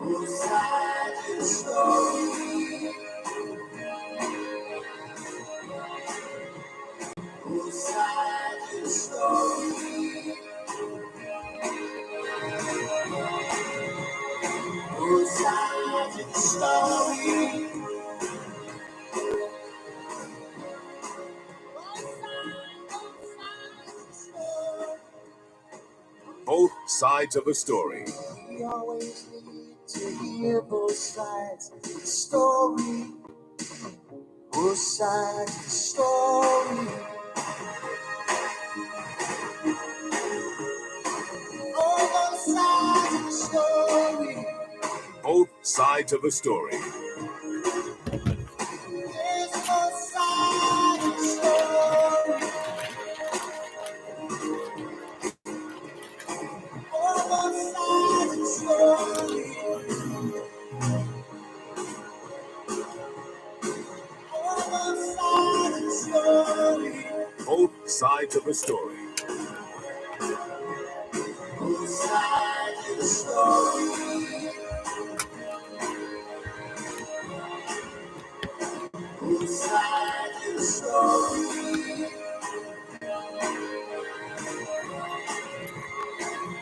Both sides of a story. We always need to hear both sides of the story. Both sides of the story. Oh, both sides of the story. Both sides of a story. There's both sides of the story. Oh, both sides of the story. Both sides of a story. Both sides of the story. Both sides of the story.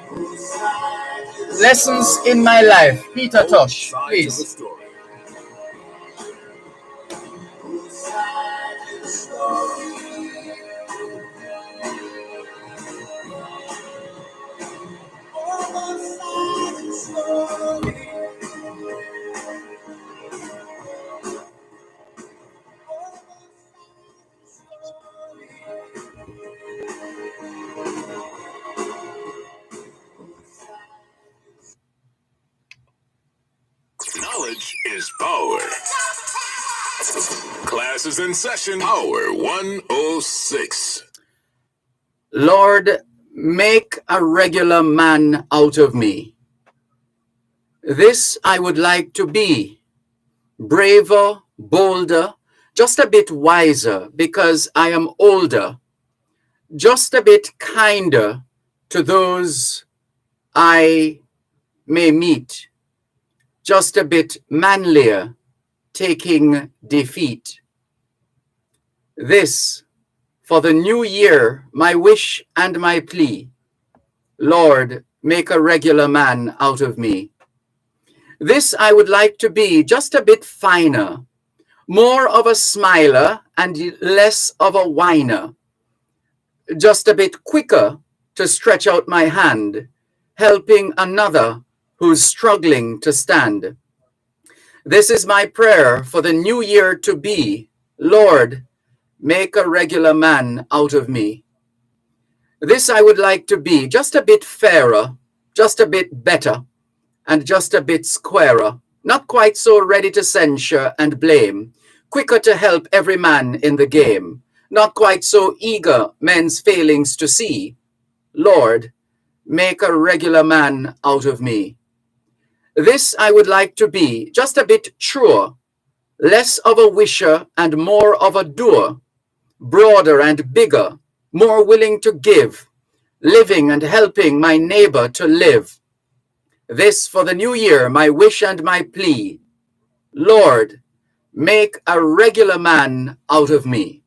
Both sides of the Lessons in my life. Peter Tosh, please. Knowledge is power. Class is in session. Power 106. Lord, make a regular man out of me. This I would like to be. Braver, bolder, just a bit wiser because I am older. Just a bit kinder to those I may meet. Just a bit manlier, taking defeat. This, for the new year, my wish and my plea. Lord, make a regular man out of me. This I would like to be just a bit finer, more of a smiler and less of a whiner. Just a bit quicker to stretch out my hand, helping another who's struggling to stand. This is my prayer for the new year to be. Lord, make a regular man out of me. This I would like to be just a bit fairer, just a bit better, and just a bit squarer, not quite so ready to censure and blame, quicker to help every man in the game, not quite so eager men's failings to see. Lord, make a regular man out of me. This I would like to be just a bit truer, less of a wisher and more of a doer, broader and bigger, more willing to give, living and helping my neighbor to live. This for the new year, my wish and my plea. Lord, make a regular man out of me.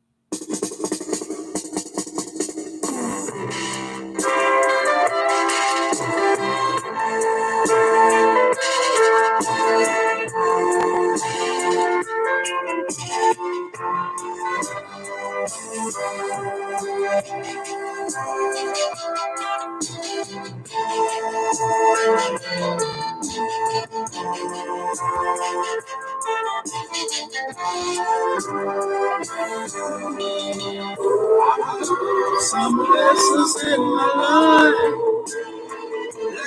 Some lessons in my life,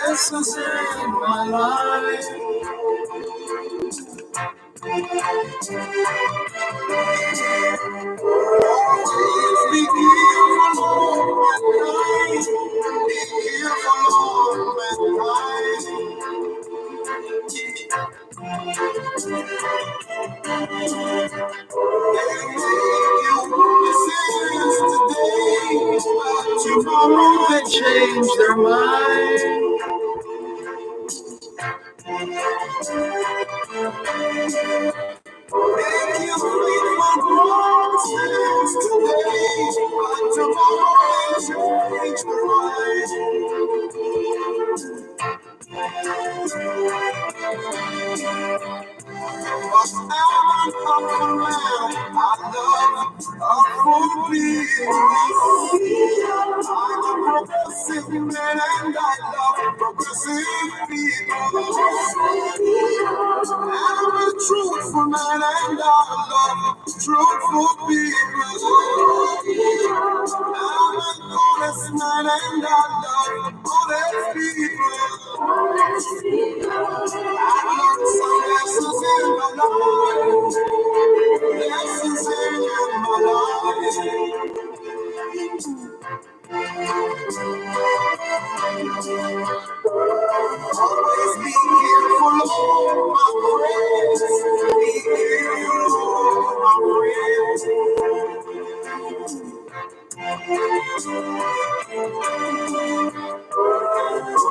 lessons in my life. Always be careful, Lord, be careful, Lord, tomorrow they change their mind. Make your faithful promises today, but tomorrow may change the But I'm an awful man. I love awful people. I'm a progressive man and I love progressive people. I'm a truthful man and I love truthful people. I'm an honest man and I love honest people. I learned some lessons in my life. Lessons in my life. Always be careful of my friends. Be careful of my friends.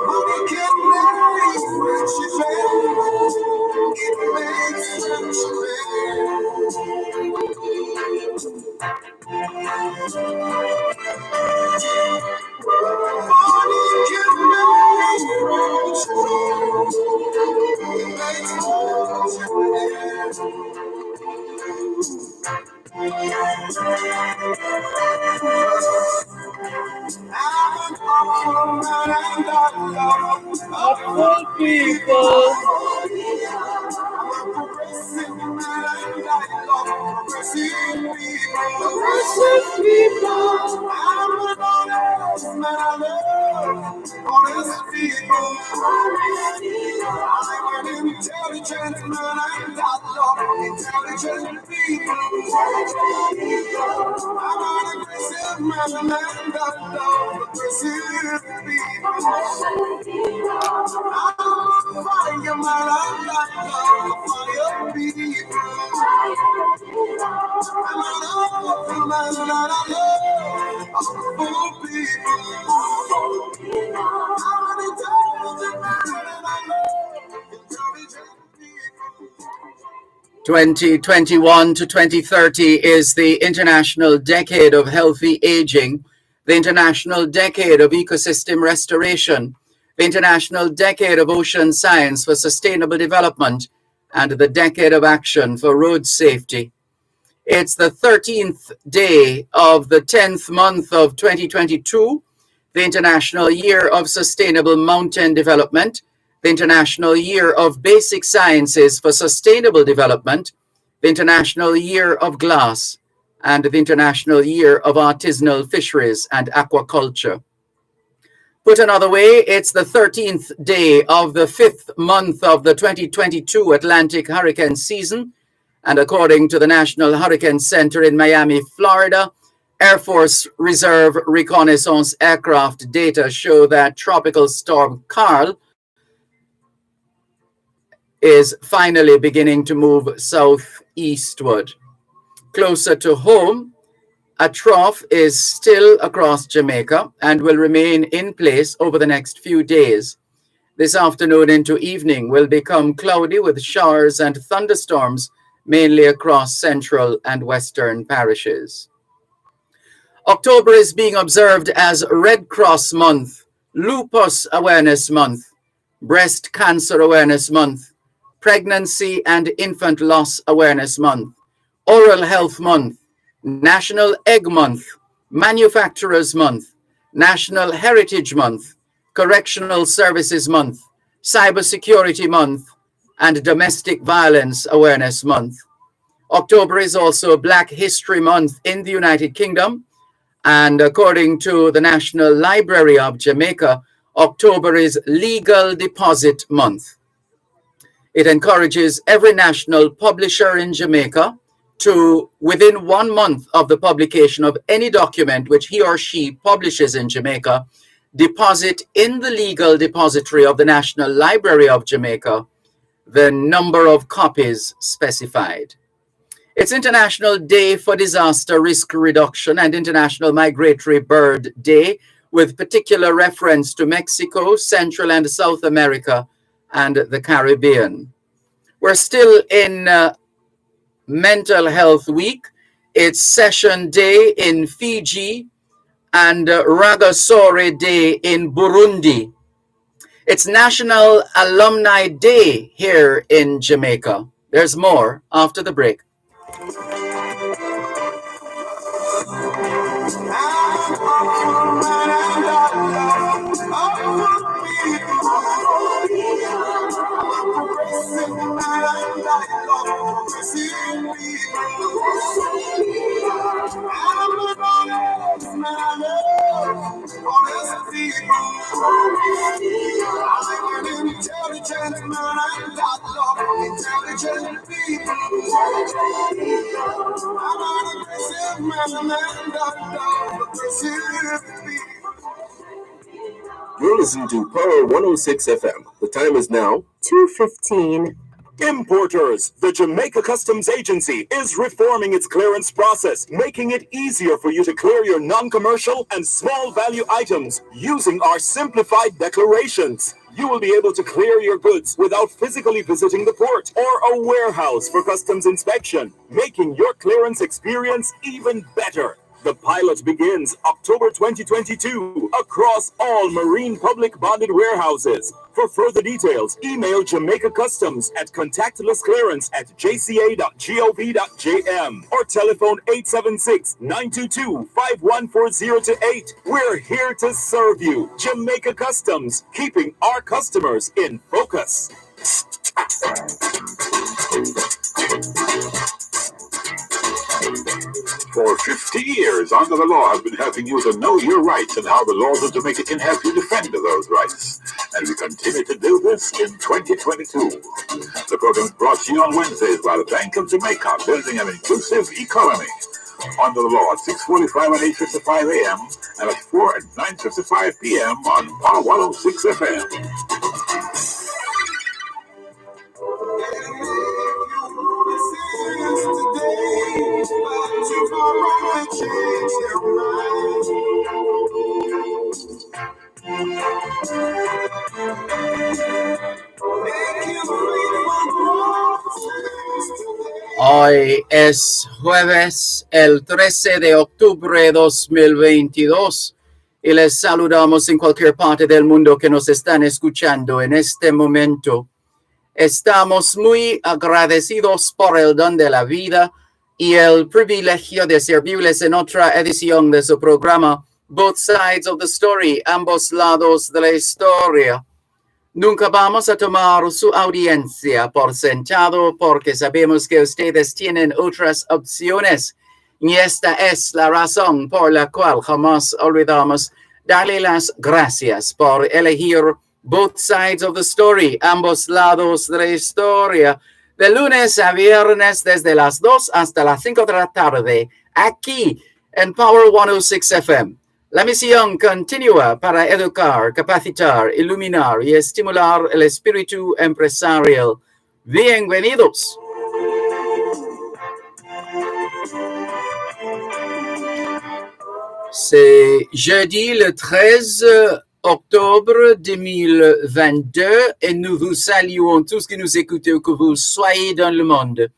Money can make friendship end. It makes friendship Money can make friendship It makes friendship Awful people. Progressive people. I'm an honest man. I love honest people. I'm an intelligent man. And I love intelligent people. I'm an aggressive man. And I love aggressive people. I'm a fireman. I love fire people. I'm an awful man. And I love awful people. I'm an intelligent man. And I love intelligent people. 2021 to 2030 is the International Decade of Healthy Aging, the International Decade of Ecosystem Restoration, the International Decade of Ocean Science for Sustainable Development, and the Decade of Action for Road Safety. It's the 13th day of the 10th month of 2022, the International Year of Sustainable Mountain Development, the International Year of Basic Sciences for Sustainable Development, the International Year of Glass, and the International Year of Artisanal Fisheries and Aquaculture. Put another way, it's the 13th day of the 5th month of the 2022 Atlantic hurricane season, and according to the National Hurricane Center in Miami, Florida, Air Force Reserve reconnaissance aircraft data show that Tropical Storm Karl is finally beginning to move southeastward. Closer to home, a trough is still across Jamaica and will remain in place over the next few days. This afternoon into evening will become cloudy with showers and thunderstorms mainly across central and western parishes. October is being observed as Red Cross Month, Lupus Awareness Month, Breast Cancer Awareness Month, Pregnancy and Infant Loss Awareness Month, Oral Health Month, National Egg Month, Manufacturers Month, National Heritage Month, Correctional Services Month, Cybersecurity Month, and Domestic Violence Awareness Month. October is also Black History Month in the United Kingdom, and according to the National Library of Jamaica, October is Legal Deposit Month. It encourages every national publisher in Jamaica to, within 1 month of the publication of any document which he or she publishes in Jamaica, deposit in the legal depository of the National Library of Jamaica the number of copies specified. It's International Day for Disaster Risk Reduction and International Migratory Bird Day, with particular reference to Mexico, Central and South America, and the Caribbean. We're still in Mental Health Week. It's Session Day in Fiji and Ragasore Day in Burundi. It's National Alumni Day here in Jamaica. There's more after the break. Intelligent man, I got love. Intelligent people. I'm an aggressive man, I got love. Aggressive people. You're listening to Power 106 FM. The time is now 2:15. Importers, the Jamaica Customs Agency is reforming its clearance process, making it easier for you to clear your non-commercial and small value items using our simplified declarations. You will be able to clear your goods without physically visiting the port or a warehouse for customs inspection, making your clearance experience even better. The pilot begins October 2022 across all marine public bonded warehouses. For further details, email Jamaica Customs at contactlessclearance@jca.gov.jm or telephone 876-922-51408. We're here to serve you. Jamaica Customs, keeping our customers in focus. For 50 years, Under the Law has been helping you to know your rights and how the laws of Jamaica can help you defend those rights. And we continue to do this in 2022. The program is brought to you on Wednesdays by the Bank of Jamaica, building an inclusive economy. Under the Law at 6:45 and 8:55 a.m. and at 4 and 9:55 p.m. on Power 106 FM. Hoy es jueves, el 13 de octubre de 2022, y les saludamos en cualquier parte del mundo que nos están escuchando en este momento. Estamos muy agradecidos por el don de la vida y el privilegio de servirles en otra edición de su programa Both Sides of the Story, ambos lados de la historia. Nunca vamos a tomar su audiencia por sentado porque sabemos que ustedes tienen otras opciones y esta es la razón por la cual jamás olvidamos darle las gracias por elegir Both Sides of the Story, ambos lados de la historia, de lunes a viernes desde las 2 hasta las 5 de la tarde, aquí en Power 106 FM. La misión continúa para educar, capacitar, iluminar y estimular el espíritu empresarial. Bienvenidos. C'est jeudi le 13 octobre 2022 et nous vous saluons tous qui nous écoutez où que vous soyez dans le monde.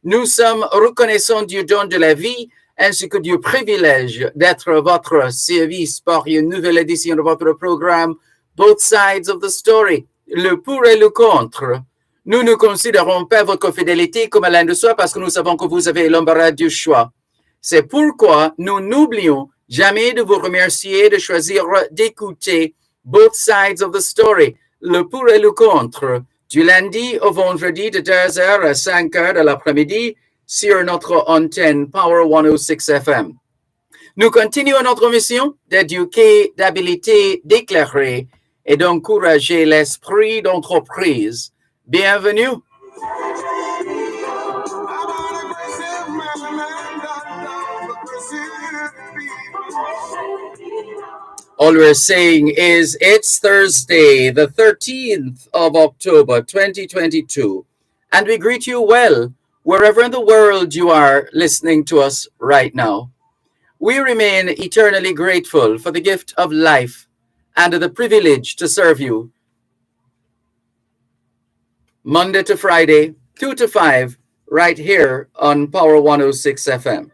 Nous sommes reconnaissants du don de la vie ainsi que du privilège d'être votre service pour une nouvelle édition de votre programme Both Sides of the Story, le pour et le contre. Nous ne considérons pas votre fidélité comme l'un de soi parce que nous savons que vous avez l'embarras du choix. C'est pourquoi nous n'oublions jamais de vous remercier de choisir d'écouter Both Sides of the Story, le pour et le contre, du lundi au vendredi de 2h à 5h de l'après-midi sur notre antenne Power 106 FM. Nous continuons notre mission d'éduquer, d'habiliter, d'éclairer et d'encourager l'esprit d'entreprise. Bienvenue. All we're saying is it's Thursday, the 13th of October, 2022, and we greet you well wherever in the world you are listening to us right now. We remain eternally grateful for the gift of life and the privilege to serve you. Monday to Friday, 2 to 5, right here on Power 106 FM.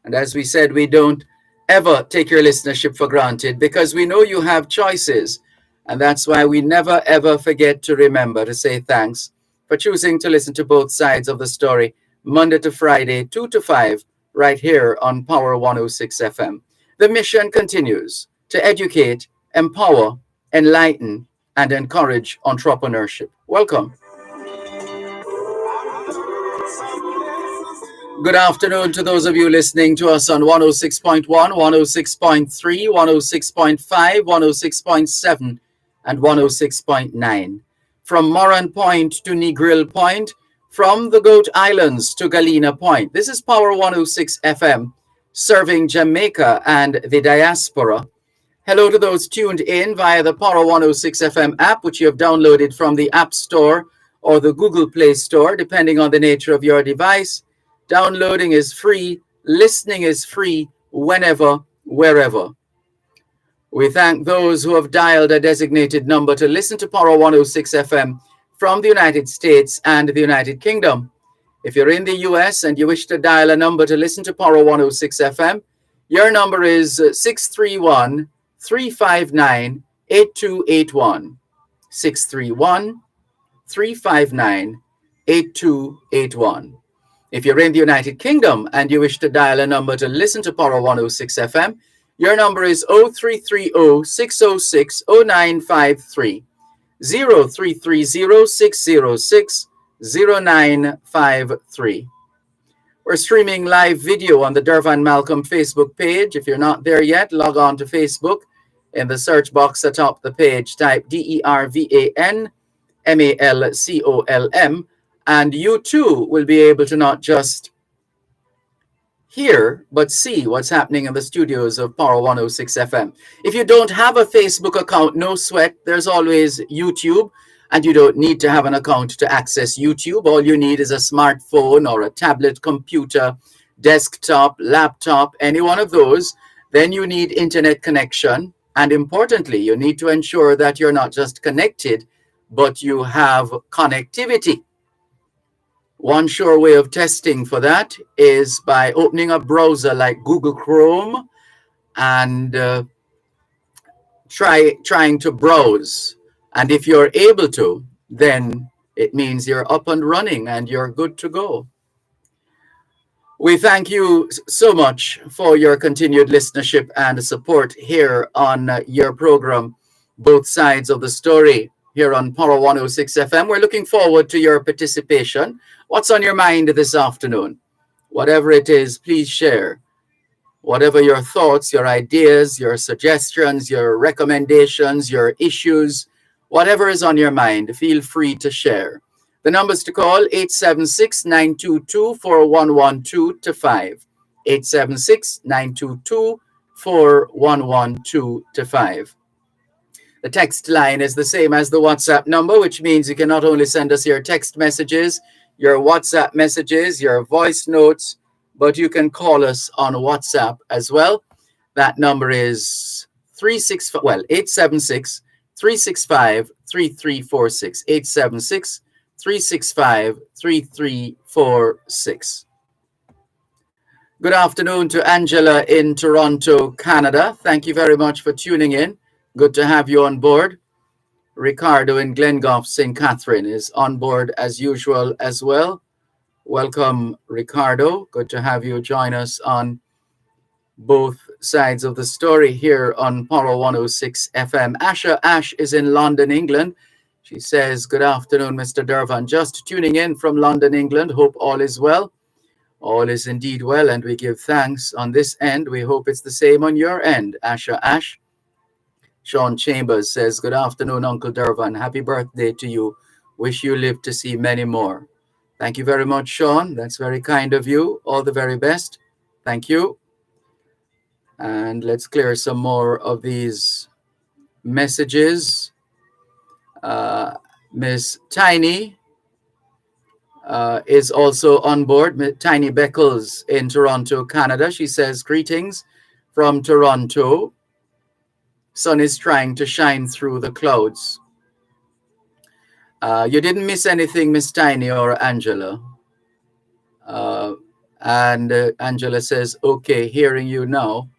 And as we said, we don't ever take your listenership for granted because we know you have choices. And that's why we never ever forget to remember to say thanks for choosing to listen to both sides of the story, Monday to Friday, 2 to 5, right here on Power 106 FM. The mission continues to educate, empower, enlighten, and encourage entrepreneurship. Welcome. Good afternoon to those of you listening to us on 106.1, 106.3, 106.5, 106.7, and 106.9. From Moran Point to Negril Point, from the Goat Islands to Galena Point. This is Power 106 FM, serving Jamaica and the diaspora. Hello to those tuned in via the Power 106 FM app, which you have downloaded from the App Store or the Google Play Store, depending on the nature of your device. Downloading is free, listening is free, whenever, wherever. We thank those who have dialed a designated number to listen to Power 106 FM from the United States and the United Kingdom. If you're in the US and you wish to dial a number to listen to Power 106 FM, your number is 631 359 8281. 631 359 8281. If you're in the United Kingdom and you wish to dial a number to listen to Power 106 FM, your number is 0330 606 0953. 0330 606 0953. We're streaming live video on the Dervan Malcolm Facebook page. If you're not there yet, log on to Facebook. In the search box atop the page, type DERVAN MALCOLM, and you too will be able to not just hear but see what's happening in the studios of Power 106 FM. If you don't have a Facebook account, no sweat, there's always YouTube, and you don't need to have an account to access YouTube. All you need is a smartphone or a tablet computer, desktop, laptop, any one of those. Then you need internet connection, and importantly, you need to ensure that you're not just connected, but you have connectivity. One sure way of testing for that is by opening a browser like Google Chrome and trying to browse. And if you're able to, then it means you're up and running and you're good to go. We thank you so much for your continued listenership and support here on your program, Both Sides of the Story, here on Power 106 FM. We're looking forward to your participation. What's on your mind this afternoon? Whatever it is, please share. Whatever your thoughts, your ideas, your suggestions, your recommendations, your issues, whatever is on your mind, feel free to share. The numbers to call, 876-922-4112-5. 876-922-4112-5. The text line is the same as the WhatsApp number, which means you can not only send us your text messages, your WhatsApp messages, your voice notes, but you can call us on WhatsApp as well. That number is 876-365-3346. 876-365-3346. Good afternoon to Angela in Toronto, Canada. Thank you very much for tuning in. Good to have you on board. Ricardo in Glengoff, St. Catherine is on board as usual as well. Welcome, Ricardo. Good to have you join us on both sides of the story here on Power 106 FM. Asha Ash is in London, England. She says, good afternoon, Mr. Dervan. Just tuning in from London, England. Hope all is well. All is indeed well, and we give thanks on this end. We hope it's the same on your end, Asha Ash. Sean Chambers says, good afternoon, Uncle Dervan. Happy birthday to you. Wish you live to see many more. Thank you very much, Sean. That's very kind of you. All the very best. Thank you. And let's clear some more of these messages. Miss Tiny is also on board. Tiny Beckles in Toronto, Canada. She says, greetings from Toronto. Sun is trying to shine through the clouds. You didn't miss anything, Miss Tiny or Angela. Uh, and Angela says, okay, hearing you now.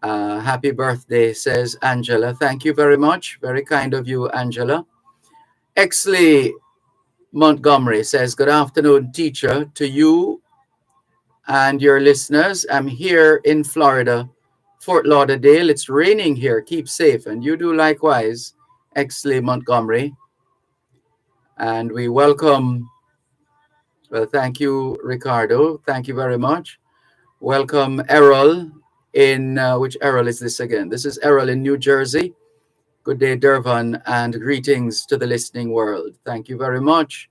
Happy birthday, says Angela. Thank you very much. Very kind of you, Angela. Exley Montgomery says, good afternoon, teacher, to you and your listeners. I'm here in Florida, Fort Lauderdale. It's raining here. Keep safe. And you do likewise, Exley Montgomery. And we welcome, well, thank you, Ricardo. Thank you very much. Welcome, Errol, in, which Errol is this again? This is Errol in New Jersey. Good day, Dervan, and greetings to the listening world. Thank you very much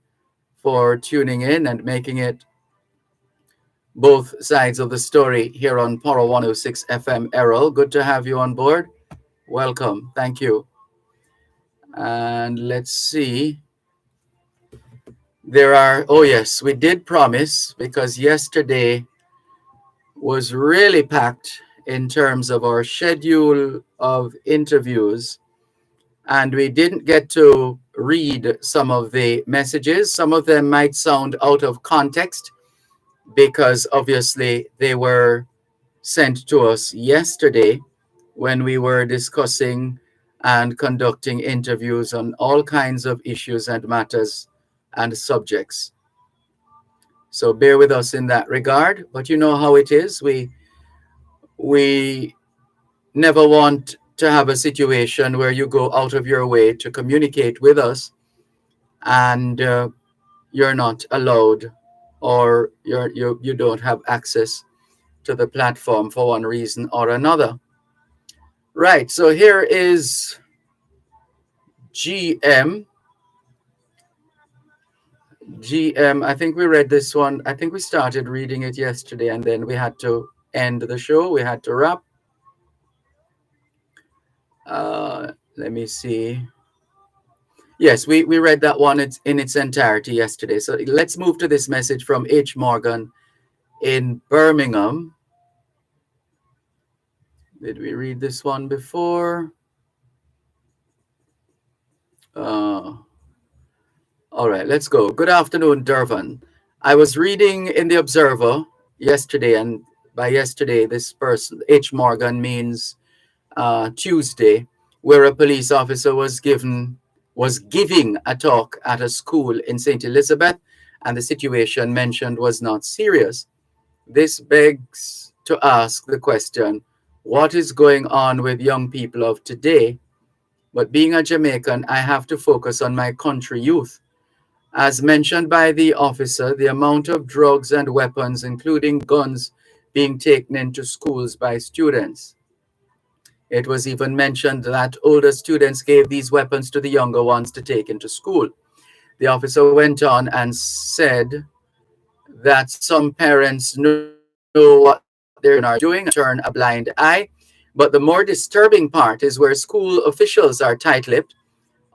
for tuning in and making it both sides of the story here on Poro 106 FM. Errol, good to have you on board. Welcome. Thank you. And let's see. There are, oh yes, we did promise, because yesterday was really packed in terms of our schedule of interviews, and we didn't get to read some of the messages. Some of them might sound out of context because obviously they were sent to us yesterday when we were discussing and conducting interviews on all kinds of issues and matters and subjects. So bear with us in that regard. But you know how it is. We never want to have a situation where you go out of your way to communicate with us and you're not allowed, or you don't have access to the platform for one reason or another. Right, so here is GM. I think we read this one. I think we started reading it yesterday and then we had to end the show. We had to wrap. Let me see. Yes, we read that one in its entirety yesterday. So let's move to this message from H. Morgan in Birmingham. Did we read this one before? All right, let's go. Good afternoon, Dervan. I was reading in the Observer yesterday, and by yesterday, this person, H. Morgan, means Tuesday, where a police officer was giving a talk at a school in St. Elizabeth, and the situation mentioned was not serious. This begs to ask the question, what is going on with young people of today? But being a Jamaican, I have to focus on my country youth. As mentioned by the officer, the amount of drugs and weapons, including guns, being taken into schools by students. It was even mentioned that older students gave these weapons to the younger ones to take into school. The officer went on and said that some parents know what their children are doing and turn a blind eye. But the more disturbing part is where school officials are tight-lipped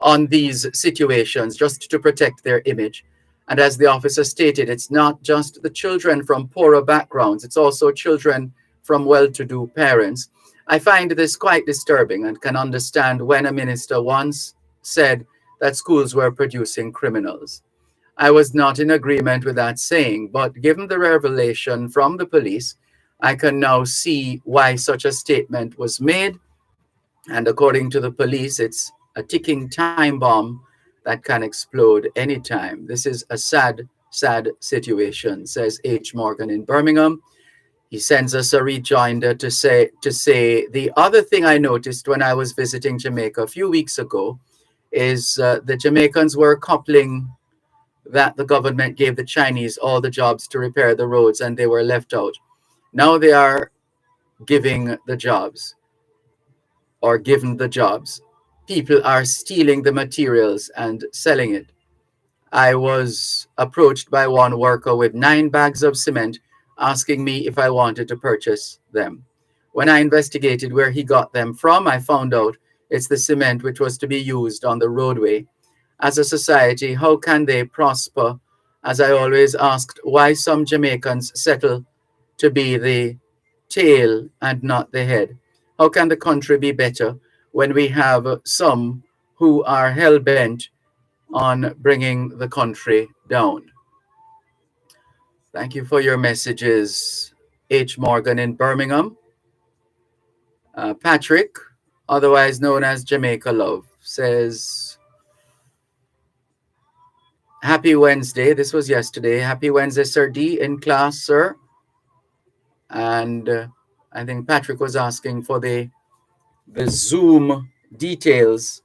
on these situations just to protect their image. And as the officer stated, it's not just the children from poorer backgrounds, it's also children from well-to-do parents. I find this quite disturbing and can understand when a minister once said that schools were producing criminals. I was not in agreement with that saying, but given the revelation from the police, I can now see why such a statement was made. And according to the police, it's a ticking time bomb that can explode anytime. This is a sad, sad situation, says H. Morgan in Birmingham. He sends us a rejoinder to say the other thing I noticed when I was visiting Jamaica a few weeks ago is the Jamaicans were coupling that the government gave the Chinese all the jobs to repair the roads and they were left out. Now they are giving the jobs, or given the jobs. People are stealing the materials and selling it. I was approached by one worker with 9 bags of cement asking me if I wanted to purchase them. When I investigated where he got them from, I found out it's the cement which was to be used on the roadway. As a society, how can they prosper? As I always asked, why some Jamaicans settle to be the tail and not the head? How can the country be better when we have some who are hell-bent on bringing the country down. Thank you for your messages, H. Morgan in Birmingham. Patrick, otherwise known as Jamaica Love, says, Happy Wednesday. This was yesterday. Happy Wednesday, Sir D. In class, sir. And I think Patrick was asking for the Zoom details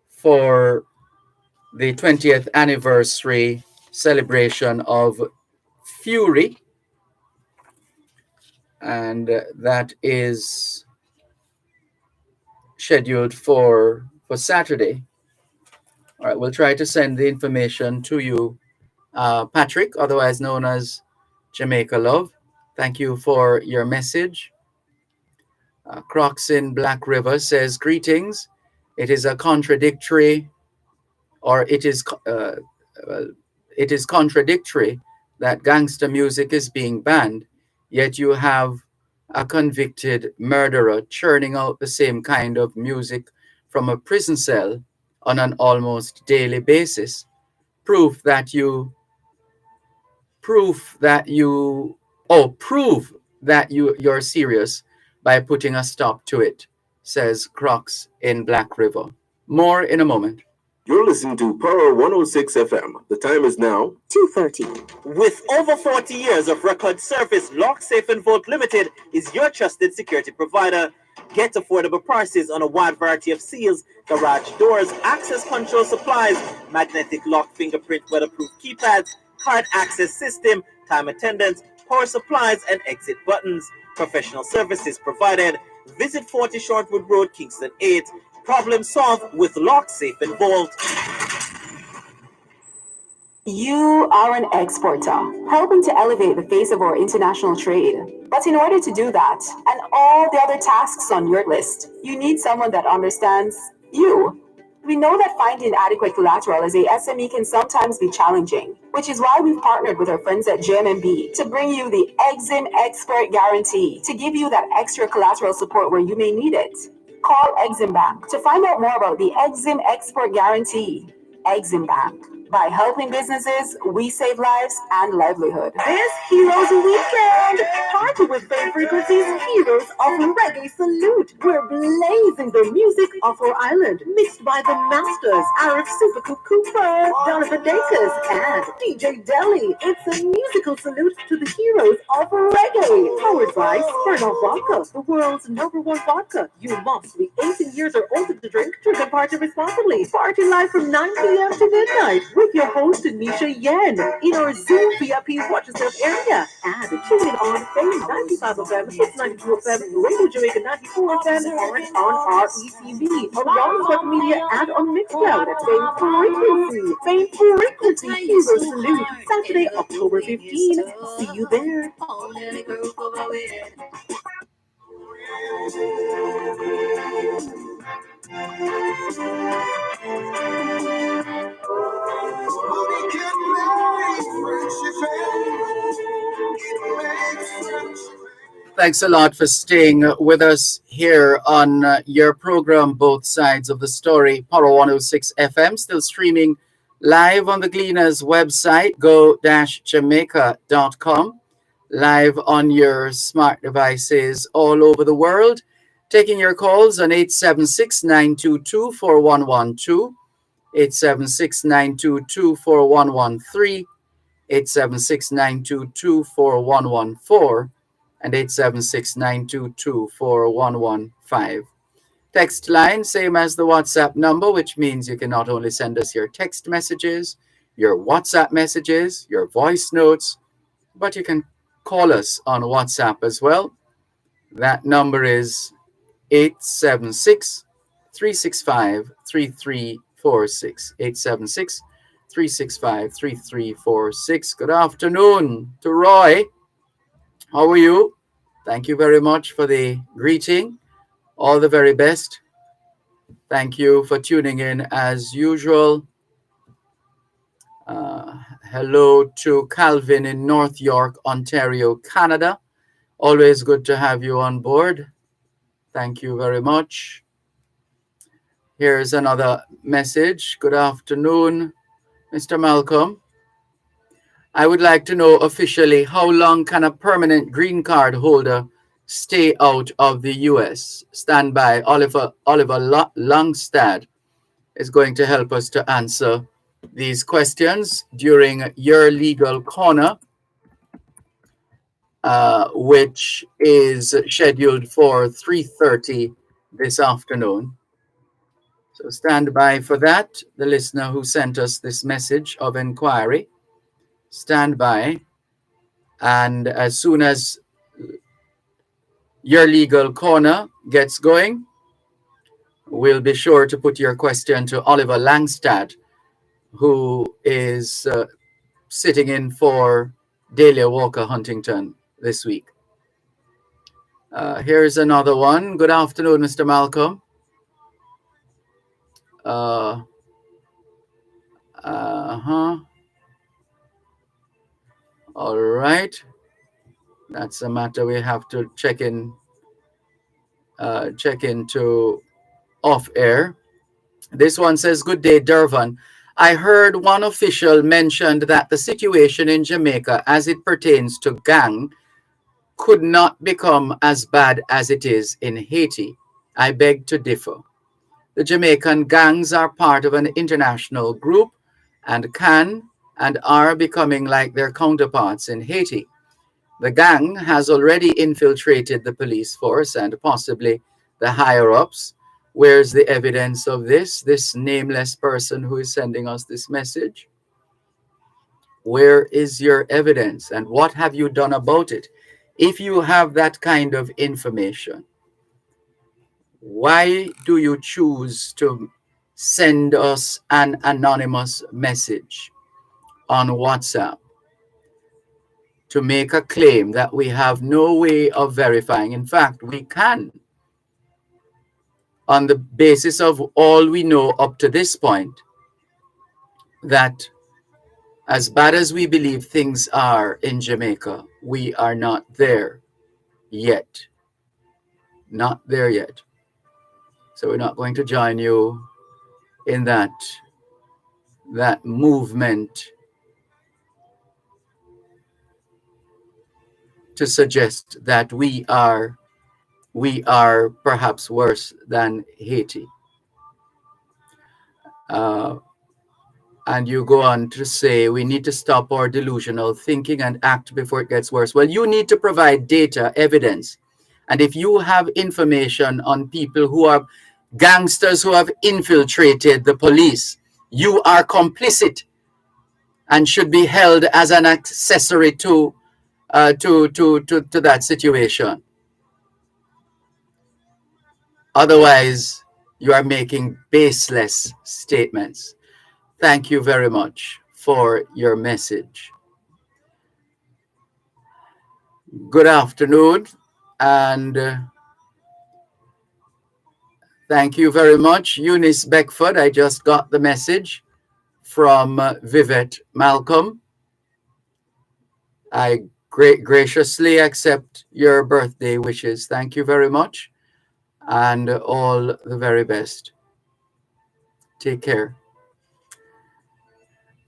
for the 20th anniversary celebration of Fury. And that is scheduled for Saturday. All right, we'll try to send the information to you, Patrick, otherwise known as Jamaica Love. Thank you for your message. Crocs in Black River says, Greetings. It is a contradictory, or it is contradictory that gangster music is being banned, yet you have a convicted murderer churning out the same kind of music from a prison cell on an almost daily basis. Prove that you're serious by putting a stop to it, says Crocs in Black River. More in a moment. You're listening to Power 106 FM. The time is now 2:30. With over 40 years of record service, Lock Safe and Vault Limited is your trusted security provider. Get affordable prices on a wide variety of seals, garage doors, access control supplies, magnetic lock, fingerprint, weatherproof keypads, card access system, time attendance, power supplies, and exit buttons. Professional services provided. Visit 40 Shortwood Road, Kingston 8. Problem solved with Lock Safe and Vault. You are an exporter, helping to elevate the face of our international trade. But in order to do that, and all the other tasks on your list, you need someone that understands you. We know that finding adequate collateral as a SME can sometimes be challenging, which is why we've partnered with our friends at JMB to bring you the Exim Expert Guarantee to give you that extra collateral support where you may need it. Call Exim Bank to find out more about the Exim Expert Guarantee. Exim Bank. By helping businesses, we save lives and livelihood. This Heroes Weekend! Party with Bay Frequency's Heroes of Reggae Salute. We're blazing the music of our island, mixed by the masters, Arif Supercoop Cooper, Jonathan Dakers, and DJ Deli. It's a musical salute to the heroes of reggae. Powered by Smirnoff Vodka, the world's #1 vodka. You must be 18 years or older to drink. Drink and party responsibly. Party live from 9 p.m. to midnight with your host, Nisha Yen, in our Zoom VIP Watch Yourself area. And tune in on Fame 95 FM, 692 FM, Radio Jamaica 94 FM, and on RECV, on Round Media, and on Mixcloud at Fame Frequency. Fame Frequency Hero Salute, Saturday, October 15. See you there. Thanks a lot for staying with us here on your program, Both Sides of the Story, Power 106 FM, still streaming live on the Gleaners website, go-jamaica.com, live on your smart devices all over the world, taking your calls on 876-922-4112, 876-922-4113, 876-922-4114, and 876-922-4115. Text line, same as the WhatsApp number, which means you can not only send us your text messages, your WhatsApp messages, your voice notes, but you can call us on WhatsApp as well. That number is 876-365-3346. 876-365-3346. Good afternoon to Roy. How are you? Thank you very much for the greeting. All the very best. Thank you for tuning in as usual. Hello to Calvin in North York, Ontario, Canada. Always good to have you on board. Thank you very much. Here's another message. Good afternoon, Mr. Malcolm. I would like to know officially, how long can a permanent green card holder stay out of the U.S.? Stand by. Oliver Longstad is going to help us to answer these questions during your legal corner, which is scheduled for 3:30 this afternoon. So stand by for that. The listener who sent us this message of inquiry, stand by. And as soon as your legal corner gets going, we'll be sure to put your question to Oliver Langstad, who is sitting in for Delia Walker Huntington this week. Here's another one. Good afternoon, Mr. Malcolm. All right. That's a matter we have to check into off air. This one says, good day, Dervan. I heard one official mentioned that the situation in Jamaica as it pertains to gang could not become as bad as it is in Haiti. I beg to differ. The Jamaican gangs are part of an international group and can and are becoming like their counterparts in Haiti. The gang has already infiltrated the police force and possibly the higher-ups. Where's the evidence of this? This nameless person who is sending us this message. Where is your evidence and what have you done about it? If you have that kind of information, why do you choose to send us an anonymous message on WhatsApp to make a claim that we have no way of verifying? In fact, we can, on the basis of all we know up to this point, that as bad as we believe things are in Jamaica, we are not there yet. Not there yet. So we're not going to join you in that movement to suggest that we are perhaps worse than Haiti. And you go on to say we need to stop our delusional thinking and act before it gets worse. Well, you need to provide data, evidence. And if you have information on people who are gangsters who have infiltrated the police, you are complicit and should be held as an accessory to that situation. Otherwise, you are making baseless statements. Thank you very much for your message. Good afternoon, and thank you very much, Eunice Beckford. I just got the message from Vivette Malcolm. I graciously accept your birthday wishes. Thank you very much, and all the very best. Take care.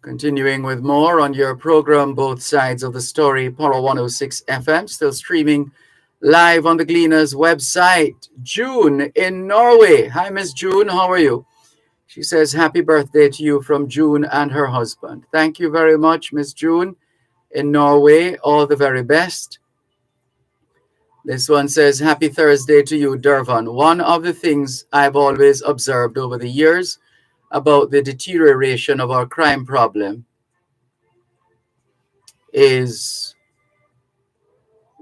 Continuing with more on your program, Both Sides of the Story, Poro 106 FM, still streaming live on the Gleaners website. June in Norway. Hi, Miss June. How are you? She says, happy birthday to you from June and her husband. Thank you very much, Miss June in Norway. All the very best. This one says, happy Thursday to you, Dervan. One of the things I've always observed over the years about the deterioration of our crime problem is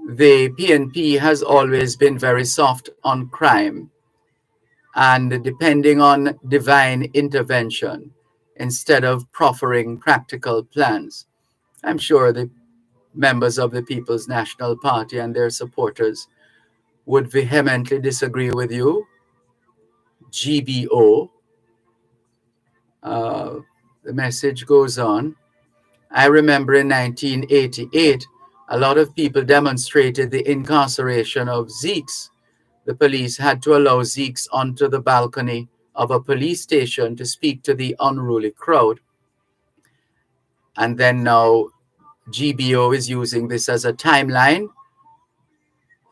the PNP has always been very soft on crime and depending on divine intervention instead of proffering practical plans. I'm sure the members of the People's National Party and their supporters would vehemently disagree with you. GBO. The message goes on. I remember in 1988, a lot of people demonstrated the incarceration of Zeeks. The police had to allow Zeeks onto the balcony of a police station to speak to the unruly crowd. And then now GBO is using this as a timeline.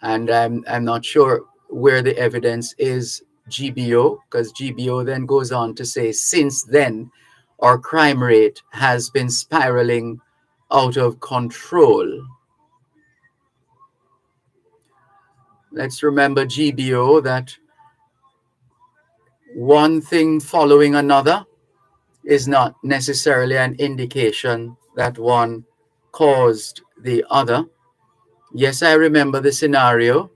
And I'm not sure where the evidence is GBO, because GBO then goes on to say, since then, our crime rate has been spiraling out of control. Let's remember, GBO, that one thing following another is not necessarily an indication that one caused the other. Yes, I remember the scenario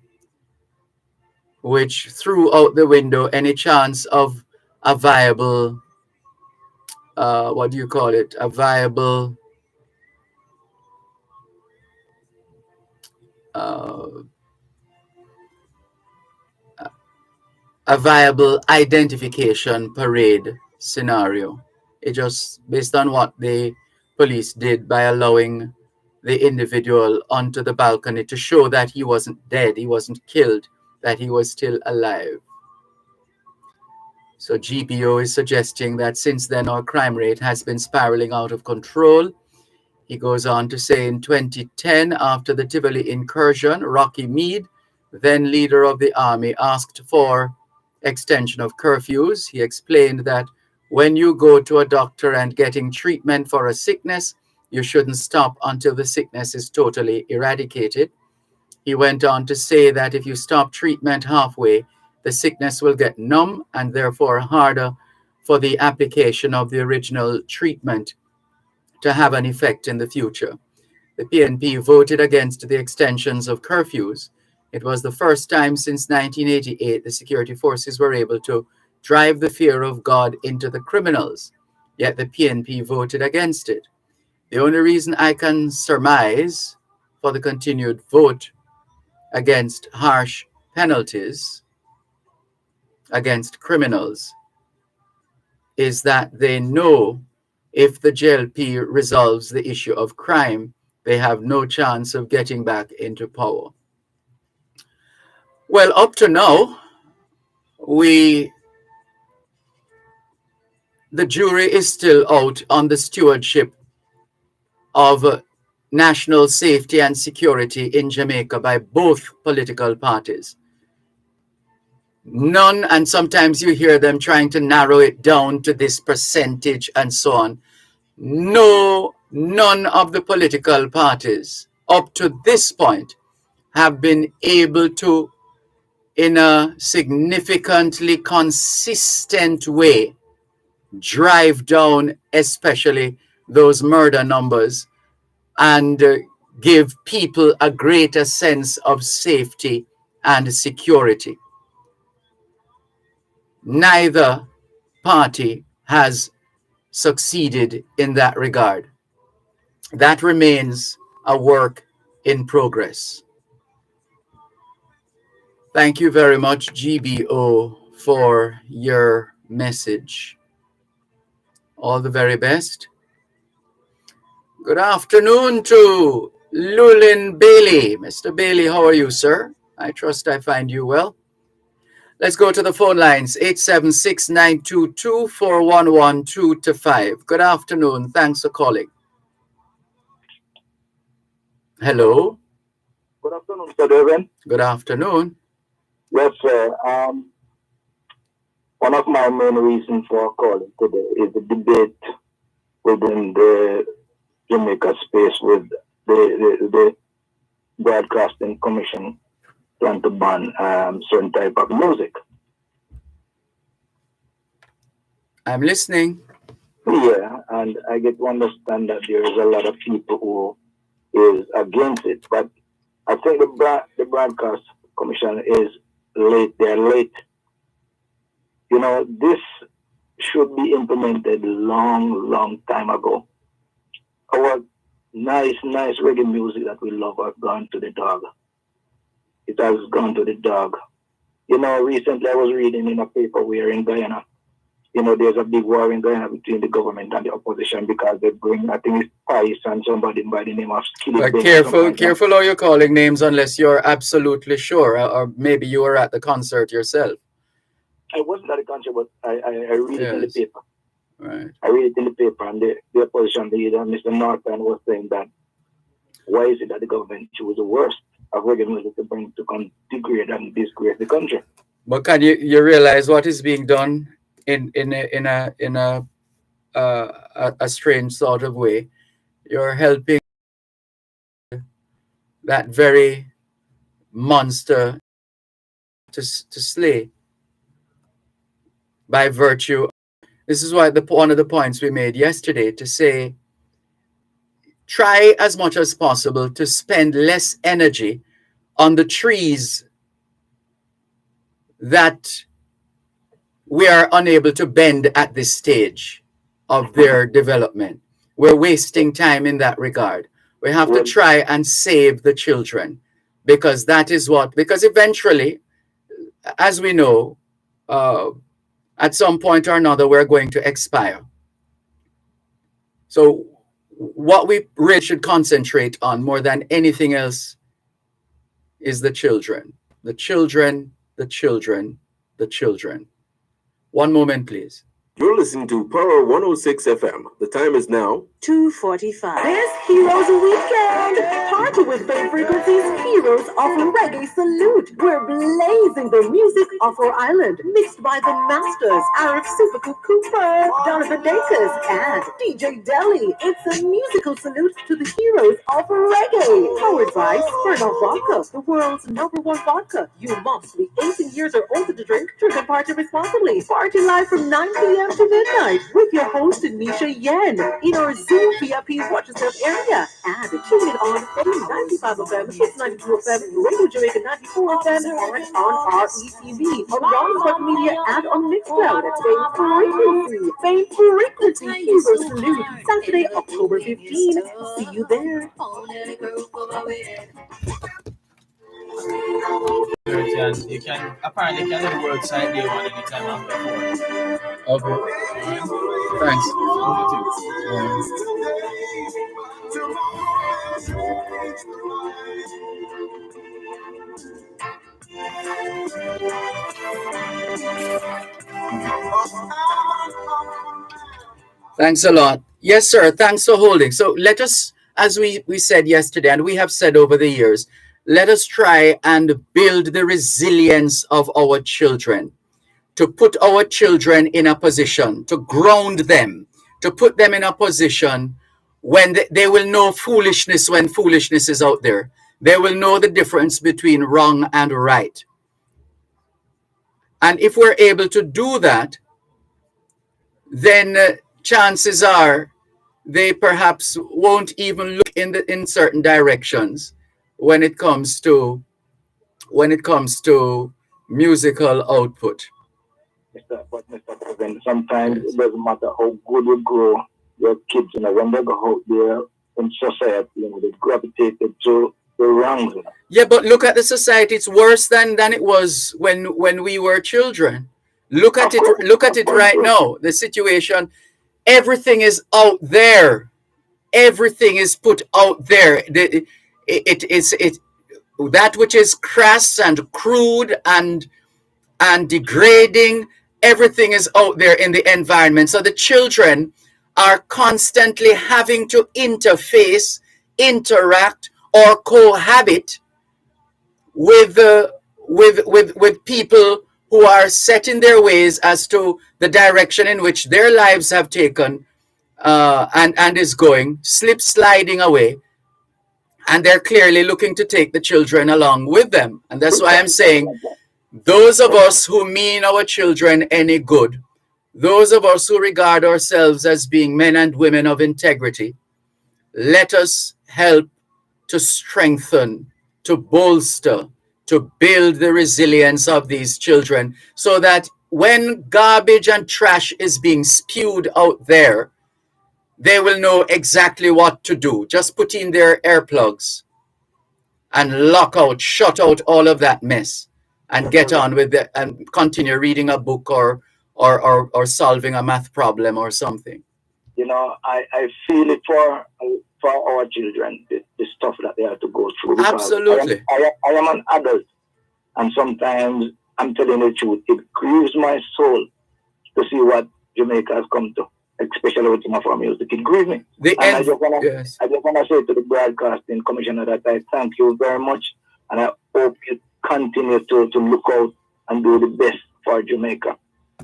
which threw out the window any chance of a viable, what do you call it? Uh, a viable identification parade scenario. It just based on what the police did by allowing the individual onto the balcony to show that he wasn't dead, he wasn't killed, that he was still alive. So GBO is suggesting that since then our crime rate has been spiraling out of control. He goes on to say in 2010, after the Tivoli incursion, Rocky Meade, then leader of the army, asked for extension of curfews. He explained that when you go to a doctor and getting treatment for a sickness, you shouldn't stop until the sickness is totally eradicated. He went on to say that if you stop treatment halfway, the sickness will get numb and therefore harder for the application of the original treatment to have an effect in the future. The PNP voted against the extensions of curfews. It was the first time since 1988 the security forces were able to drive the fear of God into the criminals, yet the PNP voted against it. The only reason I can surmise for the continued vote against harsh penalties against criminals is that they know if the JLP resolves the issue of crime, they have no chance of getting back into power. Well, up to now, the jury is still out on the stewardship of national safety and security in Jamaica by both political parties. None, and sometimes you hear them trying to narrow it down to this percentage and so on. None of the political parties up to this point have been able to, in a significantly consistent way, drive down especially those murder numbers and give people a greater sense of safety and security. Neither party has succeeded in that regard. That remains a work in progress. Thank you very much, GBO, for your message. All the very best. Good afternoon to Lulin Bailey. Mr. Bailey, how are you, sir? I trust I find you well. Let's go to the phone lines, 876-922-4112-5. Good afternoon. Thanks for calling. Hello. Good afternoon, Mr. Dervan. Good afternoon. Yes, sir. One of my main reasons for calling today is the debate within the Jamaica space with the Broadcasting Commission plan to ban certain type of music. I'm listening. Yeah, and I get to understand that there is a lot of people who is against it, but I think the Broadcast Commission is late. They're late. You know, this should be implemented long time ago. Our nice reggae music that we love has gone to the dog. It has gone to the dog. You know, recently I was reading in a paper where in Guyana, you know, there's a big war in Guyana between the government and the opposition because they bring, I think it's Pice and somebody by the name of Skilly. But careful how you're calling names unless you're absolutely sure, or maybe you were at the concert yourself. I wasn't at the country, but I read it in the Yes. paper. Right. I read it in the paper, and the opposition leader, Mr. Norton, was saying that why is it that the government chose the worst of reggae music to bring to degrade and disgrace the country? But can you realize what is being done in a strange sort of way? You're helping that very monster to slay by virtue. This is why one of the points we made yesterday, to say try as much as possible to spend less energy on the trees that we are unable to bend at this stage of their development. We're wasting time in that regard. We have to try and save the children, because that is because eventually, as we know, at some point or another, we're going to expire. So what we really should concentrate on more than anything else is the children. The children, the children, the children. One moment, please. You're listening to Power 106 FM. The time is now 2:45. This Heroes Weekend. Party with Bay Frequencies Heroes of Reggae Salute. We're blazing the music of our island, mixed by the masters, Arif Supercoop Cooper, Donovan Dacus, and DJ Deli. It's a musical salute to the heroes of reggae. Powered by Smirnoff Vodka, the world's #1 vodka. You must be 18 years or older to drink. Drink and party responsibly. Party live from 9 p.m. to midnight with your host Nisha Yen in our Zoom VIP Watch Yourself area. And tune in on FM 95 FM, Hits 92 FM, Radio Jamaica 94 FM, and on RETV, around social media and on Mixcloud at Fame Frequency Hero Salute, Saturday, October 15. See you there. You can apparently can do the word side day one anytime after 4. Okay. Thanks. Thanks a lot. Yes, sir. Thanks for holding. So let us, as we said yesterday, and we have said over the years, let us try and build the resilience of our children, to put our children in a position, to ground them, to put them in a position when they will know foolishness when foolishness is out there. They will know the difference between wrong and right. And if we're able to do that, then chances are they perhaps won't even look in certain directions when it comes to musical output. Mr. President, sometimes it doesn't matter how good you grow your kids, when they go out there in society, they gravitate to the wrongs. Yeah, but look at the society. It's worse than it was when we were children. Look at it right now. The situation, everything is out there. Everything is put out there. That which is crass and crude and degrading, everything is out there in the environment. So the children are constantly having to interface, interact, or cohabit with people who are set in their ways as to the direction in which their lives have taken and is going, sliding away. And they're clearly looking to take the children along with them. And that's why I'm saying, those of us who mean our children any good, those of us who regard ourselves as being men and women of integrity, let us help to strengthen, to bolster, to build the resilience of these children, so that when garbage and trash is being spewed out there, they will know exactly what to do. Just put in their earplugs and shut out all of that mess, and get on with it and continue reading a book or solving a math problem or something. I feel it for our children, the stuff that they have to go through. Absolutely. I am an adult, and sometimes I'm telling you the truth. It grieves my soul to see what Jamaica has come to, especially with some of our music. It grieves me. And I just wanna say to the Broadcasting Commissioner that I thank you very much, and I hope you continue to look out and do the best for Jamaica.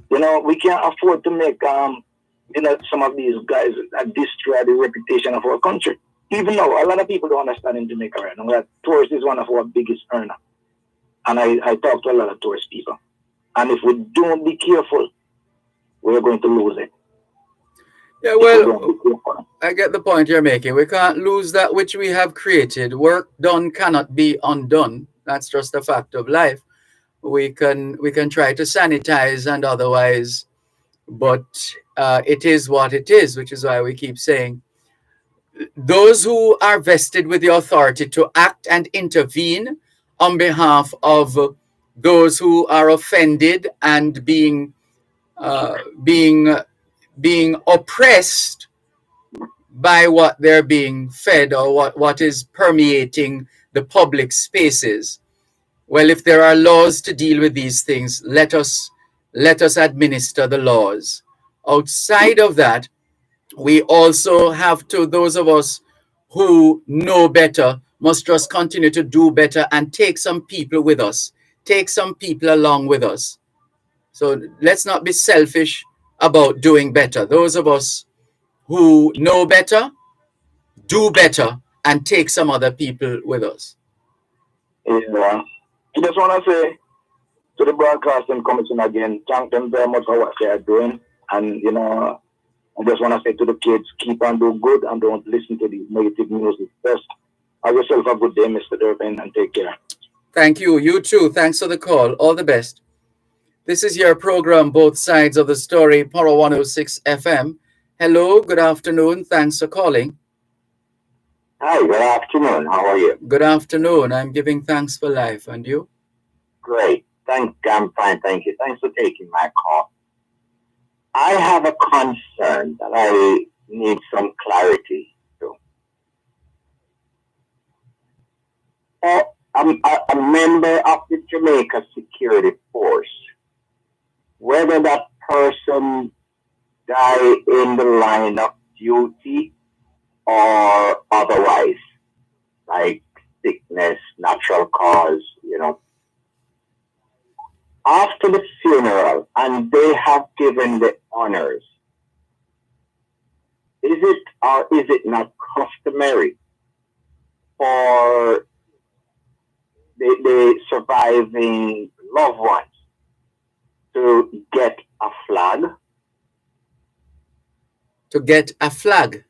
We can't afford to make some of these guys that destroy the reputation of our country. Even though a lot of people don't understand in Jamaica right now that tourist is one of our biggest earners. And I talk to a lot of tourist people. And if we don't be careful, we're going to lose it. Yeah, well, I get the point you're making. We can't lose that which we have created. Work done cannot be undone. That's just a fact of life. We can try to sanitize and otherwise, but it is what it is, which is why we keep saying those who are vested with the authority to act and intervene on behalf of those who are offended and being oppressed by what they're being fed or what is permeating the public spaces. Well, if there are laws to deal with these things, let us administer the laws. Outside of that, we also have to, those of us who know better, must just continue to do better and take some people with us, take some people along with us. So let's not be selfish about doing better. Those of us who know better, do better, and take some other people with us. Yeah. I just want to say to the Broadcasting Commission again, thank them very much for what they are doing. And, I just want to say to the kids, keep on doing good and don't listen to these negative music. Just have yourself a good day, Mr. Dervan, and take care. Thank you. You too. Thanks for the call. All the best. This is your program, Both Sides of the Story, Power 106 FM. Hello, good afternoon. Thanks for calling. Hi, good afternoon. How are you? Good afternoon. I'm giving thanks for life. And you? Great. I'm fine. Thank you. Thanks for taking my call. I have a concern that I need some clarity to. I'm a member of the Jamaica Security Force. Whether that person die in the line of duty or otherwise, like sickness, natural cause, After the funeral, and they have given the honors, is it or is it not customary for the surviving loved ones to get a flag? To get a flag?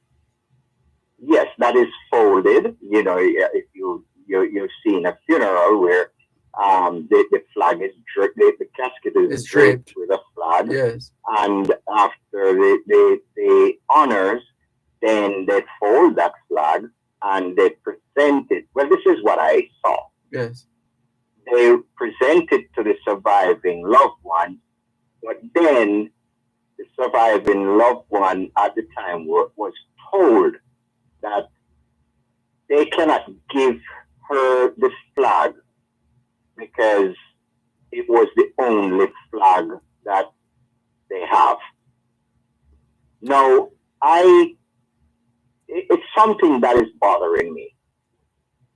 Yes, that is folded. If you've seen a funeral where the flag is draped, the casket is draped with a flag. Yes. And after the honors, then they fold that flag and they present it. Well, this is what I saw. Yes. They present it to the surviving loved one, but then the surviving loved one at the time was told that they cannot give her the flag because it was the only flag that they have. Now, it's something that is bothering me.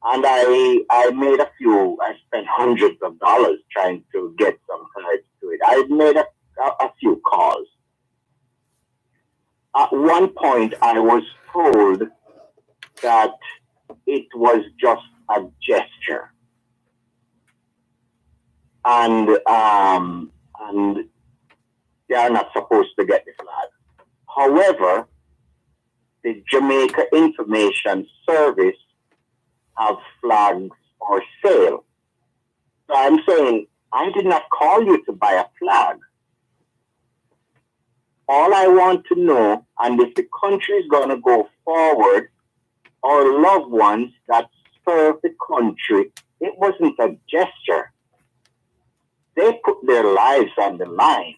And I spent hundreds of dollars trying to get some clarity to it. I made a few calls. At one point, I was told that it was just a gesture. And they are not supposed to get the flag. However, the Jamaica Information Service have flags for sale. So I'm saying, I did not call you to buy a flag. All I want to know, and if the country is going to go forward, our loved ones that serve the country, it wasn't a gesture. They put their lives on the line.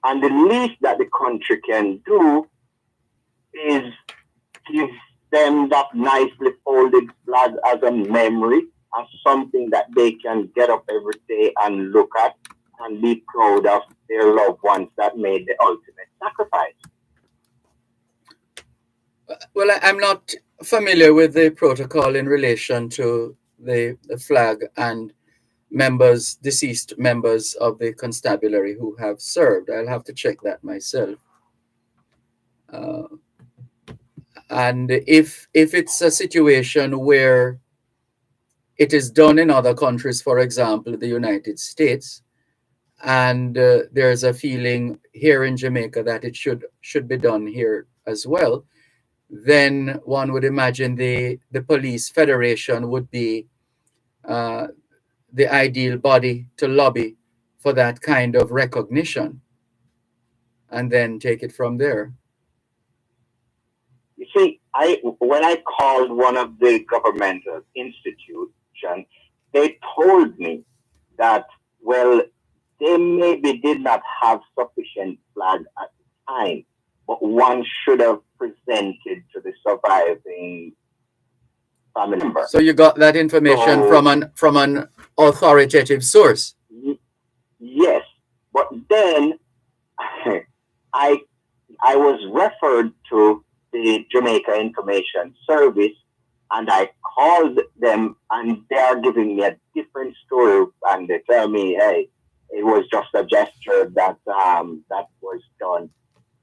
And the least that the country can do is give them that nicely folded flag as a memory as something that they can get up every day and look at and be proud of their loved ones that made the ultimate sacrifice. Well, I'm not familiar with the protocol in relation to the flag and deceased members of the constabulary who have served. I'll have to check that myself. And if it's a situation where it is done in other countries, for example, the United States, and there's a feeling here in Jamaica that it should be done here as well, then one would imagine the police federation would be the ideal body to lobby for that kind of recognition, and then take it from there. You see, when I called one of the governmental institutions, they told me that, well, they maybe did not have sufficient flag at the time, but one should have presented to the surviving family member. So you got that information from an authoritative source? Yes, but then I was referred to the Jamaica Information Service, and I called them, and they are giving me a different story, and they tell me, hey, it was just a gesture that was done.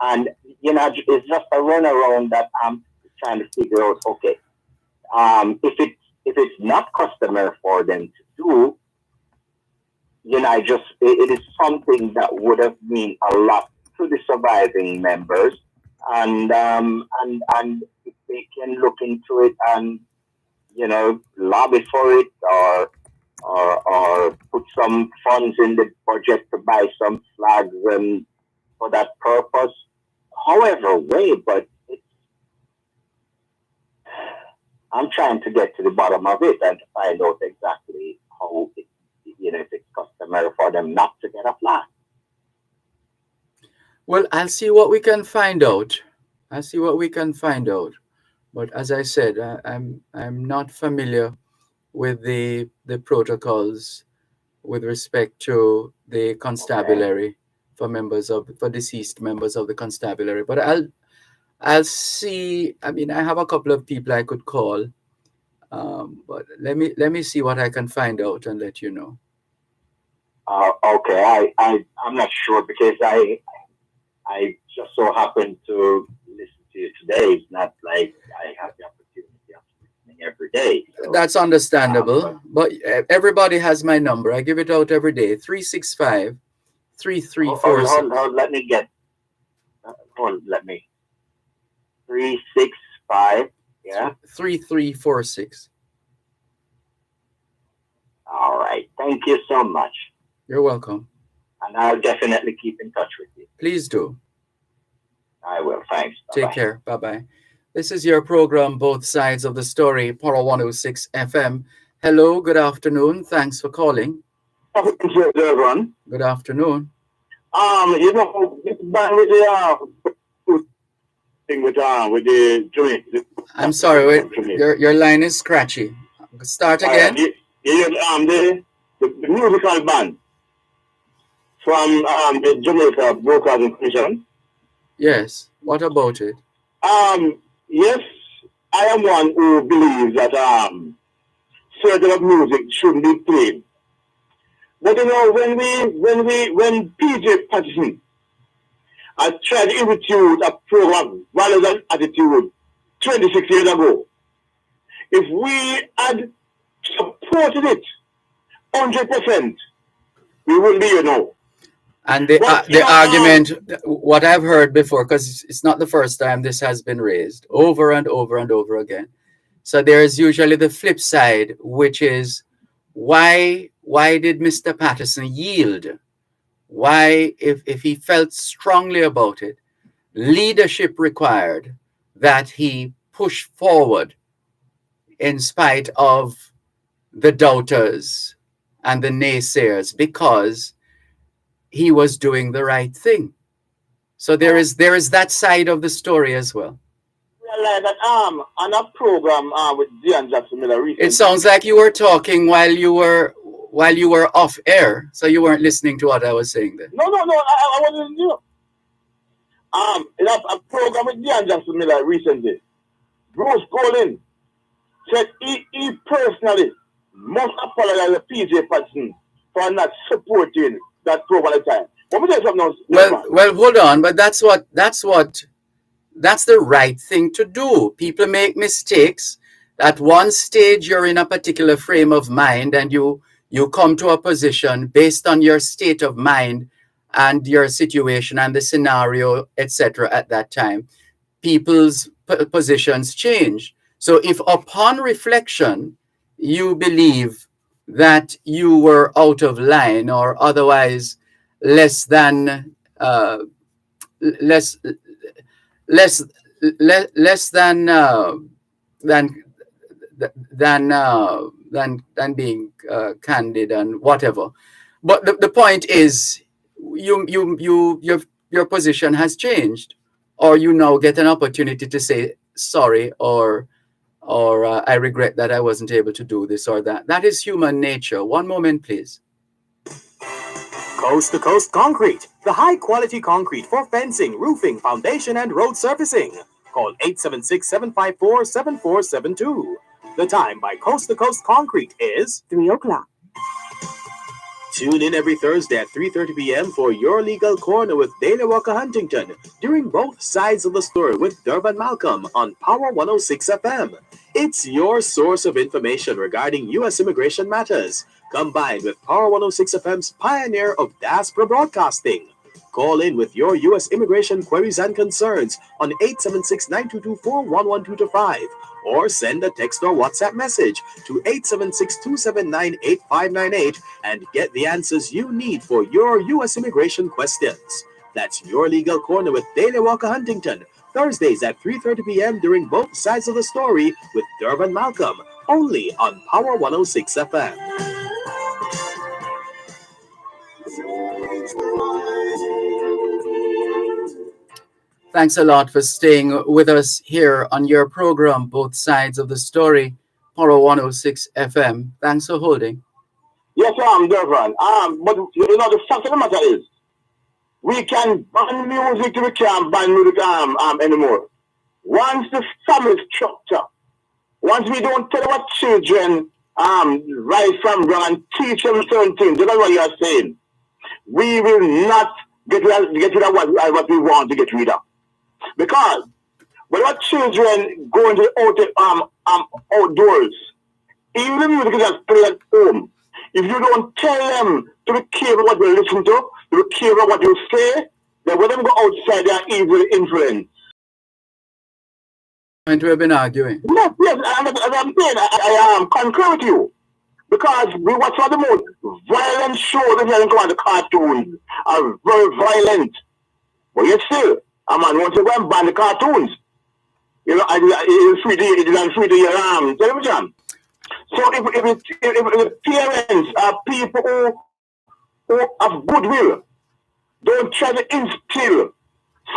And, it's just a runaround that I'm trying to figure out, okay, if it's not customary for them to do, it is something that would have meant a lot to the surviving members, and if they can look into it and lobby for it, or put some funds in the budget to buy some flags and for that purpose, however way, but I'm trying to get to the bottom of it and to find out exactly how if it's customary for them not to get a flag. Well, I'll see what we can find out. But as I said, I'm not familiar with the protocols with respect to the constabulary for deceased members of the constabulary. But I'll see. I mean, I have a couple of people I could call, but let me see what I can find out and let you know. Okay, I'm not sure because I just so happened to listen to you today. It's not like I have the opportunity of listening every day. So, that's understandable, but everybody has my number. I give it out every day. 365 3346. Hold, let me get. Let me. 365. Yeah. 3346. All right. Thank you so much. You're welcome. And I'll definitely keep in touch with you. Please do. I will. Thanks. Bye-bye. Take care. Bye-bye. This is your program, Both Sides of the Story, Power 106 FM. Hello, good afternoon. Thanks for calling. Dervan. Good afternoon. With the Jamaica. I'm sorry, your line is scratchy. Start again. The musical band from the Jamaica Broadcasting Commission. Yes. What about it? Yes, I am one who believes that certain of music shouldn't be played. But when PJ Patterson tried to institute a program rather than attitude 26 years ago, if we had supported it 100%, we wouldn't be here now. And the argument, what I've heard before, because it's not the first time this has been raised, over and over and over again. So there is usually the flip side, which is why did Mr. Patterson yield? Why, if he felt strongly about it, leadership required that he push forward in spite of the doubters and the naysayers, because he was doing the right thing. So there is that side of the story as well. realized that on a program with Dion Jackson Miller recently. It sounds like you were talking while you were off air, so you weren't listening to what I was saying then. No, I wasn't. In a program with Dion Jackson Miller recently, Bruce Colin said he personally must apologize to PJ Patson for not supporting that program at the time. Let me tell you something else. Well, hold on, but that's the right thing to do. People make mistakes. At one stage, you're in a particular frame of mind, and you come to a position based on your state of mind and your situation and the scenario, etc. At that time, people's positions change. So if upon reflection, you believe that you were out of line or otherwise less than less less less than being candid and whatever. But the point is, your position has changed, or you now get an opportunity to say sorry, or I regret that I wasn't able to do this or that. That is human nature. One moment, please. Coast to Coast Concrete, the high quality concrete for fencing, roofing, foundation, and road surfacing. Call 876-754-7472. The time by Coast to Coast Concrete is 3 o'clock. Tune in every Thursday at 3:30 p.m. for Your Legal Corner with Dana Walker Huntington, during both sides of the story with Dervan Malcolm on Power 106 FM. It's your source of information regarding U.S. immigration matters, combined with Power 106 FM's pioneer of diaspora broadcasting. Call in with your U.S. immigration queries and concerns on 876-922-41125 or send a text or WhatsApp message to 876-279-8598 and get the answers you need for your U.S. immigration questions. That's Your Legal Corner with Dana Walker Huntington, Thursdays at 3:30 p.m. during both sides of the story with Dervan Malcolm, only on Power 106 FM. Thanks a lot for staying with us here on your program, Both Sides of the Story, Power 106 FM. Thanks for holding. Yes, Dervan. But the fact of the matter is, we can ban music, we can't ban music anymore. Once the family structure, once we don't tell our children right from wrong and teach them certain things, that's what you are saying, we will not get rid of what we want to get rid of. Because when our children go into the outdoors, even the music is played at home, if you don't tell them to be careful what you listen to be careful what you say, then when they go outside, they are evil influence. And we've been arguing. Yes, I'm saying, I concur with you. Because we watch one of the most violent shows that you come on, the cartoons are very violent. But yet still, man, once you go and ban the cartoons, it's free to television. So if the parents are people who have goodwill, don't try to instill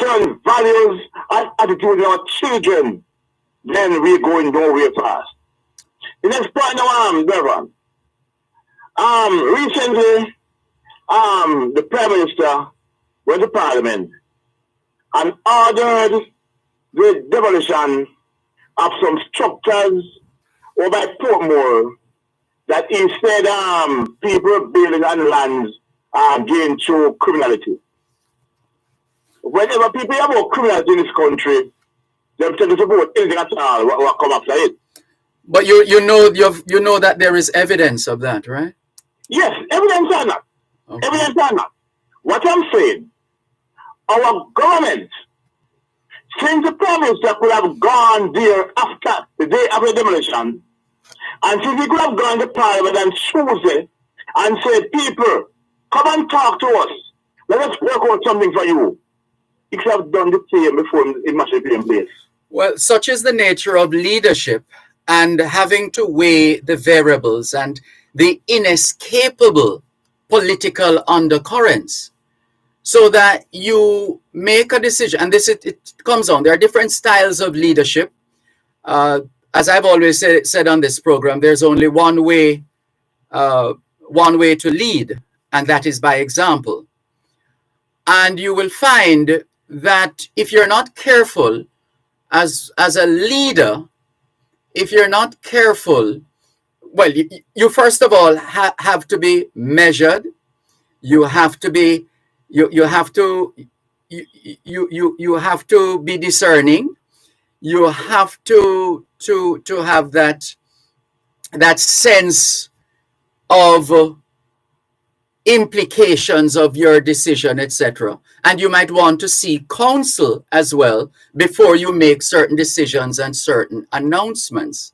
certain values and attitudes in our children, then we're going nowhere fast. The next point now, Dervan. Recently, the Prime Minister went to Parliament and ordered the demolition of some structures over at Portmore that he said people building on lands gain through criminality. Whenever people hear about criminality in this country, they tend to support anything at all what come after it. But you know that there is evidence of that, right? Yes, evidence or not. Okay. Evidence or not. What I'm saying, our government, since the Prime Minister could have gone there after the day after the demolition, and since he could have gone to Parliament and choose it and said, people, come and talk to us. Let us work out something for you. He could have done the same before it must be in place. Well, such is the nature of leadership and having to weigh the variables and the inescapable political undercurrents. so that you make a decision. And this it comes on. There are different styles of leadership. As I've always said on this program, there's only one way to lead, and that is by example. And you will find that if you're not careful as a leader, if you're not careful, well, you first of all have to be measured. You have to be you have to you have to be discerning. You have to have that sense of implications of your decision, etc. And you might want to seek counsel as well before you make certain decisions and certain announcements.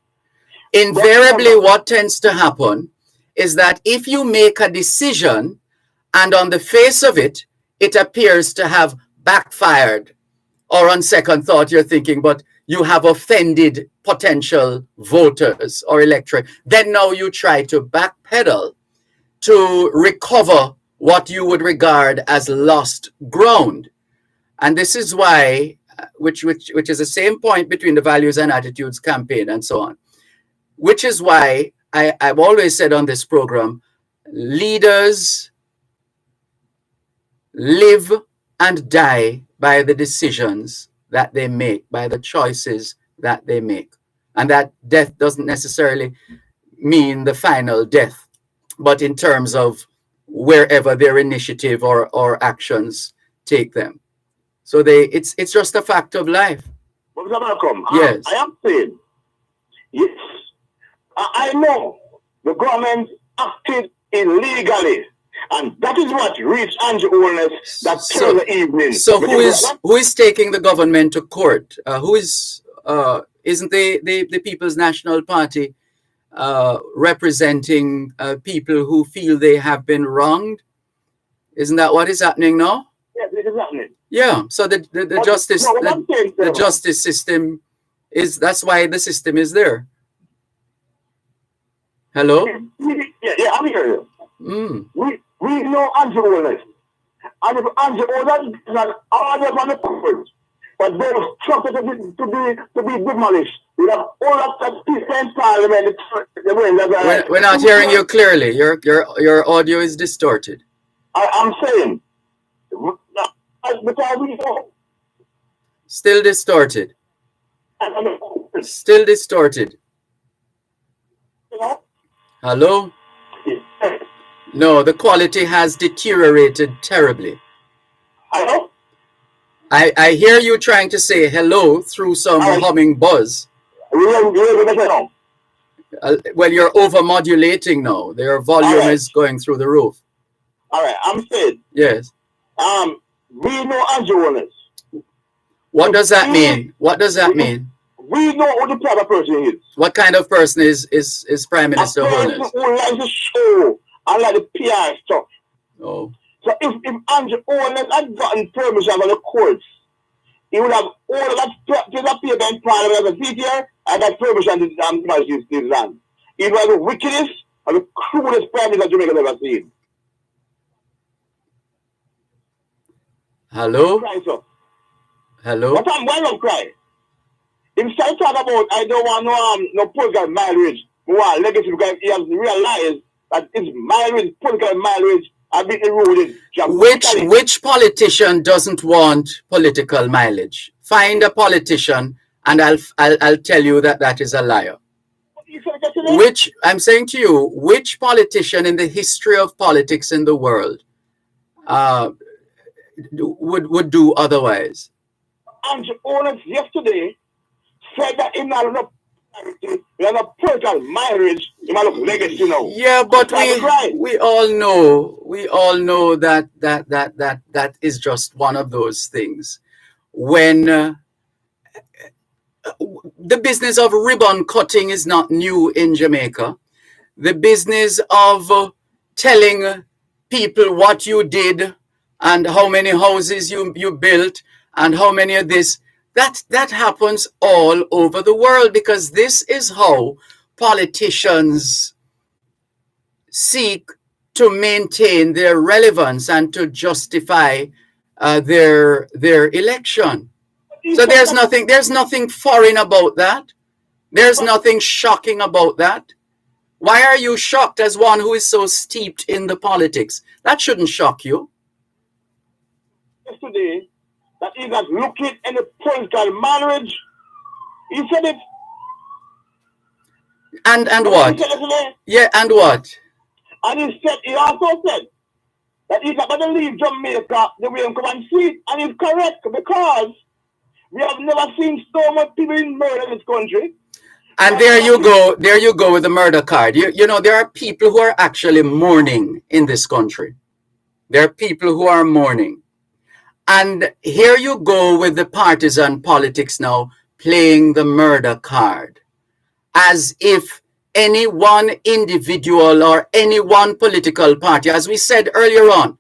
Invariably, what tends to happen is that if you make a decision and on the face of it, it appears to have backfired, or on second thought, you're thinking, but you have offended potential voters or electorate, then now you try to backpedal to recover what you would regard as lost ground. And this is why, which is the same point between the values and attitudes campaign and so on, which is why I've always said on this program, leaders live and die by the decisions that they make, by the choices that they make. And that death doesn't necessarily mean the final death, but in terms of wherever their initiative or actions take them. So it's just a fact of life. Mr. Malcolm, yes. I am saying, yes, I know the government acted illegally, and that is what reached Andrew Holness that Thursday evening. So who is taking the government to court? Who is isn't the People's National Party representing people who feel they have been wronged? Isn't that what is happening now? Yes, it is happening. Yeah. So the justice system that's why the system is there. Hello? Yeah, I'm here. We know Andrew Holness. And if Andrew Holness is an order from the court, but they were structured to be demolished. We have all of that peace and parliament. We're not hearing you clearly. Your audio is distorted. I'm saying, because we know. Still distorted. Still distorted. Hello? No, the quality has deteriorated terribly. Hello? I hear you trying to say hello through some humming buzz. Well, you're over-modulating now. Your volume is going through the roof. All right, I'm saying. Yes. We know Andrew Holness. What does that mean? What does that mean? We know who the type of person is. What kind of person is Prime Minister Holness? A person who likes to show and like the PR stuff. Oh. So if Andrew Holness had gotten permission from the courts, he would have all of that paper in Parliament as a CTR and that permission to manage his land. It was the wickedest and the cruelest Prime Minister Jamaica has ever seen. Hello? Cry, sir. Hello? What I'm going to cry. If I talk about, I don't want no political mileage, more legacy, because he has realized that his mileage, political mileage, have been eroded. Which politician doesn't want political mileage? Find a politician, and I'll tell you that is a liar. Which I'm saying to you, which politician in the history of politics in the world would do otherwise? Andrew Holness yesterday said that in a political marriage, in a legacy now. Yeah, but we all know that is just one of those things. When the business of ribbon cutting is not new in Jamaica, the business of telling people what you did and how many houses you built and how many of this, that happens all over the world, because this is how politicians seek to maintain their relevance and to justify their election. So there's nothing foreign about that. There's nothing shocking about that. Why are you shocked as one who is so steeped in the politics? That shouldn't shock you. Yesterday, that he got looking in the political marriage. He said it. And what? Yeah, and what? And he also said that he's not going to leave Jamaica the way he come and see it. And he's correct, because we have never seen so much people in murder in this country. And there you go with the murder card. You know, there are people who are actually mourning in this country. There are people who are mourning. And here you go with the partisan politics now, playing the murder card, as if any one individual or any one political party, as we said earlier on,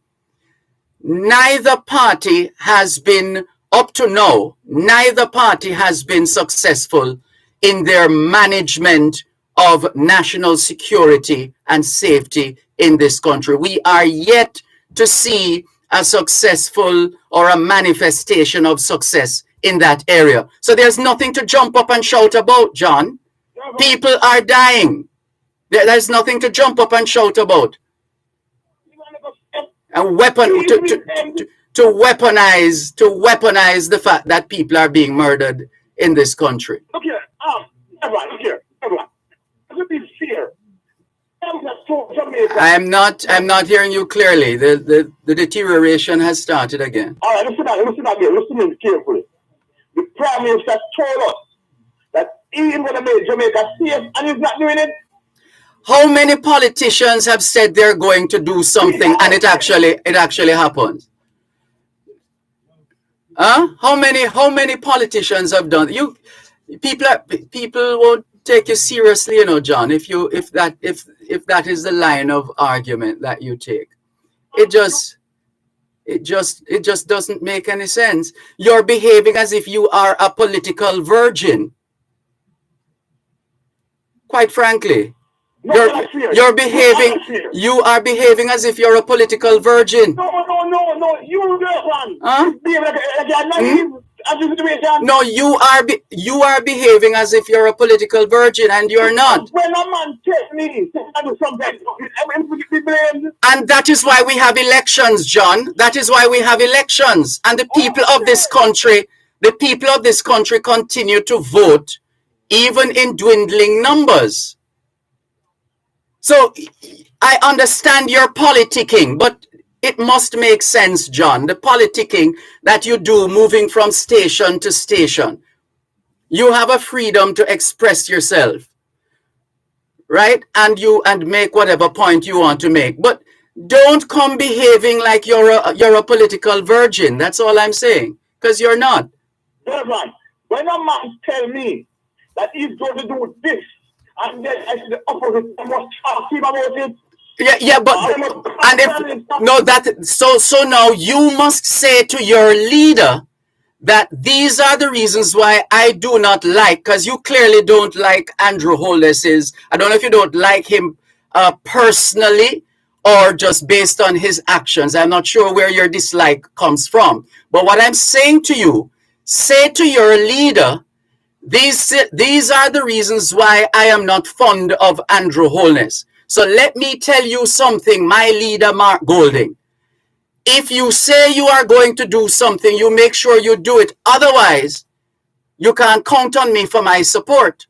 neither party has been, up to now, neither party has been successful in their management of national security and safety in this country. We are yet to see a successful or a manifestation of success in that area. So there's nothing to jump up and shout about, John. People are dying. There's nothing to jump up and shout about. And to weaponize the fact that people are being murdered in this country. Look here, Dervan. Let me be fair. I'm not hearing you clearly. The deterioration has started again. All right, listen carefully. The Prime Minister told us that he's going to make Jamaica safe, and he's not doing it. How many politicians have said they're going to do something and it actually happens? Huh? How many politicians have done? People won't take you seriously, you know, John, if that is the line of argument that you take. It just doesn't make any sense. You're behaving as if you are a political virgin. Quite frankly. You are behaving as if you're a political virgin. No, you Dervan. Huh? No, you are behaving as if you're a political virgin, and you're not. When a man tells me I do something, and that is why we have elections, John. That is why we have elections, and the people of this country continue to vote, even in dwindling numbers. So I understand your politicking, but it must make sense, John. The politicking that you do moving from station to station. You have a freedom to express yourself, right? And make whatever point you want to make. But don't come behaving like you're a political virgin. That's all I'm saying. Because you're not. Dervan, when a man tell me that he's going to do this, and then I see the opposite, I must talk to him about it. Yeah, but so now you must say to your leader that these are the reasons why I do not like, because you clearly don't like Andrew Holness's. I don't know if you don't like him personally or just based on his actions. I'm not sure where your dislike comes from. But what I'm saying to you, say to your leader, these are the reasons why I am not fond of Andrew Holness. So let me tell you something, my leader, Mark Golding. If you say you are going to do something, you make sure you do it. Otherwise, you can't count on me for my support.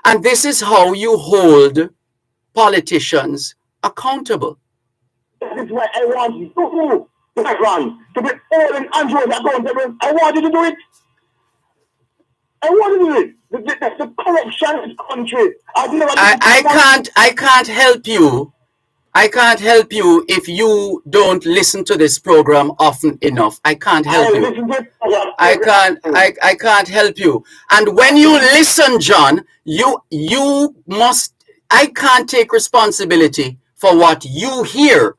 And this is how you hold politicians accountable. That is why I want you to run, to be holding Andrew accountable. I want you to do it. I want to do it. That's the corruption in this country. I can't help you. I can't help you if you don't listen to this program often enough. I can't help you. I can't help you. And when you listen, John, you must. I can't take responsibility for what you hear,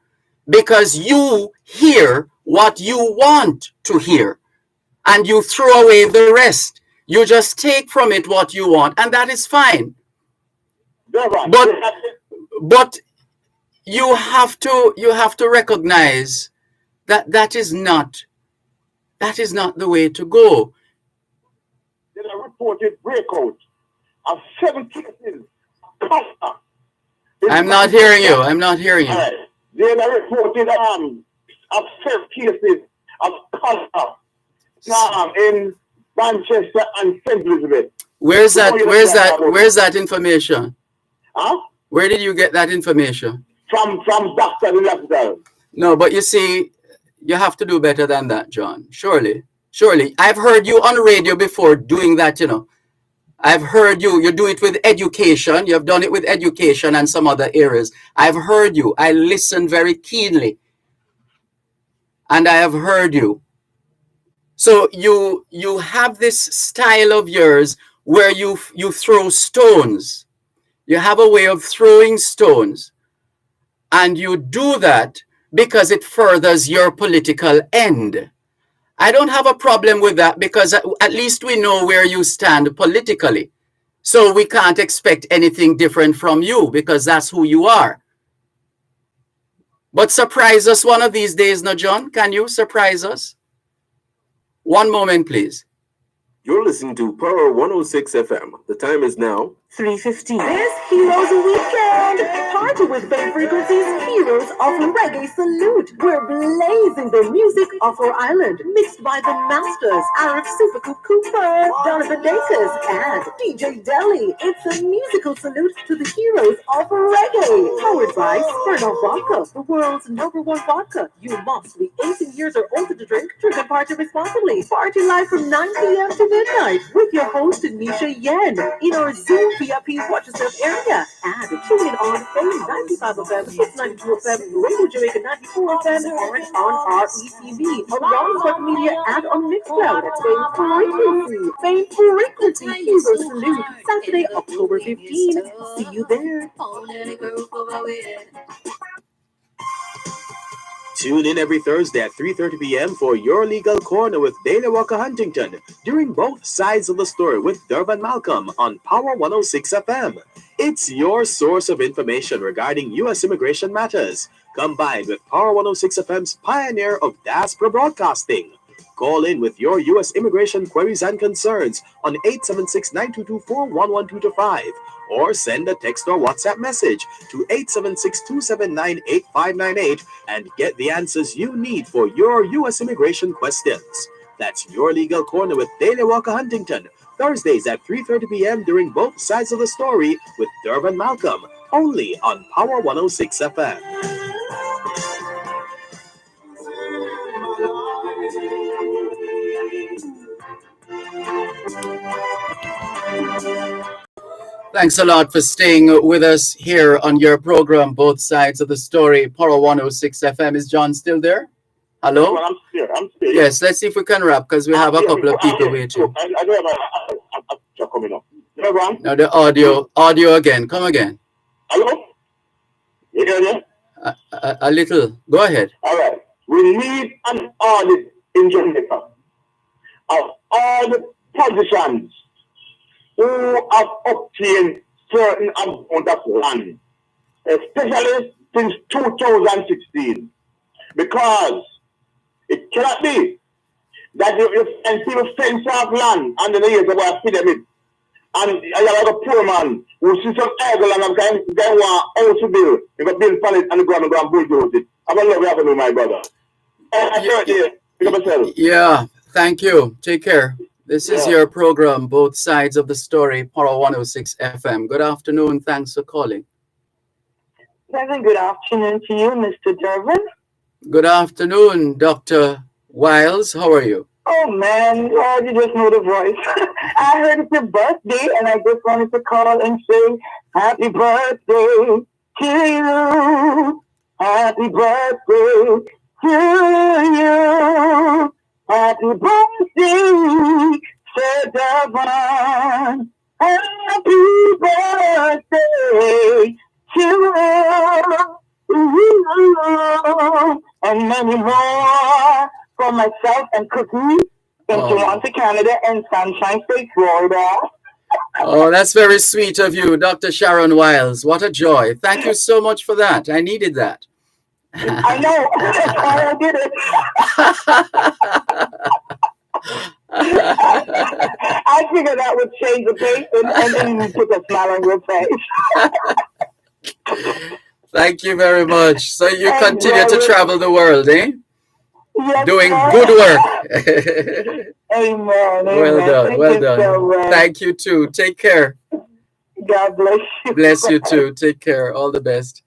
because you hear what you want to hear, and you throw away the rest. You just take from it what you want, and that is fine. But you have to recognize that that is not That is not the way to go. Then I reported breakout of 7 cases of cancer. I'm not hearing you. I'm not hearing you. Right. Then I reported of 7 cases of cancer in Manchester and St. Elizabeth. Where's that information? Huh? Where did you get that information? From doctors in the hospital. No, but you see, you have to do better than that, John. Surely. I've heard you on radio before doing that, you know. I've heard you do it with education. You have done it with education and some other areas. I've heard you. I listen very keenly. And I have heard you. So you have this style of yours where you throw stones. You have a way of throwing stones. And you do that because it furthers your political end. I don't have a problem with that because at least we know where you stand politically. So we can't expect anything different from you because that's who you are. But surprise us one of these days, no, John? Can you surprise us? One moment, please. You're listening to Power 106 FM. The time is now 3:15. This Heroes Weekend. Party with Bay Frequencies Heroes of Reggae Salute. We're blazing the music of our island, mixed by the masters, Arif Supercoop Cooper, Donovan Dacus, and DJ Deli. It's a musical salute to the heroes of reggae. Powered by Smirnoff Vodka, the world's #1 vodka. You must be 18 years or older to drink. Drink and party responsibly. Party live from 9 p.m. to midnight with your host, Nisha Yen, in our Zoom VIP Watch Yourself area. And tune in on Fame 95 FM, 692 FM, Radio Jamaica 94 FM, and on RETV, on Rock Media, and on Mixcloud at Fame Frequency. Fame Frequency Hero Salute, Saturday, October 15. See you there. Tune in every Thursday at 3:30 p.m. for Your Legal Corner with Dana Walker Huntington during both sides of the story with Dervan Malcolm on Power 106 FM. It's your source of information regarding U.S. immigration matters, combined with Power 106 FM's pioneer of diaspora broadcasting. Call in with your U.S. immigration queries and concerns on 876-922-41125 or send a text or WhatsApp message to 876-279-8598 and get the answers you need for your U.S. immigration questions. That's Your Legal Corner with Dana Walker Huntington, Thursdays at 3:30 p.m. during both sides of the story with Dervan Malcolm, only on Power 106 FM. Thanks a lot for staying with us here on your program, Both Sides of the Story. Power 106 FM. Is John still there? Hello? Well, I'm still. Yes, let's see if we can wrap because we have a couple of people waiting. I don't have a picture coming up. Dervan? Now the audio again. Come again. Hello? You hear me? A little. Go ahead. All right. We need an audit in Jamaica of all the positions who have obtained certain amount of land, especially since 2016, because it cannot be that you can people fence off land and then the years about feed them it. And I have a poor man who sees some idle and I'm going to house to build. You got build pallet and go and bulldoze it. I'm going to love you, my brother. Yeah, thank you. Take care. This is your program, Both Sides of the Story, Power 106 FM. Good afternoon. Thanks for calling. Pleasant good afternoon to you, Mr. Dervan. Good afternoon, Dr. Wiles. How are you? Oh, man. Oh, you just know the voice. I heard it's your birthday, and I just wanted to call and say happy birthday to you. Happy birthday to you. Happy birthday, Sir Dervan. Happy birthday to you. And many more for myself and Cookie in Toronto, Canada, and Sunshine State, Florida. Oh, that's very sweet of you, Dr. Sharon Wiles. What a joy. Thank you so much for that. I needed that. I know. That's why I did it. I figured that would change the pace and then you put a smile on your face. Thank you very much. So you Thanks, continue to brother. travel the world, eh? Yes, Doing sir. good work. Amen. Well Amen. done. Thank Well you so done. much. Thank you too. Take care. God bless you. Bless you too. Take care. All the best.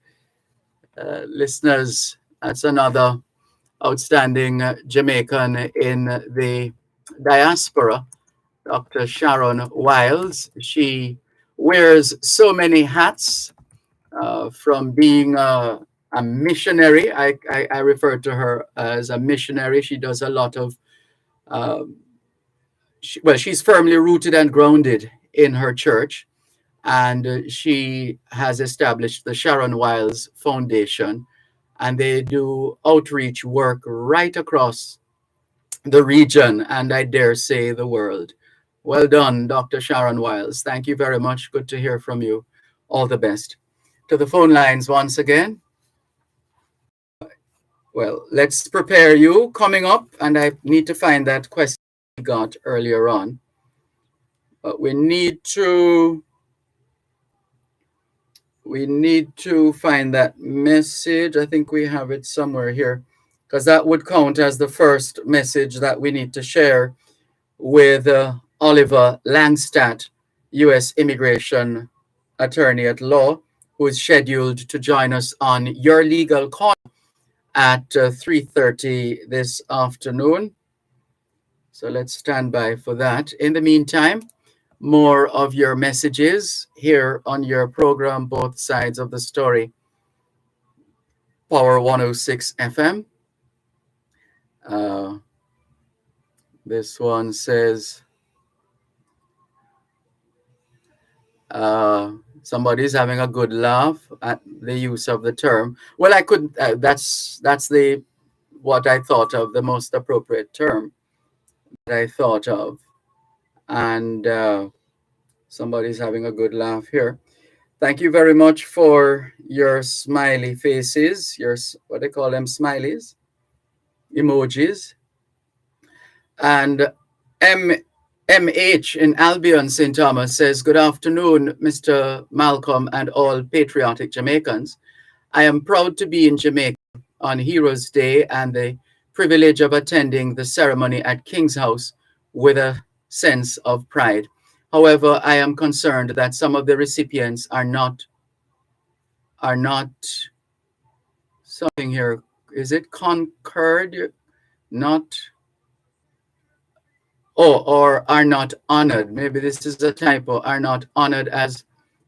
Listeners, that's another outstanding Jamaican in the diaspora, Dr. Sharon Wiles. She wears so many hats, from being a missionary. I refer to her as a missionary. She does a lot of, um, she's firmly rooted and grounded in her church. And she has established the Sharon Wiles Foundation, and they do outreach work right across the region, and I dare say the world. Well done, Dr. Sharon Wiles. Thank you very much. Good to hear from you. All the best. To the phone lines once again. Well, let's prepare you coming up, and I need to find that question we got earlier on. But we need to find that message. I think we have it somewhere here, because that would count as the first message that we need to share with Oliver Langstadt, U.S. immigration attorney at law, who is scheduled to join us on Your Legal Corner at 3:30 this afternoon. So let's stand by for that. In the meantime, more of your messages here on your program, Both Sides of the Story, Power 106 FM. This one says, somebody's having a good laugh at the use of the term. Well, I could. That's the what I thought of, the most appropriate term that I thought of, and somebody's having a good laugh here. Thank you very much for your smiley faces. Your what they call them, smileys, emojis, and MH in Albion, St. Thomas says, "Good afternoon, Mr. Malcolm and all patriotic Jamaicans. I am proud to be in Jamaica on Heroes Day and the privilege of attending the ceremony at King's House with a sense of pride. However, I am concerned that some of the recipients are not something here. Is it concurred? Not, or are not honored. Maybe this is a typo. Are not honored as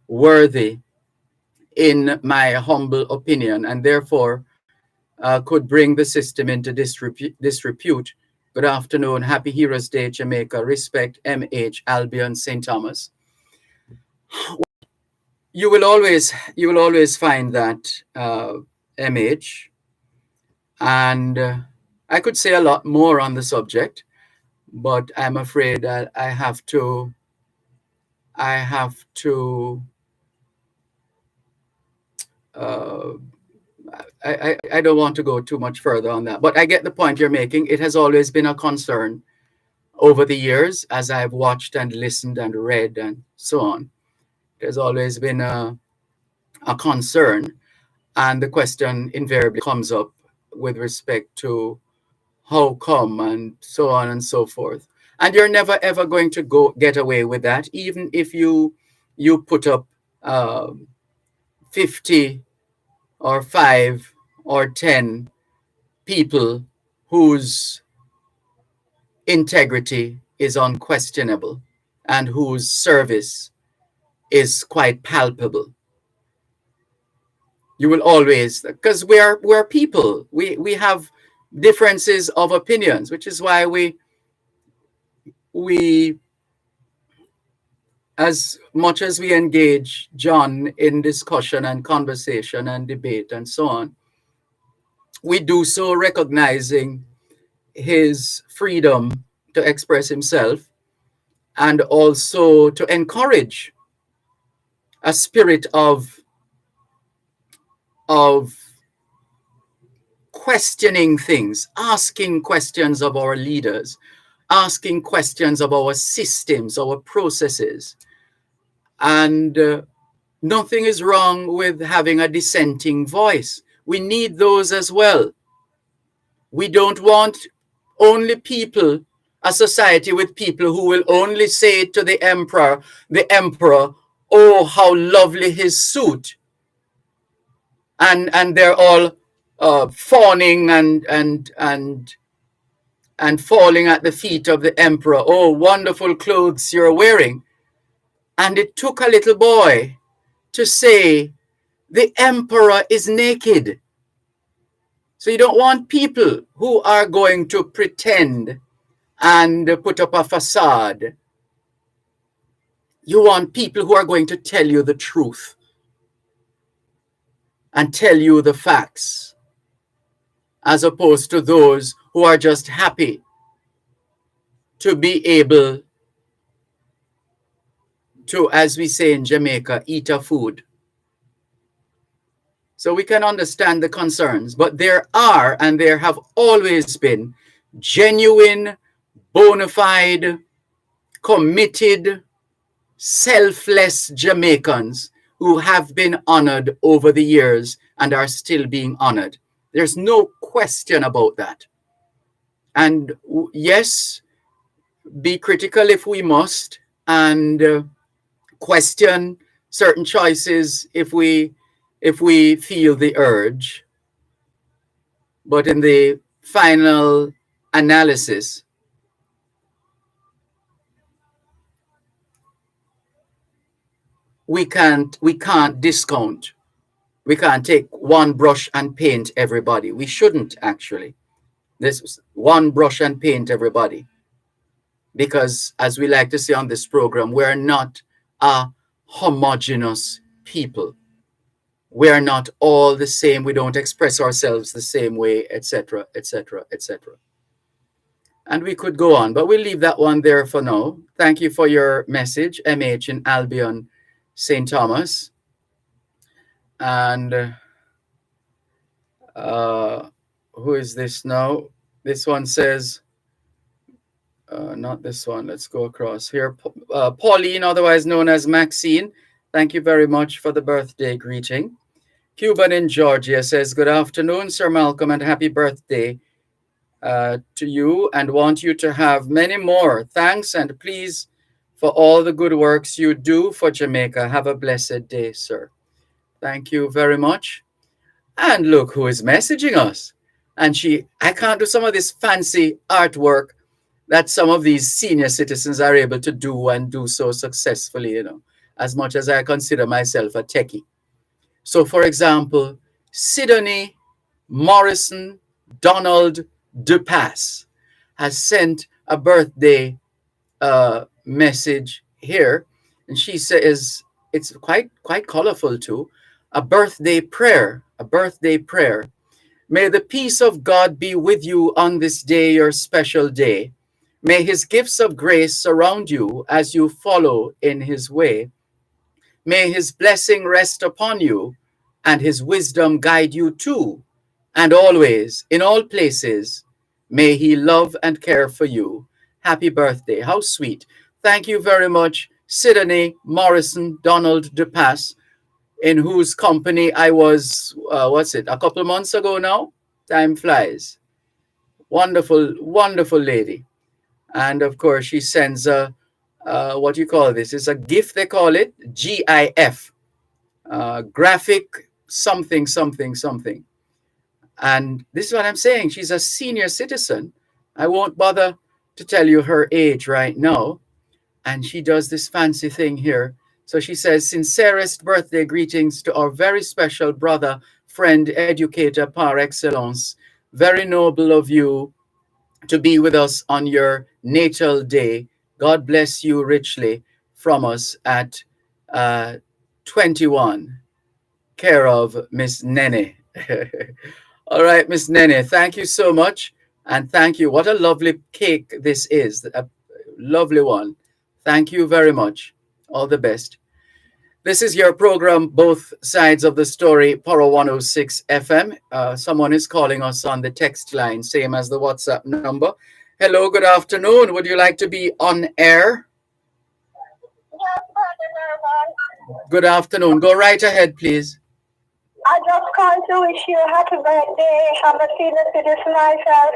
worthy, in my humble opinion, and therefore could bring the system into disrepute. Good afternoon. Happy Heroes Day, Jamaica. Respect, MH, Albion, St. Thomas." You will always find that, MH, and I could say a lot more on the subject, but I'm afraid that I have to uh, I don't want to go too much further on that, but I get the point you're making. It has always been a concern over the years as I've watched and listened and read and so on. There's always been a concern, and the question invariably comes up with respect to how come and so on and so forth. And you're never ever going to get away with that, even if you put up 50 or 5 or 10 people whose integrity is unquestionable and whose service is quite palpable. You will always, because we're people. We have differences of opinions, which is why we as much as we engage John in discussion and conversation and debate and so on, we do so recognizing his freedom to express himself and also to encourage a spirit of questioning things, asking questions of our leaders, asking questions of our systems, our processes. And nothing is wrong with having a dissenting voice. We need those as well. We don't want only people, a society with people who will only say to the emperor, oh, how lovely his suit. And they're all fawning and falling at the feet of the emperor. Oh, wonderful clothes you're wearing. And it took a little boy to say, the emperor is naked. So you don't want people who are going to pretend and put up a facade. You want people who are going to tell you the truth and tell you the facts, as opposed to those who are just happy to be able to, as we say in Jamaica, eat a food. So we can understand the concerns, but there are, and there have always been, genuine, bona fide, committed, selfless Jamaicans who have been honored over the years and are still being honored. There's no question about that. And yes, be critical if we must, and question certain choices if we feel the urge. But in the final analysis, we can't discount. We can't take one brush and paint everybody. We shouldn't actually. This one brush and paint everybody. Because as we like to say on this program, we're not a homogeneous people. We're not all the same. We don't express ourselves the same way, etc., etc., etc. And we could go on, but we'll leave that one there for now. Thank you for your message, MH in Albion, St. Thomas. And who is this now? This one says, not this one. Let's go across here. Pauline, otherwise known as Maxine. Thank you very much for the birthday greeting. Cuban in Georgia says, good afternoon, Sir Malcolm, and happy birthday to you, and want you to have many more. Thanks, and please, for all the good works you do for Jamaica. Have a blessed day, sir. Thank you very much. And look who is messaging us. And I can't do some of this fancy artwork that some of these senior citizens are able to do and do so successfully, as much as I consider myself a techie. So, for example, Sidonie Morrison Donald DePass has sent a birthday message here, and she says it's quite colorful too. A birthday prayer. May the peace of God be with you on this day, your special day. May his gifts of grace surround you as you follow in his way. May his blessing rest upon you and his wisdom guide you too. And always, in all places, may he love and care for you. Happy birthday. How sweet. Thank you very much, Sidonie Morrison Donald DePass, in whose company I was, a couple of months ago now? Time flies. Wonderful, wonderful lady. And of course, she sends what do you call this? It's a GIF, they call it, GIF, graphic something. And this is what I'm saying. She's a senior citizen. I won't bother to tell you her age right now. And she does this fancy thing here. So she says, sincerest birthday greetings to our very special brother, friend, educator par excellence. Very noble of you to be with us on your natal day. God bless you richly from us at 21. Care of Miss Nene. All right, Miss Nene, thank you so much. And thank you. What a lovely cake this is. A lovely one. Thank you very much. All the best. This is your program, Both Sides of the Story, Power 106 FM. Someone is calling us on the text line, same as the WhatsApp number. Hello, good afternoon. Would you like to be on air? Good afternoon. Go right ahead, please. I just called to wish you a happy birthday. Have a seen to this myself.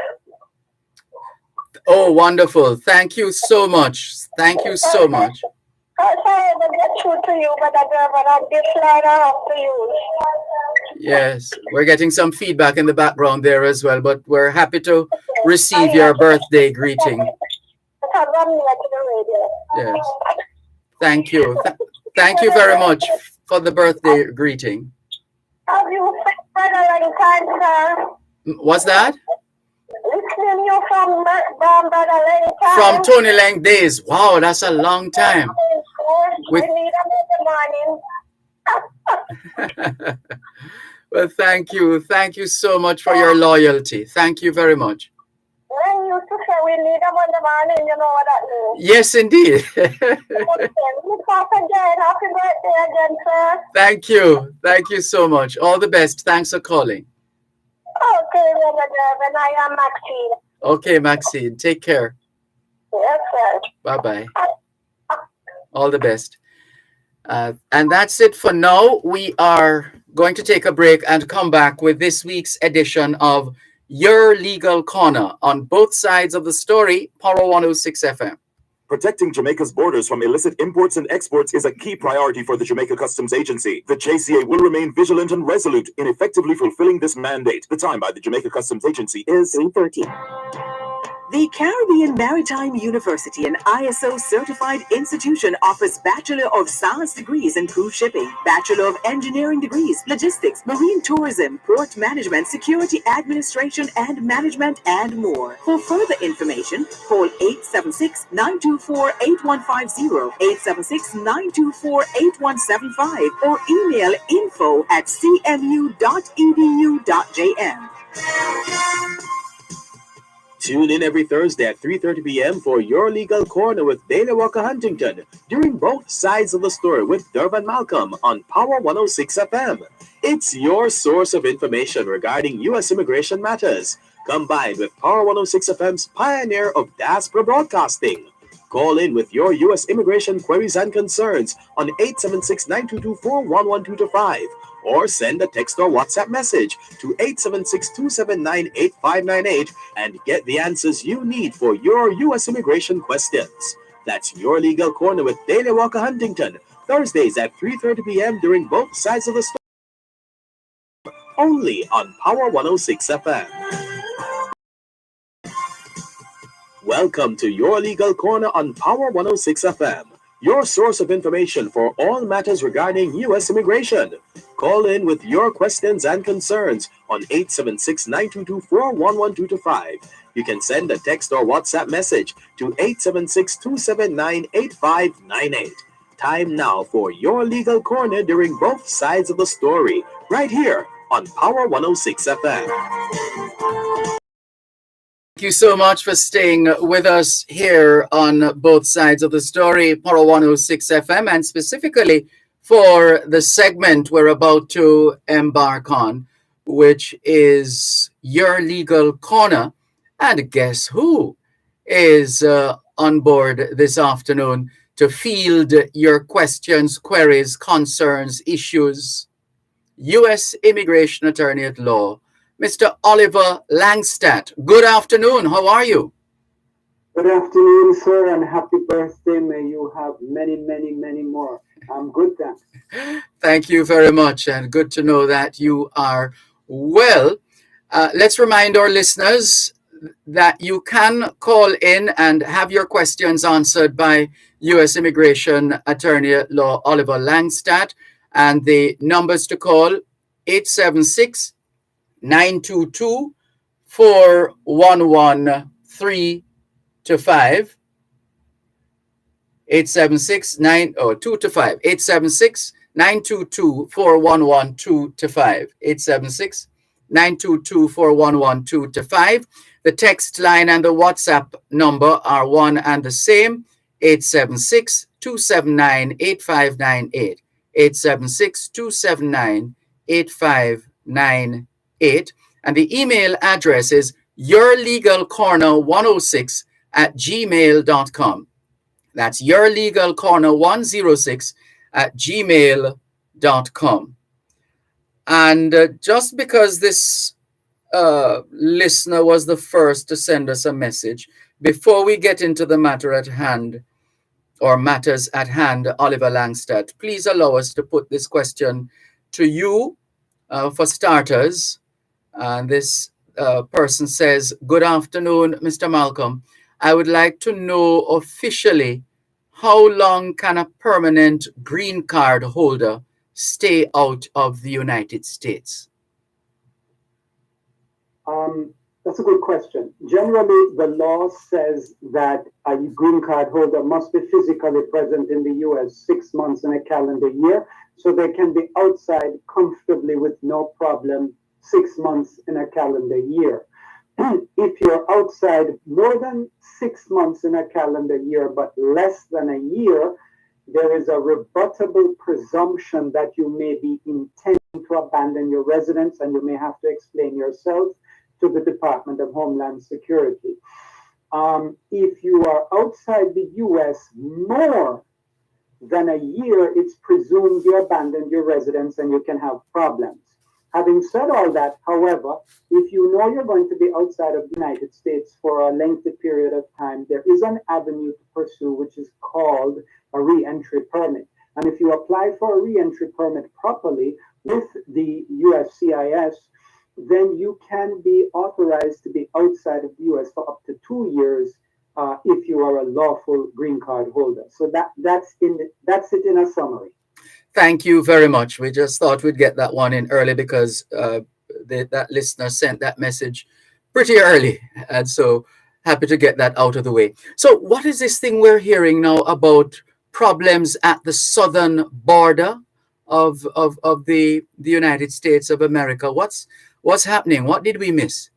Oh, wonderful. Thank you so much. Thank you so much. I'm sorry to get through to you, but I'm this line I have to use. Yes, we're getting some feedback in the background there as well, but we're happy to receive your birthday greeting. Yes. Thank you. Thank you very much for the birthday greeting. Have you spent a long time, sir? What's that? Listening you from Brother Lang time. From Tony Lang days. Wow, that's a long time. We need another morning. Well, thank you. Thank you so much for your loyalty. Thank you very much. When you used to say we need them on the morning, you know what that means. Yes, indeed. Happy birthday again, sir. Thank you. Thank you so much. All the best. Thanks for calling. Okay, Brother Dervan, I am Maxine. Okay, Maxine. Take care. Yes, sir. Bye-bye. All the best. And that's it for now. We are going to take a break and come back with this week's edition of Your Legal Corner on Both Sides of the Story, Power 106 FM. Protecting Jamaica's borders from illicit imports and exports is a key priority for the Jamaica Customs Agency. The JCA will remain vigilant and resolute in effectively fulfilling this mandate. The time by the Jamaica Customs Agency is 3:30. The Caribbean Maritime University, an ISO certified institution, offers Bachelor of Science degrees in cruise shipping, Bachelor of Engineering degrees, logistics, marine tourism, port management, security administration and management, and more. For further information, call 876-924-8150, 876-924-8175, or email info@cmu.edu.jm. Tune in every Thursday at 3:30 p.m. for Your Legal Corner with Dana Walker Huntington during Both Sides of the Story with Dervan Malcolm on Power 106 FM. It's your source of information regarding U.S. immigration matters, combined with Power 106 FM's pioneer of diaspora broadcasting. Call in with your U.S. immigration queries and concerns on 876-922-41125 or send a text or WhatsApp message to 876-279-8598 and get the answers you need for your U.S. immigration questions. That's Your Legal Corner with Dana Walker Huntington, Thursdays at 3:30 p.m. during Both Sides of the Story, only on Power 106 FM. Welcome to Your Legal Corner on Power 106 FM, your source of information for all matters regarding U.S. immigration. Call in with your questions and concerns on 876-922-41125. You can send a text or WhatsApp message to 876-279-8598. Time now for Your Legal Corner during Both Sides of the Story, right here on Power 106 FM. Thank you so much for staying with us here on Both Sides of the Story, Power 106 FM, and specifically for the segment we're about to embark on, which is Your Legal Corner. And guess who is on board this afternoon to field your questions, queries, concerns, issues? U.S. Immigration Attorney at Law, Mr. Oliver Langstadt. Good afternoon. How are you? Good afternoon, sir, and happy birthday. May you have many, many, many more. I'm good, thanks. Thank you very much, and good to know that you are well. Let's remind our listeners that you can call in and have your questions answered by U.S. Immigration Attorney at Law Oliver Langstadt, and the numbers to call 876-922-4113 to 5, 2 to 5, 876-922-4112 to 5, 876-922-4112 to 5. The text line and the WhatsApp number are one and the same, 876-279-8598, 876-279-8598. And the email address is yourlegalcorner106@gmail.com. That's yourlegalcorner106@gmail.com. And just because this listener was the first to send us a message, before we get into the matter at hand, or matters at hand, Oliver Langstadt, please allow us to put this question to you for starters. And this person says, "Good afternoon, Mr. Malcolm. I would like to know officially, how long can a permanent green card holder stay out of the United States?" That's a good question. Generally, the law says that a green card holder must be physically present in the U.S. 6 months in a calendar year, so they can be outside comfortably with no problem 6 months in a calendar year. If you're outside more than 6 months in a calendar year, but less than a year, there is a rebuttable presumption that you may be intending to abandon your residence, and you may have to explain yourself to the Department of Homeland Security. If you are outside the U.S. more than a year, it's presumed you abandoned your residence and you can have problems. Having said all that, however, if you know you're going to be outside of the United States for a lengthy period of time, there is an avenue to pursue which is called a re-entry permit. And if you apply for a re-entry permit properly with the USCIS, then you can be authorized to be outside of the U.S. for up to 2 years if you are a lawful green card holder. So that's it in a summary. Thank you very much. We just thought we'd get that one in early because that listener sent that message pretty early. And so happy to get that out of the way. So what is this thing we're hearing now about problems at the southern border of the United States of America? What's happening? What did we miss?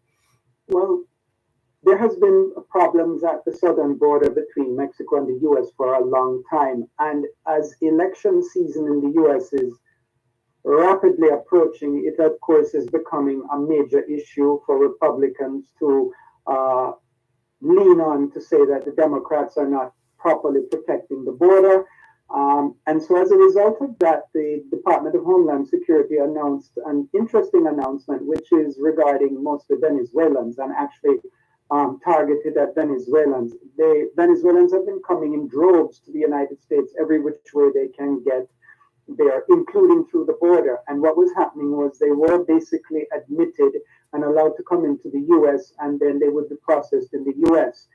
Well, there has been problems at the southern border between Mexico and the U.S. for a long time. And as election season in the U.S. is rapidly approaching, it of course is becoming a major issue for Republicans to lean on to say that the Democrats are not properly protecting the border. And so as a result of that, the Department of Homeland Security announced an interesting announcement, which is regarding mostly Venezuelans and actually targeted at Venezuelans. The Venezuelans have been coming in droves to the United States every which way they can get there, including through the border. And what was happening was they were basically admitted and allowed to come into the U.S., and then they would be processed in the U.S.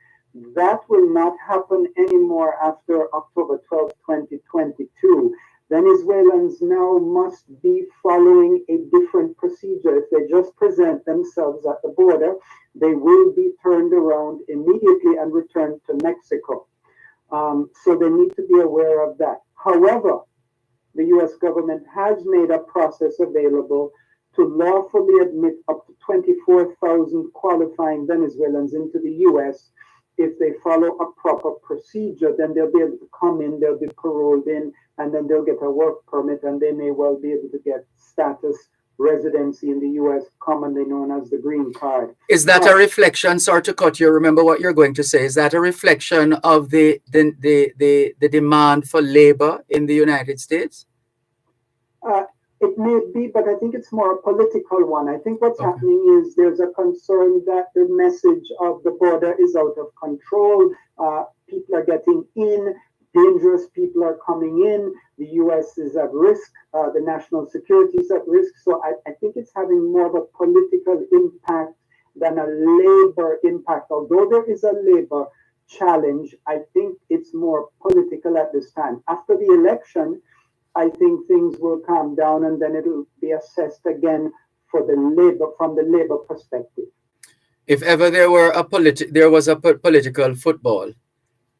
That will not happen anymore after October 12, 2022. Venezuelans now must be following a different procedure. If they just present themselves at the border, they will be turned around immediately and returned to Mexico. So they need to be aware of that. However, the U.S. government has made a process available to lawfully admit up to 24,000 qualifying Venezuelans into the U.S. If they follow a proper procedure, then they'll be able to come in, they'll be paroled in, and then they'll get a work permit, and they may well be able to get status residency in the U.S., commonly known as the green card. Is that a reflection, sorry to cut you, remember what you're going to say, is that a reflection of the demand for labor in the United States? It may be, but I think it's more a political one. I think what's happening is there's a concern that the message of the border is out of control. People are getting in, dangerous people are coming in, the U.S. is at risk, the national security is at risk. So I think it's having more of a political impact than a labor impact. Although there is a labor challenge, I think it's more political at this time. After the election, I think things will calm down, and then it'll be assessed again from the labor perspective. If ever there was a political football,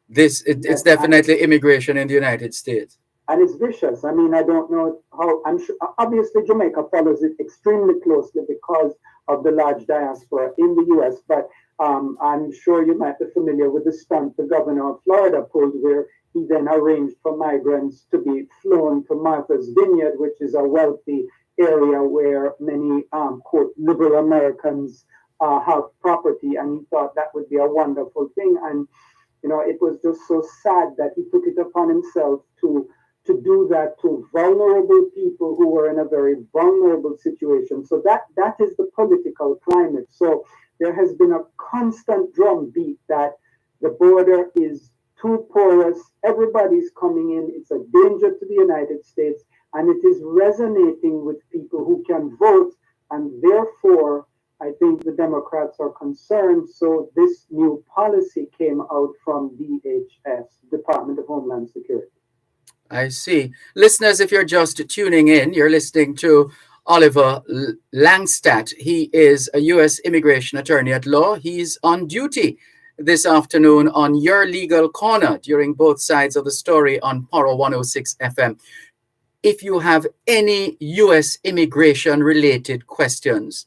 it's definitely immigration in the United States. And it's vicious. I mean, I don't know how. I'm sure. Obviously, Jamaica follows it extremely closely because of the large diaspora in the U.S. But I'm sure you might be familiar with the stunt the governor of Florida pulled, where he then arranged for migrants to be flown to Martha's Vineyard, which is a wealthy area where many, quote, liberal Americans have property. And he thought that would be a wonderful thing. And, it was just so sad that he took it upon himself to do that to vulnerable people who were in a very vulnerable situation. So that is the political climate. So there has been a constant drumbeat that the border is too porous, everybody's coming in, it's a danger to the United States, and it is resonating with people who can vote, and therefore I think the Democrats are concerned. So this new policy came out from DHS, Department of Homeland Security. I see. Listeners, if you're just tuning in, you're listening to Oliver Langstadt. He is a U.S. immigration attorney at law. He's on duty this afternoon on Your Legal Corner during both sides of the story on Power 106 FM. If you have any U.S. immigration related questions,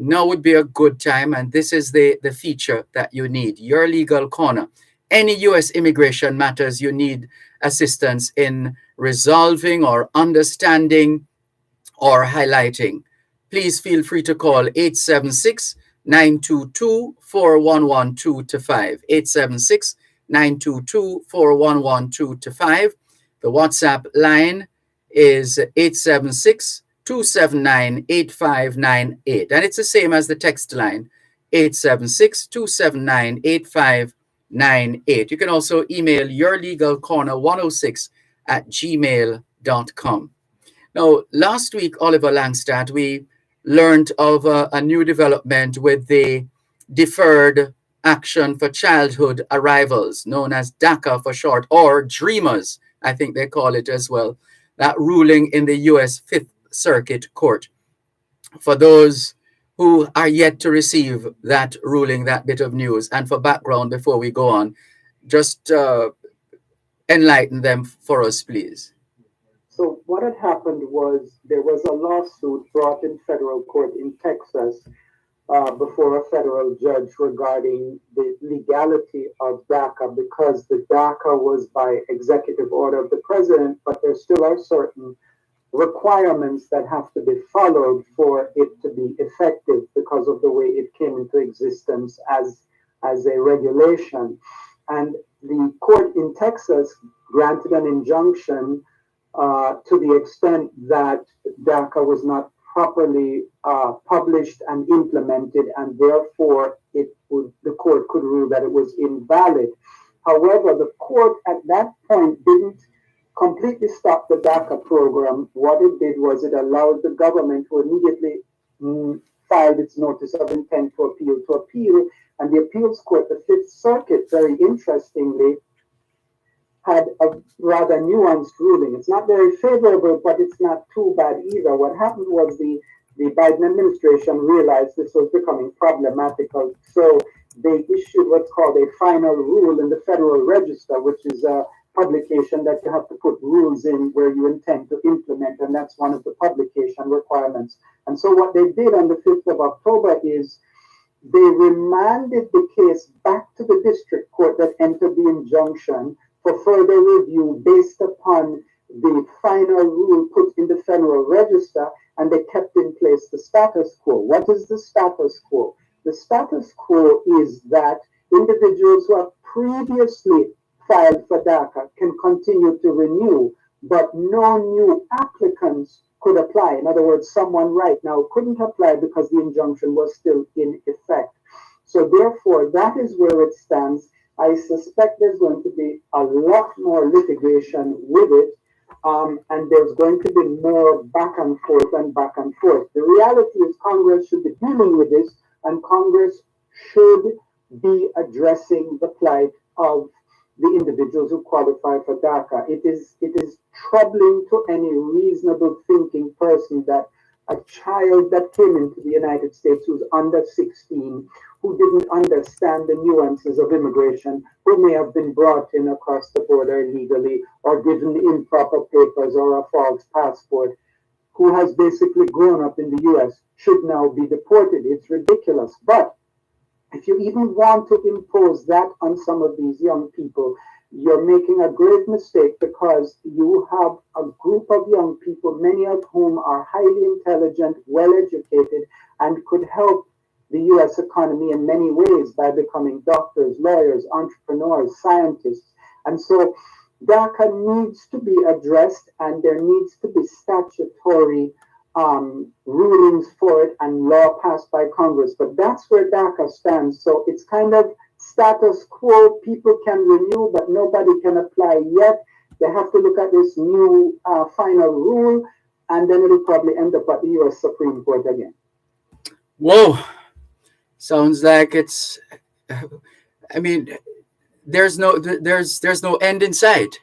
now would be a good time, and this is the feature that you need, Your Legal Corner. Any U.S. immigration matters you need assistance in resolving or understanding or highlighting, please feel free to call 876-922-4112-5, 876-922-4112-5. The WhatsApp line is 876-279-8598, and it's the same as the text line, 876-279-8598. You can also email yourlegalcorner106@gmail.com. Now, last week, Oliver Langstadt, we learned of a new development with the Deferred Action for Childhood Arrivals, known as DACA for short, or DREAMers, I think they call it as well, that ruling in the U.S. Fifth Circuit Court. For those who are yet to receive that ruling, that bit of news, and for background before we go on, just enlighten them for us, please. So what had happened was there was a lawsuit brought in federal court in Texas before a federal judge regarding the legality of DACA, because the DACA was by executive order of the president, but there still are certain requirements that have to be followed for it to be effective because of the way it came into existence as a regulation. And the court in Texas granted an injunction to the extent that DACA was not properly published and implemented, and therefore the court could rule that it was invalid. However, the court at that point didn't completely stop the DACA program. What it did was it allowed the government to immediately filed its notice of intent to appeal, and the appeals court, the Fifth Circuit, very interestingly, had a rather nuanced ruling. It's not very favorable, but it's not too bad either. What happened was the Biden administration realized this was becoming problematical, so they issued what's called a final rule in the Federal Register, which is a publication that you have to put rules in where you intend to implement, and that's one of the publication requirements. And so what they did on the 5th of October is they remanded the case back to the district court that entered the injunction for further review based upon the final rule put in the Federal Register, and they kept in place the status quo. What is the status quo? The status quo is that individuals who have previously filed for DACA can continue to renew, but no new applicants could apply. In other words, someone right now couldn't apply because the injunction was still in effect. So therefore, that is where it stands. I suspect there's going to be a lot more litigation with it, and there's going to be more back and forth and back and forth. The reality is Congress should be dealing with this, and Congress should be addressing the plight of the individuals who qualify for DACA. It is troubling to any reasonable thinking person that a child that came into the United States who's under 16, who didn't understand the nuances of immigration, who may have been brought in across the border illegally or given improper papers or a false passport, who has basically grown up in the US, should now be deported. It's ridiculous. But if you even want to impose that on some of these young people, you're making a great mistake because you have a group of young people, many of whom are highly intelligent, well educated, and could help the US economy in many ways by becoming doctors, lawyers, entrepreneurs, scientists. And so DACA needs to be addressed, and there needs to be statutory rulings for it and law passed by Congress. But that's where DACA stands. So it's kind of status quo. People can renew, but nobody can apply yet. They have to look at this new final rule, and then it'll probably end up at the US Supreme Court again. Whoa. Sounds like it's, I mean, there's no end in sight.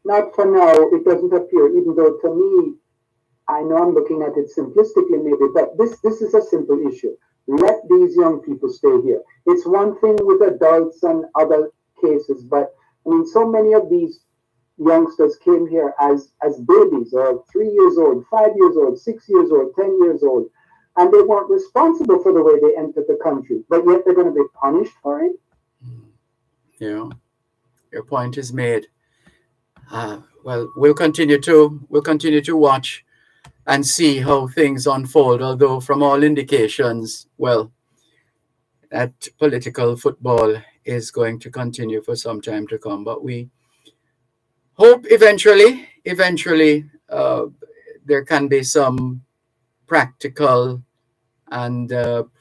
Not for now. It doesn't appear, even though to me, I know I'm looking at it simplistically maybe, but this is a simple issue. Let these young people stay here. It's one thing with adults and other cases, but I mean, so many of these youngsters came here as babies, or 3 years old, 5 years old, 6 years old, 10 years old, and they weren't responsible for the way they entered the country, but yet they're going to be punished for it. Yeah, your point is made. Well, we'll continue to watch and see how things unfold. Although, from all indications, well, that political football is going to continue for some time to come. But we hope eventually, there can be some practical and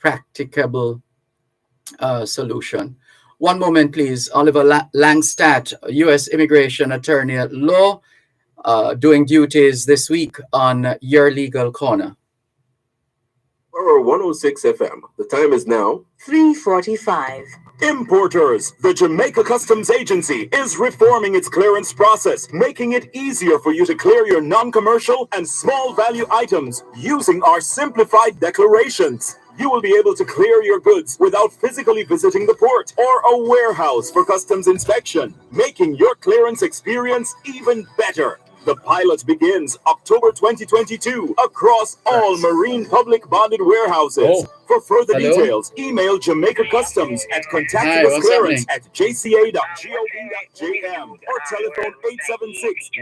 practicable solution. One moment, please. Oliver Langstadt, U.S. immigration attorney at law, doing duties this week on Your Legal Corner. Power 106 FM. The time is now 3:45. Importers, the Jamaica Customs Agency is reforming its clearance process, making it easier for you to clear your non-commercial and small value items using our simplified declarations. You will be able to clear your goods without physically visiting the port or a warehouse for customs inspection, making your clearance experience even better. The pilot begins October 2022 across all marine public bonded warehouses. For further details, email Jamaica Customs at contactusousclearance@jca.gov.jm or telephone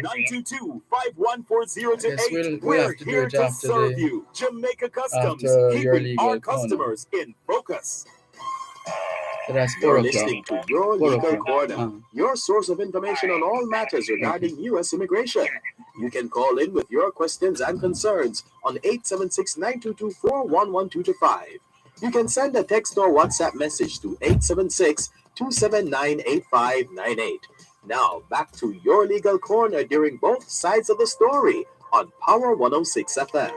876-922-5140 We're here to serve you. Jamaica Customs, keeping our customers in focus. So that's 4 You're o'clock. listening to Your 4 Legal o'clock. Corner, your source of information on all matters regarding U.S. immigration. You can call in with your questions and concerns on 876-922-41125. You can send a text or WhatsApp message to 876-279-8598. Now, back to Your Legal Corner during both sides of the story on Power 106 FM.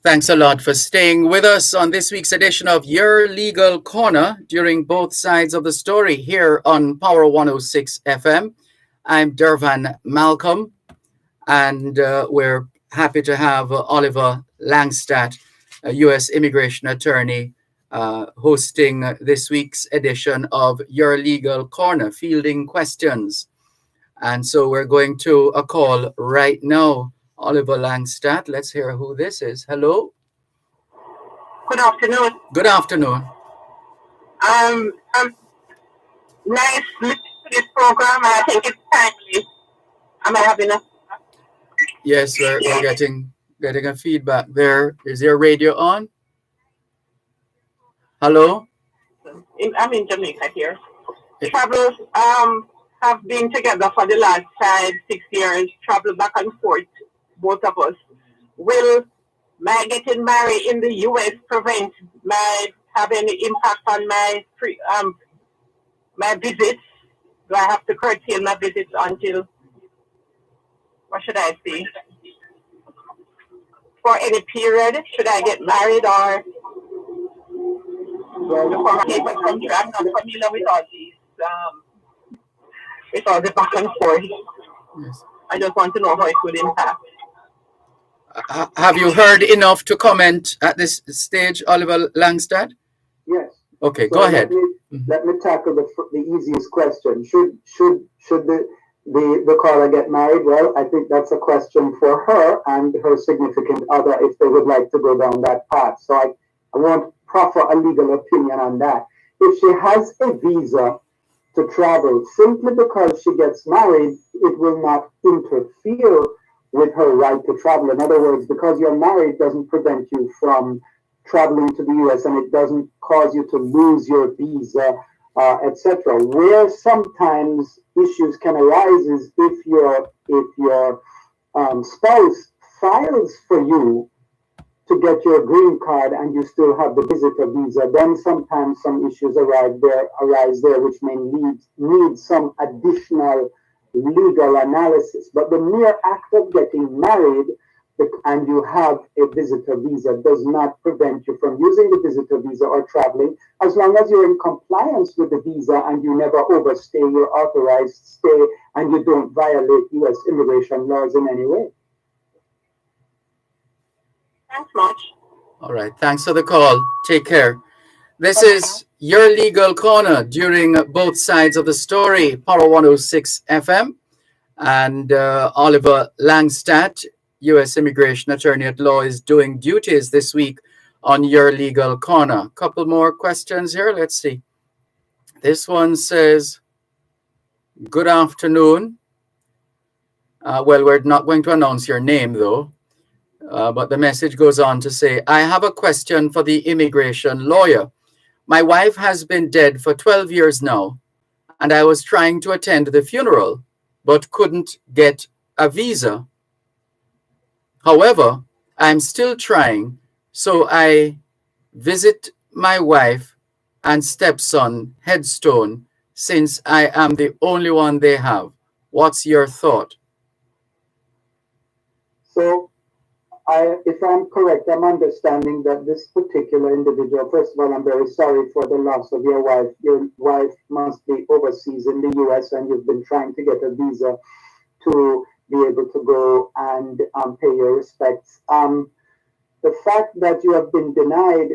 Thanks a lot for staying with us on this week's edition of Your Legal Corner during both sides of the story here on Power 106 FM. I'm Dervan Malcolm, and we're happy to have Oliver Langstadt, a U.S. immigration attorney, hosting this week's edition of Your Legal Corner, fielding questions. And so we're going to a call right now. Oliver Langstadt, let's hear who this is. Hello. Good afternoon. Good afternoon. Nice listening to this program, and I think it's timely. Am I having a? Yes, we're getting a feedback there. Is your radio on? Hello? I'm in Jamaica here. Travels have been together for the last 5-6 years, travel back and forth, both of us. Will my getting married in the US prevent my having any impact on my my visits? Do I have to curtail my visits until, what should I say? For any period, should I get married or before I take my country? I'm not familiar with all these, with all the back and forth. Yes. I just want to know how it would impact. Have you heard enough to comment at this stage, Oliver Langstadt? Yes. Okay, So go ahead. Let me tackle the easiest question. Should the caller get married? Well, I think that's a question for her and her significant other if they would like to go down that path. So I won't proffer a legal opinion on that. if she has a visa to travel, simply because she gets married, it will not interfere with her right to travel. In other words, because you're married doesn't prevent you from traveling to the US, and it doesn't cause you to lose your visa, etc. Where sometimes issues can arise is if your spouse files for you to get your green card and you still have the visitor visa, then sometimes some issues arise there, which may need some additional legal analysis. But the mere act of getting married and you have a visitor visa does not prevent you from using the visitor visa or traveling, as long as you're in compliance with the visa and you never overstay your authorized stay and you don't violate U.S. immigration laws in any way. Thanks much. All right. Thanks for the call. Take care. This is your legal corner during both sides of the story. Power 106 FM and Oliver Langstadt, U.S. immigration attorney at law, is doing duties this week on your legal corner. Couple more questions here. Let's see. This one says, good afternoon. Well, we're not going to announce your name, though. But the message goes on to say, I have a question for the immigration lawyer. My wife has been dead for 12 years now, and I was trying to attend the funeral, but couldn't get a visa. However, I'm still trying, so I visit my wife and stepson headstone since I am the only one they have. What's your thought? So, if I'm correct, I'm understanding that this particular individual, first of all, I'm very sorry for the loss of your wife. Your wife must be overseas in the US, and you've been trying to get a visa to be able to go and pay your respects. The fact that you have been denied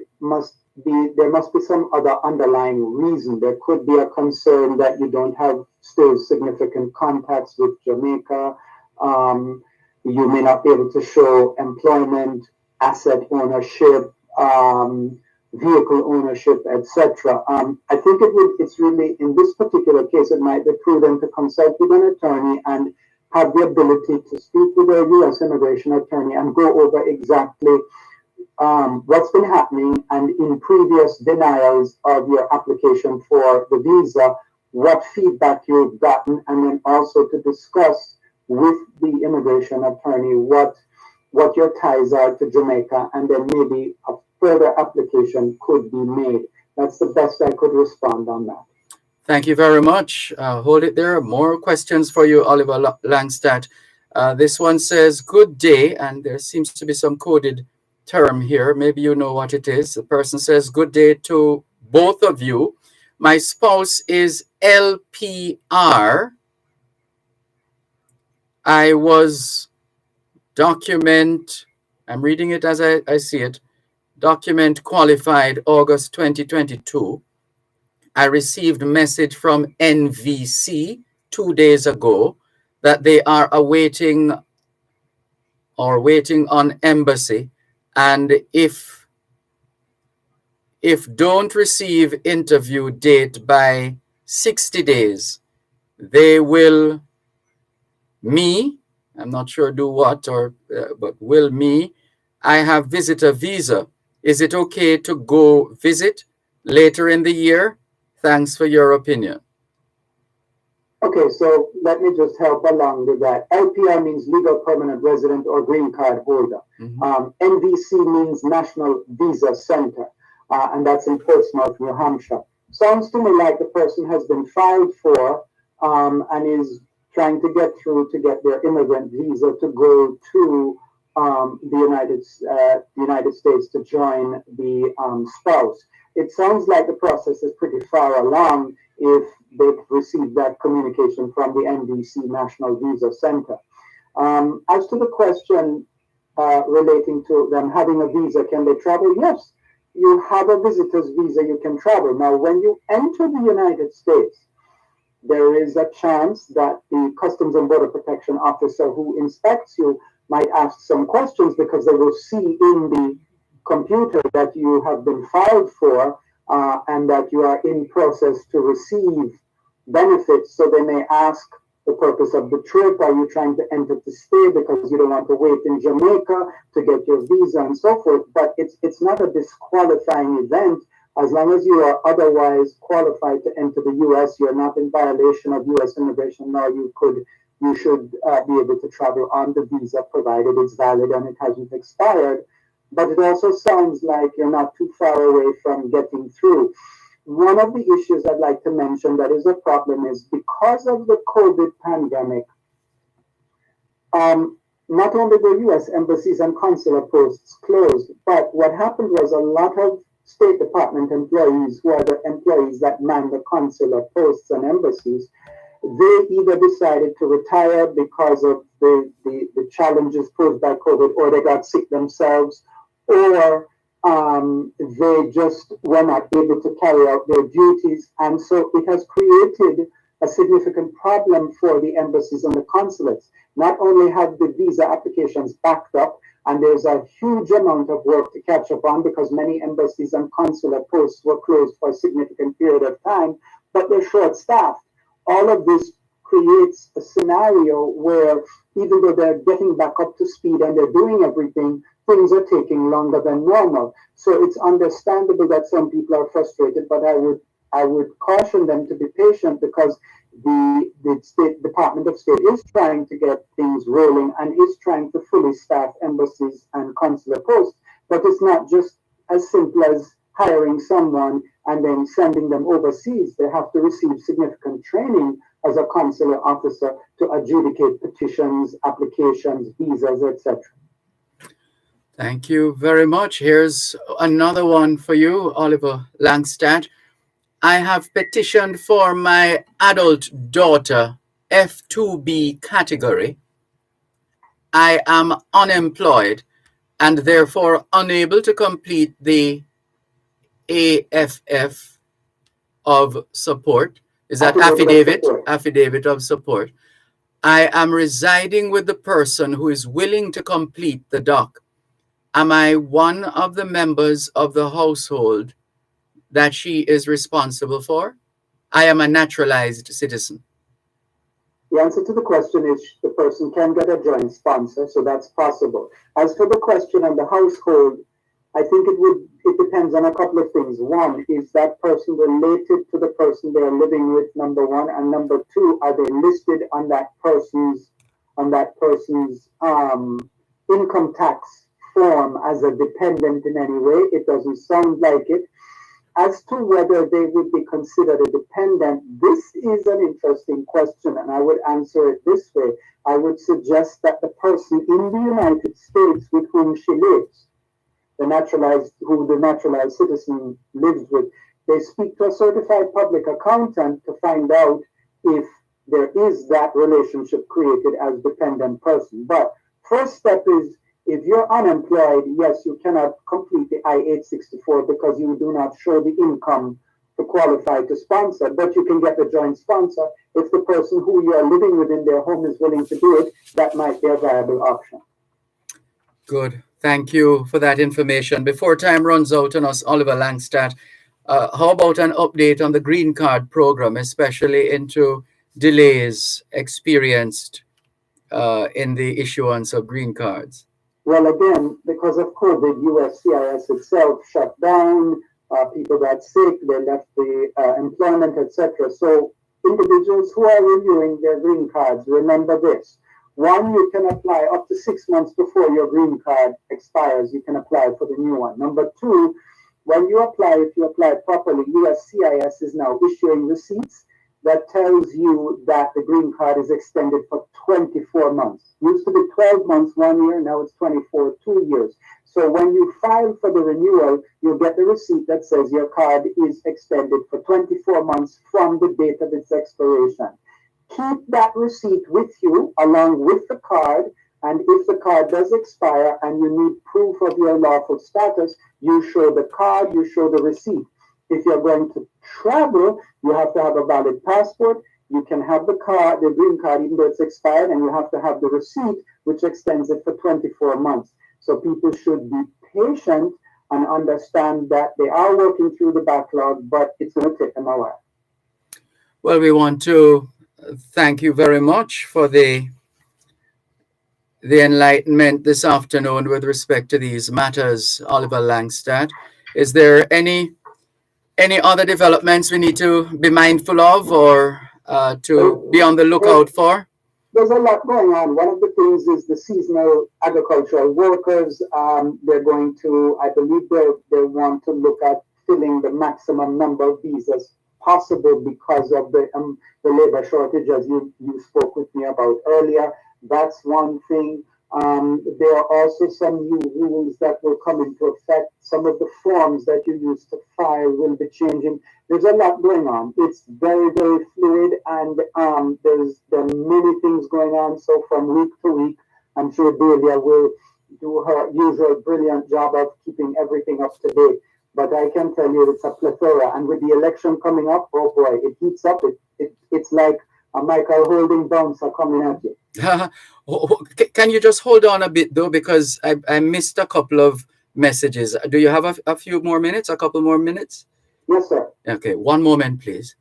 there must be some other underlying reason. There could be a concern that you don't have still significant contacts with Jamaica. You may not be able to show employment, asset ownership, vehicle ownership, etc. I think it's really, in this particular case, it might be prudent to consult with an attorney and have the ability to speak with a U.S. immigration attorney and go over exactly what's been happening, and in previous denials of your application for the visa, what feedback you've gotten, and then also to discuss with the immigration attorney what your ties are to Jamaica, and then maybe a further application could be made. That's the best I could respond on that. Thank you very much. Hold it there. More questions for you, Oliver Langstadt. This one says, good day, and there seems to be some coded term here. Maybe you know what it is. The person says, good day to both of you. My spouse is LPR. I was I'm reading it as I see it, document qualified August 2022. I received a message from NVC 2 days ago that they are waiting on embassy, and if don't receive interview date by 60 days, they will I'm not sure do what, but I have visitor visa. Is it okay to go visit later in the year? Thanks for your opinion. Okay, so let me just help along with that. LPR means legal permanent resident or green card holder. NVC means National Visa Center, and that's in Portsmouth, New Hampshire. Sounds to me like the person has been filed for and is trying to get through to get their immigrant visa to go to the United States to join the spouse. It sounds like the process is pretty far along if they've received that communication from the NVC National Visa Center. As to the question relating to them having a visa, can they travel? Yes, you have a visitor's visa, you can travel. Now, when you enter the United States, there is a chance that the Customs and Border Protection officer who inspects you might ask some questions because they will see in the computer that you have been filed for and that you are in process to receive benefits. So they may ask the purpose of the trip. Are you trying to enter to stay because you don't want to wait in Jamaica to get your visa and so forth? But it's not a disqualifying event. As long as you are otherwise qualified to enter the U.S., you're not in violation of U.S. immigration law. You should be able to travel on the visa provided it's valid and it hasn't expired. But it also sounds like you're not too far away from getting through. One of the issues I'd like to mention that is a problem is because of the COVID pandemic, not only the U.S. embassies and consular posts closed, but what happened was a lot of State Department employees who are the employees that man the consular posts and embassies, they either decided to retire because of the challenges posed by COVID, or they got sick themselves, or they just were not able to carry out their duties. And so it has created a significant problem for the embassies and the consulates. Not only have the visa applications backed up, and there's a huge amount of work to catch up on because many embassies and consular posts were closed for a significant period of time, but they're short-staffed. All of this creates a scenario where even though they're getting back up to speed and they're doing everything, things are taking longer than normal. So it's understandable that some people are frustrated, but I would caution them to be patient because the State Department of State is trying to get things rolling and is trying to fully staff embassies and consular posts. But it's not just as simple as hiring someone and then sending them overseas. They have to receive significant training as a consular officer to adjudicate petitions, applications, visas, etc. Thank you very much. Here's another one for you, Oliver Langstadt. I have petitioned for my adult daughter, F2B category. I am unemployed and therefore unable to complete the AFF of support. Is that affidavit? Affidavit of support. I am residing with the person who is willing to complete the doc. Am I one of the members of the household that she is responsible for? I am a naturalized citizen. The answer to the question is the person can get a joint sponsor, so that's possible. As for the question on the household, I think it depends on a couple of things. One, is that person related to the person they're living with, number one, and number two, are they listed on that person's income tax form as a dependent in any way? It doesn't sound like it. As to whether they would be considered a dependent, this is an interesting question, and I would answer it this way. I would suggest that the person in the United States with whom she lives, who the naturalized citizen lives with, they speak to a certified public accountant to find out if there is that relationship created as dependent person. But first step is, if you're unemployed, yes, you cannot complete the I-864 because you do not show the income to qualify to sponsor, but you can get a joint sponsor. If the person who you are living with in their home is willing to do it, that might be a viable option. Good. Thank you for that information. Before time runs out on us, Oliver Langstadt, how about an update on the green card program, especially into delays experienced in the issuance of green cards? Well, again, because of COVID, USCIS itself shut down, people got sick, they left the employment, etc. So individuals who are renewing their green cards, remember this. One, you can apply up to 6 months before your green card expires. You can apply for the new one. Number two, when you apply, if you apply properly, USCIS is now issuing receipts that tells you that the green card is extended for 24 months. Used to be 12 months, 1 year, now it's 24, 2 years. So when you file for the renewal, you'll get the receipt that says your card is extended for 24 months from the date of its expiration. Keep that receipt with you along with the card, and if the card does expire and you need proof of your lawful status, you show the card, you show the receipt. If you're going to travel, you have to have a valid passport. You can have the card, the green card, even though it's expired, and you have to have the receipt, which extends it for 24 months. So people should be patient and understand that they are working through the backlog, but it's going to take them a while. Well, we want to thank you very much for the enlightenment this afternoon with respect to these matters, Oliver Langstadt. Is there any other developments we need to be mindful of or to be on the lookout for? There's a lot going on. One of the things is the seasonal agricultural workers. They're going to, I believe, they want to look at filling the maximum number of visas possible because of the labor shortage, as you spoke with me about earlier. That's one thing. There are also some new rules that will come into effect. Some of the forms that you use to file will be changing. There's a lot going on. It's very, very fluid, and there are many things going on. So from week to week, I'm sure Delia will do her usual brilliant job of keeping everything up to date. But I can tell you it's a plethora. And with the election coming up, oh boy, it heats up. It's like a Michael Holding bouncer coming at you. Can you just hold on a bit, though, because I missed a couple of messages. Do you have a few more minutes, a couple more minutes? Yes, sir. Okay, one moment, please.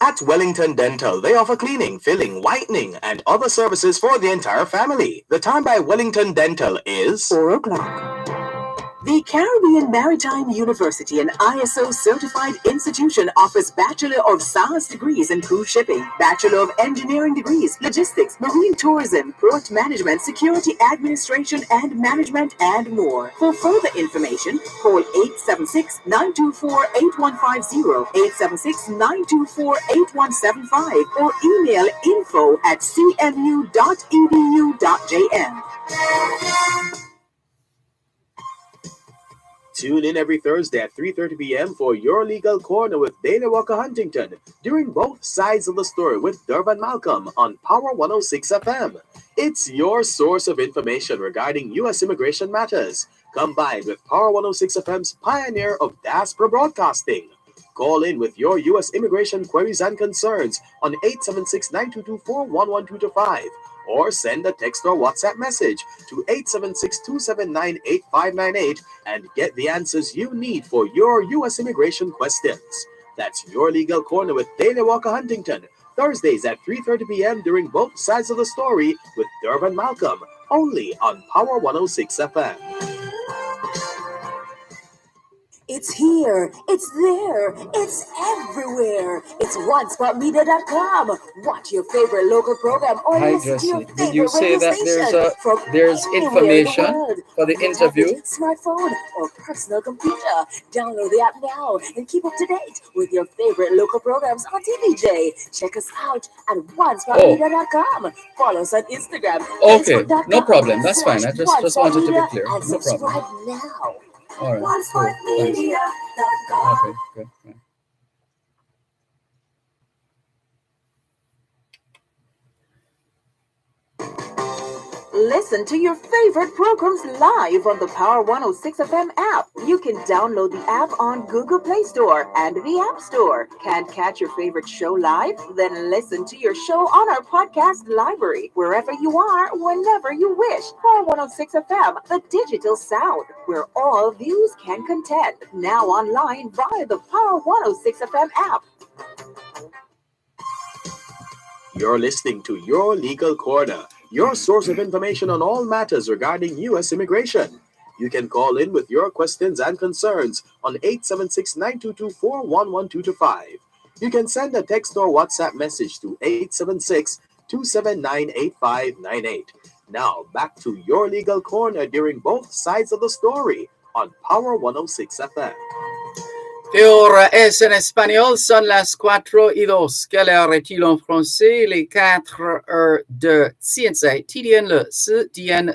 At Wellington Dental, they offer cleaning, filling, whitening, and other services for the entire family. The time by Wellington Dental is 4 o'clock. The Caribbean Maritime University, an ISO certified institution, offers Bachelor of Science degrees in cruise shipping, Bachelor of Engineering degrees, logistics, marine tourism, port management, security administration and management, and more. For further information, call 876-924-8150, 876-924-8175, or email info@cmu.edu.jm. Tune in every Thursday at 3:30 p.m. for Your Legal Corner with Dana Walker Huntington, during both sides of the story with Dervan Malcolm on Power 106 FM. It's your source of information regarding U.S. immigration matters, combined with Power 106 FM's pioneer of diaspora broadcasting. Call in with your U.S. immigration queries and concerns on 876-922-41125. Or send a text or WhatsApp message to 876-279-8598 and get the answers you need for your U.S. immigration questions. That's Your Legal Corner with Dana Walker Huntington, Thursdays at 3:30 p.m. during both sides of the story with Dervan Malcolm, only on Power 106 FM. It's here, it's there, it's everywhere. It's onespotmedia.com. Watch your favorite local program or Hi, listen to your Jesse. Did you favorite say radio that station from there's anywhere in the information world. for the On your interview? tablet, smartphone, or personal computer. Download the app now and keep up to date with your favorite local programs on TVJ. Check us out at onespotmedia.com. Follow us on Instagram. Okay, no problem. That's fine. I just wanted to be clear. And No problem. subscribe now. All right, cool. Thanks. onespotmedia.com. Okay, good. Right. Listen to your favorite programs live on the Power 106 FM app. You can download the app on Google Play Store and the App Store. Can't catch your favorite show live? Then listen to your show on our podcast library, wherever you are, whenever you wish. Power 106 FM, the digital sound, where all views can contend. Now online via the Power 106 FM app. You're listening to Your Legal Corner, your source of information on all matters regarding U.S. immigration. You can call in with your questions and concerns on 876-922-41125. You can send a text or WhatsApp message to 876-279-8598. Now, back to Your Legal Corner during both sides of the story on Power 106 FM. ¿Qué hora es en español? Son las 4:02. Quelle heure est-il en français? Les 4 de 现在 TDN 了10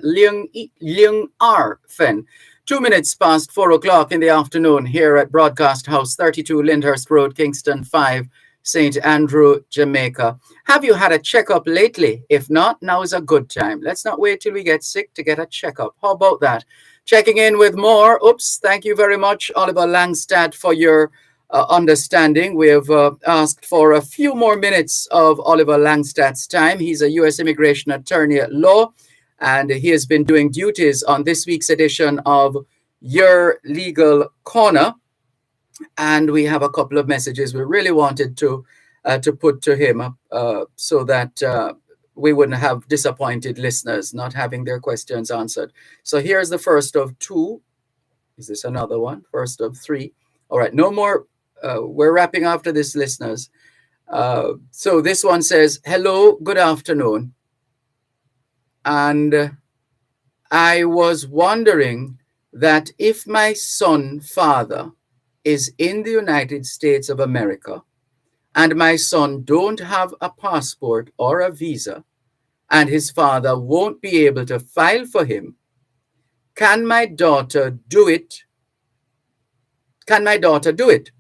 02 分. 2 minutes past 4 o'clock in the afternoon here at Broadcast House, 32 Lyndhurst Road, Kingston 5, St. Andrew, Jamaica. Have you had a checkup lately? If not, now is a good time. Let's not wait till we get sick to get a checkup. How about that? Checking in with more. Thank you very much, Oliver Langstadt, for your understanding. We have asked for a few more minutes of Oliver Langstadt's time. He's a U.S. immigration attorney at law, and he has been doing duties on this week's edition of Your Legal Corner, and we have a couple of messages we really wanted to put to him so that we wouldn't have disappointed listeners not having their questions answered. So here's the first of two. Is this another one? First of three. All right, no more. We're wrapping after this, listeners. So this one says, hello, good afternoon. And I was wondering that if my son father is in the United States of America and my son don't have a passport or a visa and his father won't be able to file for him, can my daughter do it? Can my daughter do it?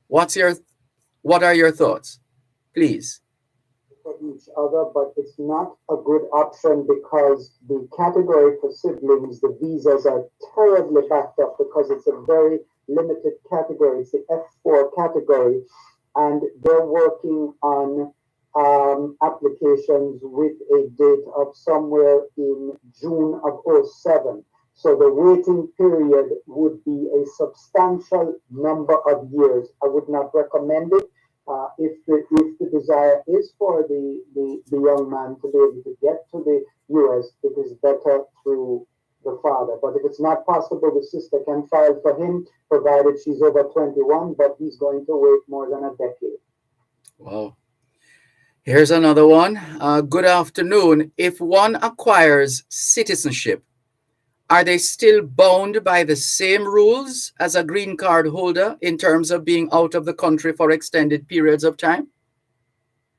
What are your thoughts? Please. For each other, but it's not a good option because the category for siblings, the visas are terribly backed up because it's a very limited category. It's the F4 category, and they're working on applications with a date of somewhere in June of '07. So the waiting period would be a substantial number of years. I would not recommend it. If the desire is for the young man to be able to get to the US, it is better through the father. But if it's not possible, the sister can file for him, provided she's over 21, but he's going to wait more than a decade. Wow. Here's another one. Good afternoon. If one acquires citizenship, are they still bound by the same rules as a green card holder in terms of being out of the country for extended periods of time?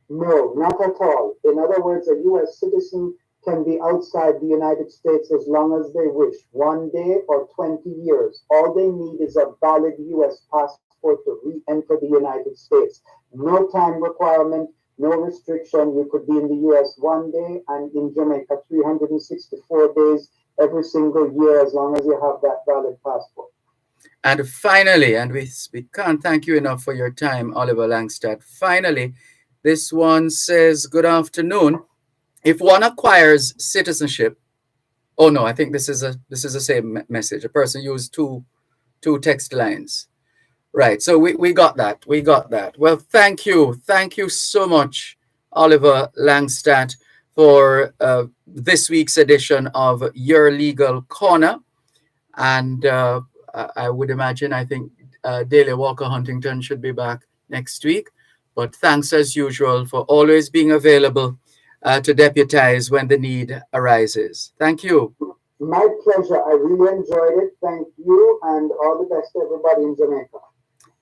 No, not at all. In other words, a U.S. citizen can be outside the United States as long as they wish, 1 day or 20 years. All they need is a valid U.S. passport to re-enter the United States. No time requirement, no restriction. You could be in the U.S. 1 day and in Jamaica 364 days every single year as long as you have that valid passport. And finally, and we can't thank you enough for your time, Oliver Langstadt. Finally, this one says, good afternoon. If one acquires citizenship, oh no, I think this is the same message. A person used two text lines. Right, so we got that. We got that. Well, thank you. Thank you so much, Oliver Langstadt, for this week's edition of Your Legal Corner. And I would imagine, I think Daly Walker Huntington should be back next week. But thanks as usual for always being available to deputize when the need arises. Thank you. My pleasure. I really enjoyed it. Thank you, and all the best to everybody in Jamaica.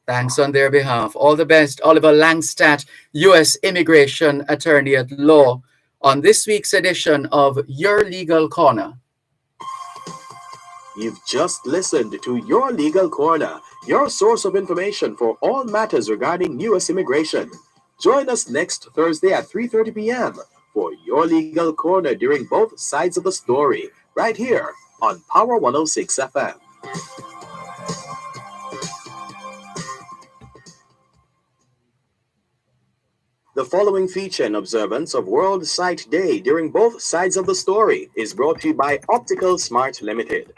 Thanks on their behalf. All the best, Oliver Langstadt, U.S. Immigration Attorney at Law, on this week's edition of Your Legal Corner. You've just listened to Your Legal Corner, your source of information for all matters regarding U.S. immigration. Join us next Thursday at 3:30 p.m. for Your Legal Corner during both sides of the story, right here on Power 106 FM. The following feature in observance of World Sight Day during both sides of the story is brought to you by Optical Smart Limited.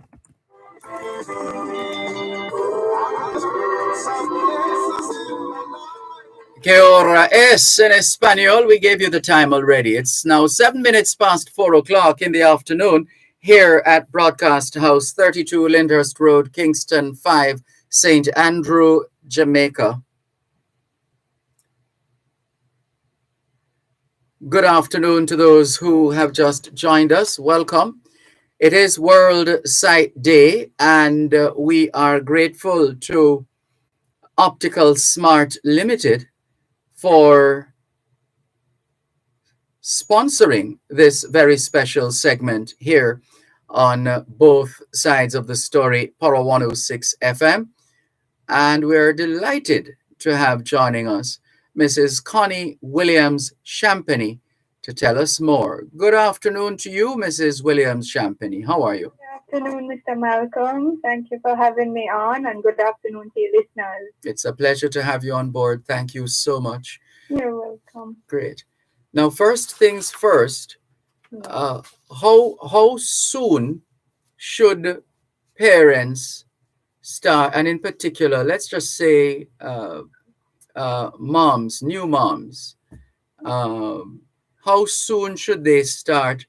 Que hora es en español? We gave you the time already. It's now 7 minutes past 4 o'clock in the afternoon here at Broadcast House, 32 Lyndhurst Road, Kingston 5, St. Andrew, Jamaica. Good afternoon to those who have just joined us. Welcome. It is World Sight Day, and we are grateful to Optical Smart Limited for sponsoring this very special segment here on both sides of the story, Power 106 FM. And we're delighted to have joining us Mrs. Connie Williams Champagny to tell us more. Good afternoon to you, Mrs. Williams Champagny. How are you? Good afternoon, Mr. Malcolm. Thank you for having me on, and good afternoon to your listeners. It's a pleasure to have you on board. Thank you so much. You're welcome. Great. Now, first things first, how soon should parents start, and in particular, let's just say moms, new moms, how soon should they start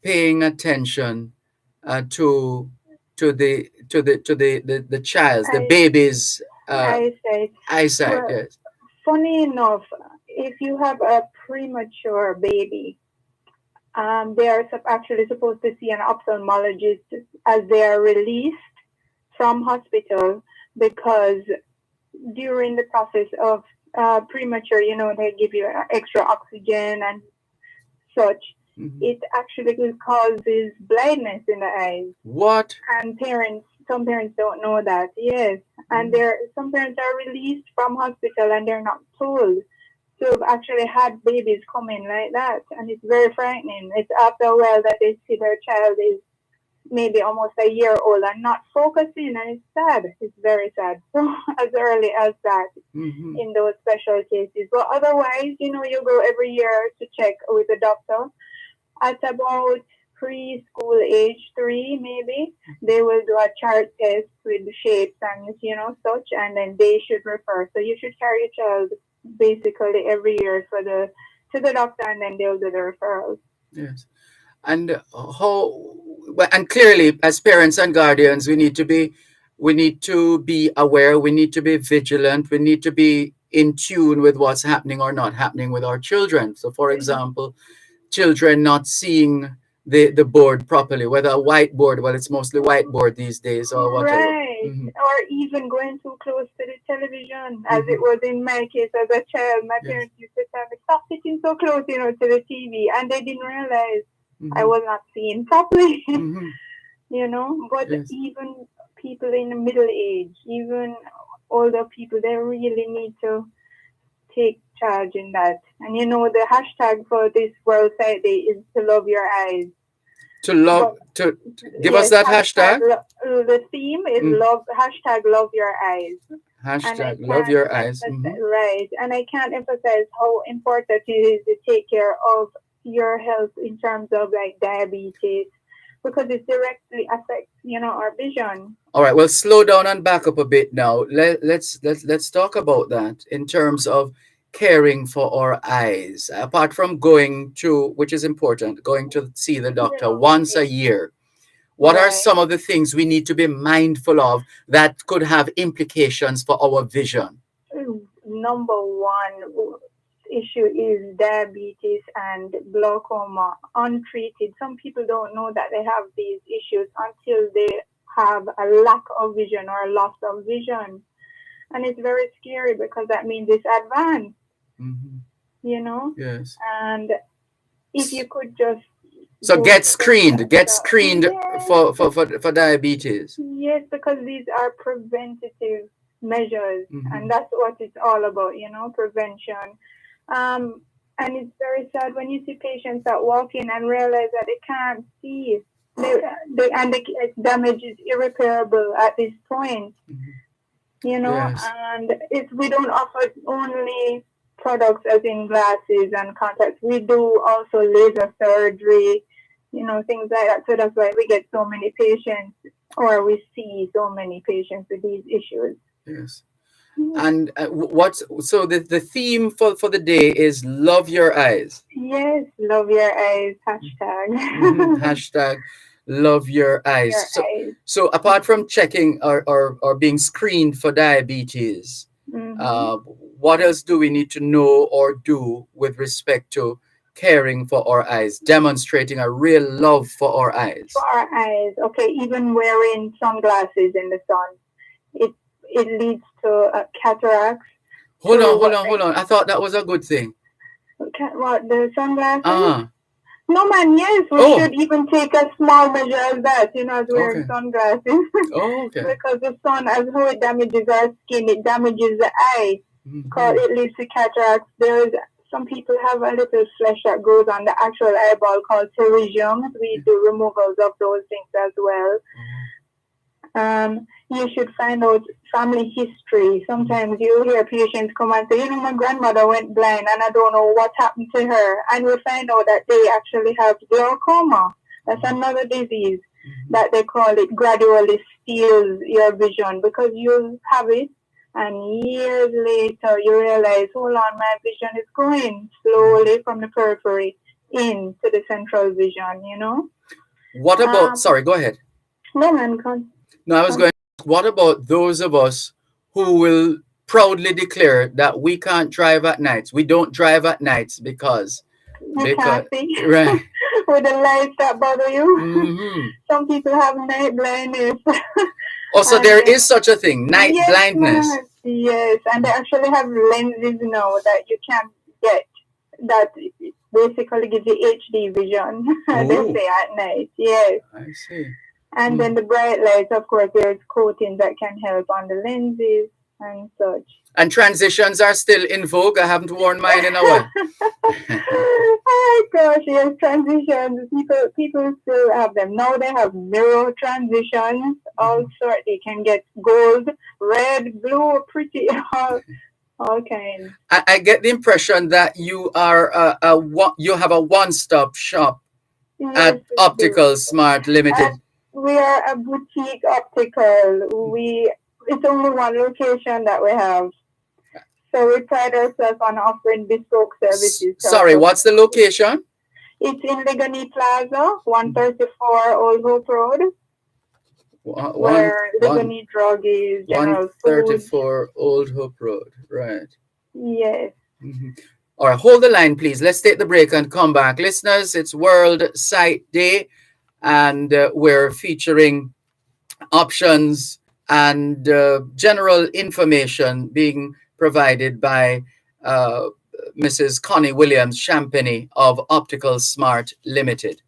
paying attention to the child's, the baby's eyesight. eyesight? Well, Yes. funny enough, if you have a premature baby, they are actually supposed to see an ophthalmologist as they are released from hospital, because during the process of premature, they give you extra oxygen and such. It actually causes blindness in the eyes. What? And some parents don't know that. Yes, and some parents are released from hospital and they're not told. So I've actually had babies come in like that, and it's very frightening. It's after a while that they see their child is maybe almost a year old and not focusing, and it's sad. It's very sad. So as early as that in those special cases. But otherwise, you go every year to check with the doctor. At about preschool age 3, maybe, they will do a chart test with shapes and, such, and then they should refer. So you should carry your child basically every year to the doctor, and then they'll do the referrals. Yes. And and clearly, as parents and guardians, we need to be aware, we need to be vigilant, we need to be in tune with what's happening or not happening with our children. So, for example, children not seeing the board properly, whether a whiteboard, well, it's mostly whiteboard these days, or whatever. Right. Or even going too close to the television, as it was in my case as a child. My parents used to tell me, stop sitting so close, to the TV, and they didn't realize I was not seeing properly. But even people in the middle age, even older people, they really need to take charge in that. And the hashtag for this World Sight Day is to love your eyes. To give us that hashtag. The theme is hashtag love your eyes. Hashtag love your eyes. Right. And I can't emphasize how important it is to take care of your health in terms of like diabetes, because it directly affects, our vision. All right. Well, slow down and back up a bit now. Let's talk about that in terms of caring for our eyes. Apart from going to, which is important, going to see the doctor once a year. What are some of the things we need to be mindful of that could have implications for our vision? Number one issue is diabetes and glaucoma untreated. Some people don't know that they have these issues until they have a lack of vision or a loss of vision. And it's very scary because that means it's advanced, Yes. And if you could just... So get screened for diabetes. Yes, because these are preventative measures, and that's what it's all about, prevention. And it's very sad when you see patients that walk in and realize that they can't see. The damage is irreparable at this point, Yes. And we don't offer only products as in glasses and contacts. We do also laser surgery, things like that. So that's why we get so many patients, or we see so many patients with these issues. Yes. And so the theme for the day is love your eyes. Yes, love your eyes, hashtag. Hashtag love your eyes. So apart from checking or being screened for diabetes, what else do we need to know or do with respect to caring for our eyes, demonstrating a real love for our eyes? For our eyes, okay, even wearing sunglasses in the sun, it leads to cataracts. Hold on. I thought that was a good thing. What, the sunglasses? No, man, yes, we should even take a small measure as that, as wearing sunglasses. Because the sun, as how it damages our skin, it damages the eye, because it leads to cataracts. Some people have a little flesh that grows on the actual eyeball called pterygium. We do removals of those things as well. You should find out family history. Sometimes you hear patients come and say, my grandmother went blind and I don't know what happened to her. And we find out that they actually have glaucoma. That's another disease. that they call it gradually steals your vision, because you have it and years later you realize, hold on, my vision is going slowly from the periphery into the central vision, you know. What about, sorry, go ahead. No, man, come. No, I was going to ask, what about those of us who will proudly declare that we can't drive at nights? We don't drive at nights because can't see. Right. With the lights that bother you. Mm-hmm. Some people have night blindness. Also, there is such a thing, night blindness. Man. Yes, and they actually have lenses now that you can get that basically gives you HD vision. They say at night. Yes. I see. And then the bright lights, of course, there's coatings that can help on the lenses and such. And transitions are still in vogue. I haven't worn mine in a while. Oh gosh, yes, transitions. People still have them. Now they have mirror transitions, all sorts. You can get gold, red, blue, pretty, all kinds. I get the impression that you are you have a one-stop shop at Optical Smart Limited. We are a boutique optical. It's only one location that we have. So we pride ourselves on offering bespoke services. Sorry, what's the location? It's in Ligoni Plaza, 134 Old Hope Road. Where Ligoni Drug is, General 134 Old Hope Road, right. Yes. Mm-hmm. All right, hold the line, please. Let's take the break and come back. Listeners, it's World Sight Day, and we're featuring options and general information being provided by Mrs. Connie Williams Champagny of Optical Smart Limited.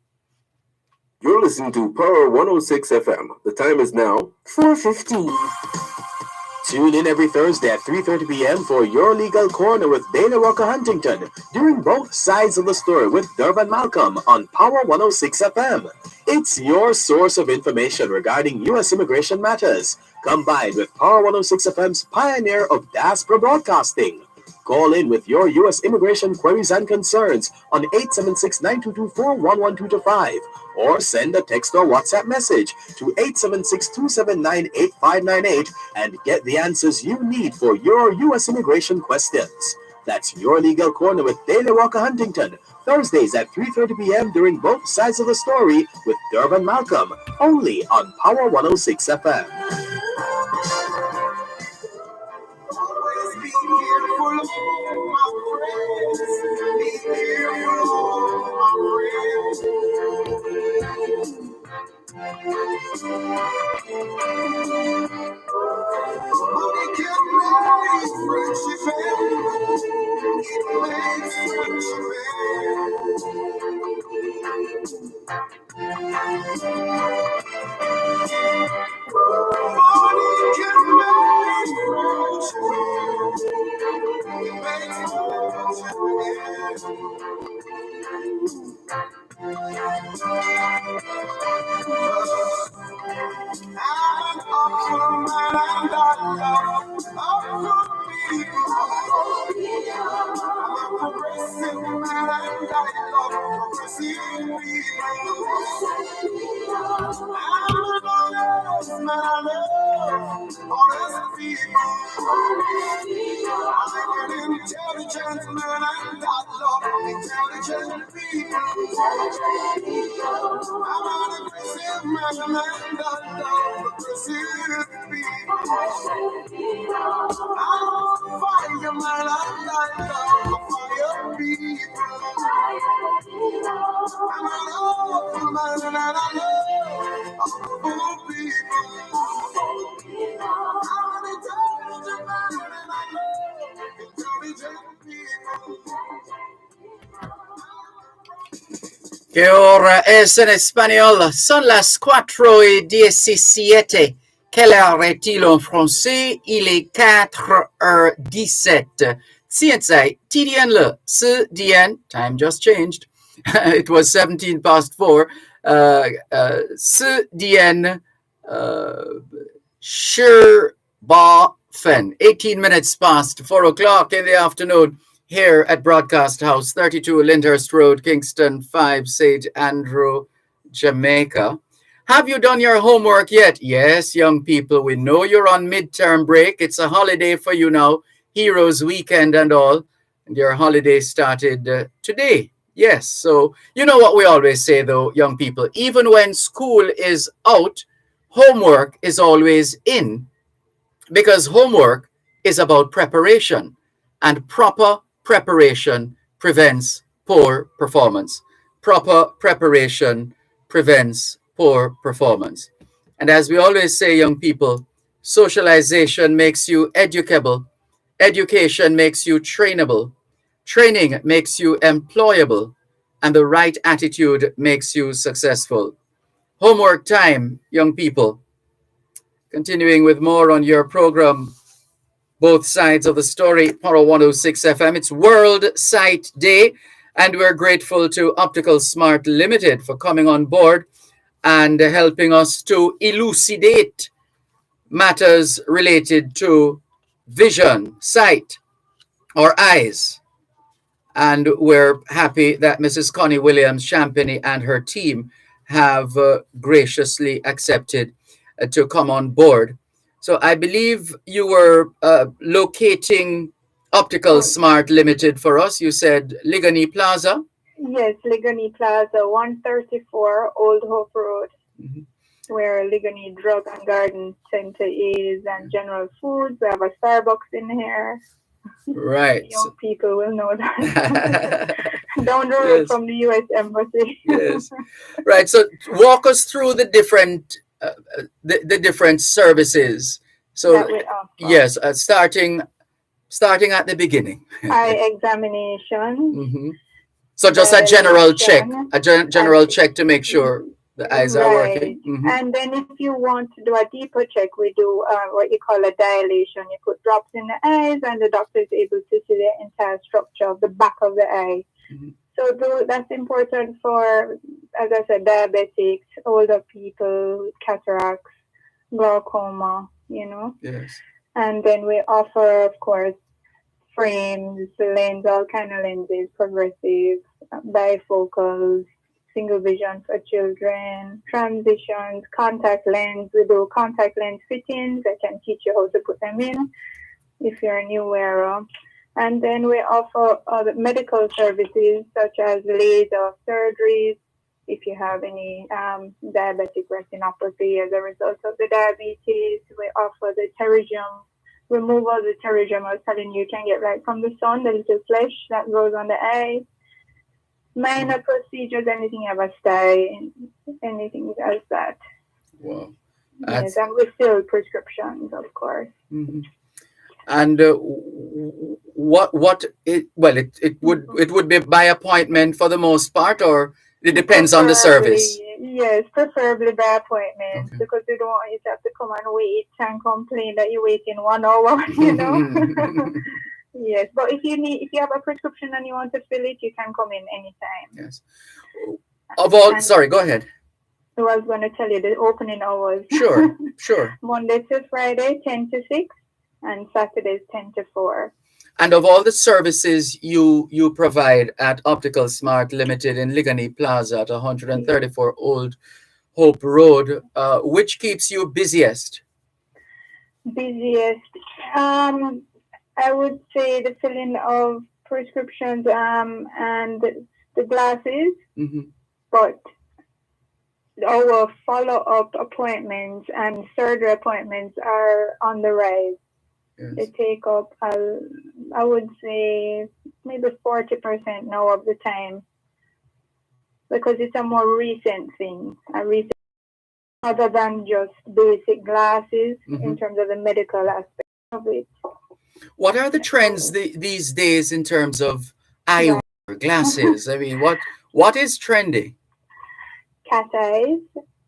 You're listening to Power 106 FM. The time is now 4:15. Tune in every Thursday at 3:30 p.m. for Your Legal Corner with Dana Walker Huntington, during both sides of the story with Dervan Malcolm on Power 106 FM. It's your source of information regarding U.S. immigration matters, combined with Power 106 FM's pioneer of diaspora broadcasting. Call in with your U.S. immigration queries and concerns on 876-9224-11225, or send a text or WhatsApp message to 876-279-8598 and get the answers you need for your U.S. immigration questions. That's Your Legal Corner with Dana Walker Huntington, Thursdays at 3:30 p.m. during both sides of the story with Dervan Malcolm, only on Power 106 FM. Always be careful of my friends. Be careful of my friends. Money can make friendship end. It makes friendship end. Money can make friendship end. It makes friendship I'm an optional man and I love good people. I'm a progressive man and I love progressive people. I'm an honest man, I love honest people. I'm an intelligent man and I love intelligent people. I'm an aggressive man and I love aggressive people. I'm a fireman and I love fire people. I'm an awful man and I love awful people. I'm an intelligent man and I love intelligent people. ¿Qué hora es en español? Son las 4:17. Quelle heure est-il en français? Il est 4:17. Tiens, TDN le, CDN, time just changed. It was 17 past 4. CDN Sherbafen, 18 minutes past 4 o'clock in the afternoon. Here at Broadcast House, 32 Lyndhurst Road, Kingston 5, St. Andrew, Jamaica. Have you done your homework yet? Yes, young people, we know you're on midterm break. It's a holiday for you now, Heroes Weekend and all. And your holiday started today. Yes, so you know what we always say though, young people, even when school is out, homework is always in, because homework is about preparation, and proper preparation prevents poor performance. Proper preparation prevents poor performance. And as we always say, young people, socialization makes you educable, education makes you trainable, training makes you employable, and the right attitude makes you successful. Homework time, young people. Continuing with more on your program, Both Sides of the Story, Power 106 FM. It's World Sight Day, and we're grateful to Optical Smart Limited for coming on board and helping us to elucidate matters related to vision, sight, or eyes. And we're happy that Mrs. Connie Williams Champany and her team have graciously accepted to come on board. So I believe you were locating Optical Smart Limited for us. You said Ligani Plaza. Yes, Ligani Plaza, 134 Old Hope Road, where Ligani Drug and Garden Center is, and General Foods. We have a Starbucks in here. Right. Young people will know that. Down the road from the U.S. Embassy. Yes. Right. So walk us through the different different services. So that we offer. yes, starting at the beginning. Eye examination. So just a general check, general check to make sure the eyes are working. And then if you want to do a deeper check, we do what you call a dilation. You put drops in the eyes, and the doctor is able to see the entire structure of the back of the eye. So that's important for, as I said, diabetics, older people with cataracts, glaucoma, Yes. And then we offer, of course, frames, lens, all kind of lenses, progressive, bifocals, single vision for children, transitions, contact lens. We do contact lens fittings. I can teach you how to put them in if you're a new wearer. And then we offer other medical services such as laser surgeries if you have any diabetic retinopathy as a result of the diabetes. We offer the pterygium removal of the pterygium. I was telling you, you can get right from the sun, the little flesh that goes on the eye. Minor procedures, anything you have a sty, anything else that. Wow. Yes, and we fill prescriptions, of course. And it would be by appointment for the most part, or it depends on the service. Yes, preferably by appointment, because we don't want you to have to come and wait and complain that you're waiting 1 hour, Yes, but if you have a prescription and you want to fill it, you can come in anytime. Yes. Sorry, go ahead. I was going to tell you the opening hours. Sure. Monday to Friday, 10 to 6, and Saturdays, 10 to 4. And of all the services you provide at Optical Smart Limited in Ligani Plaza at 134 Old Hope Road, which keeps you busiest? Busiest? I would say the filling of prescriptions and the glasses, but our follow-up appointments and surgery appointments are on the rise. Yes. They take up, I would say, maybe 40% now of the time, because it's a more recent thing, other than just basic glasses in terms of the medical aspect of it. What are the trends these days in terms of eyewear, glasses? I mean, what is trendy? Cat eyes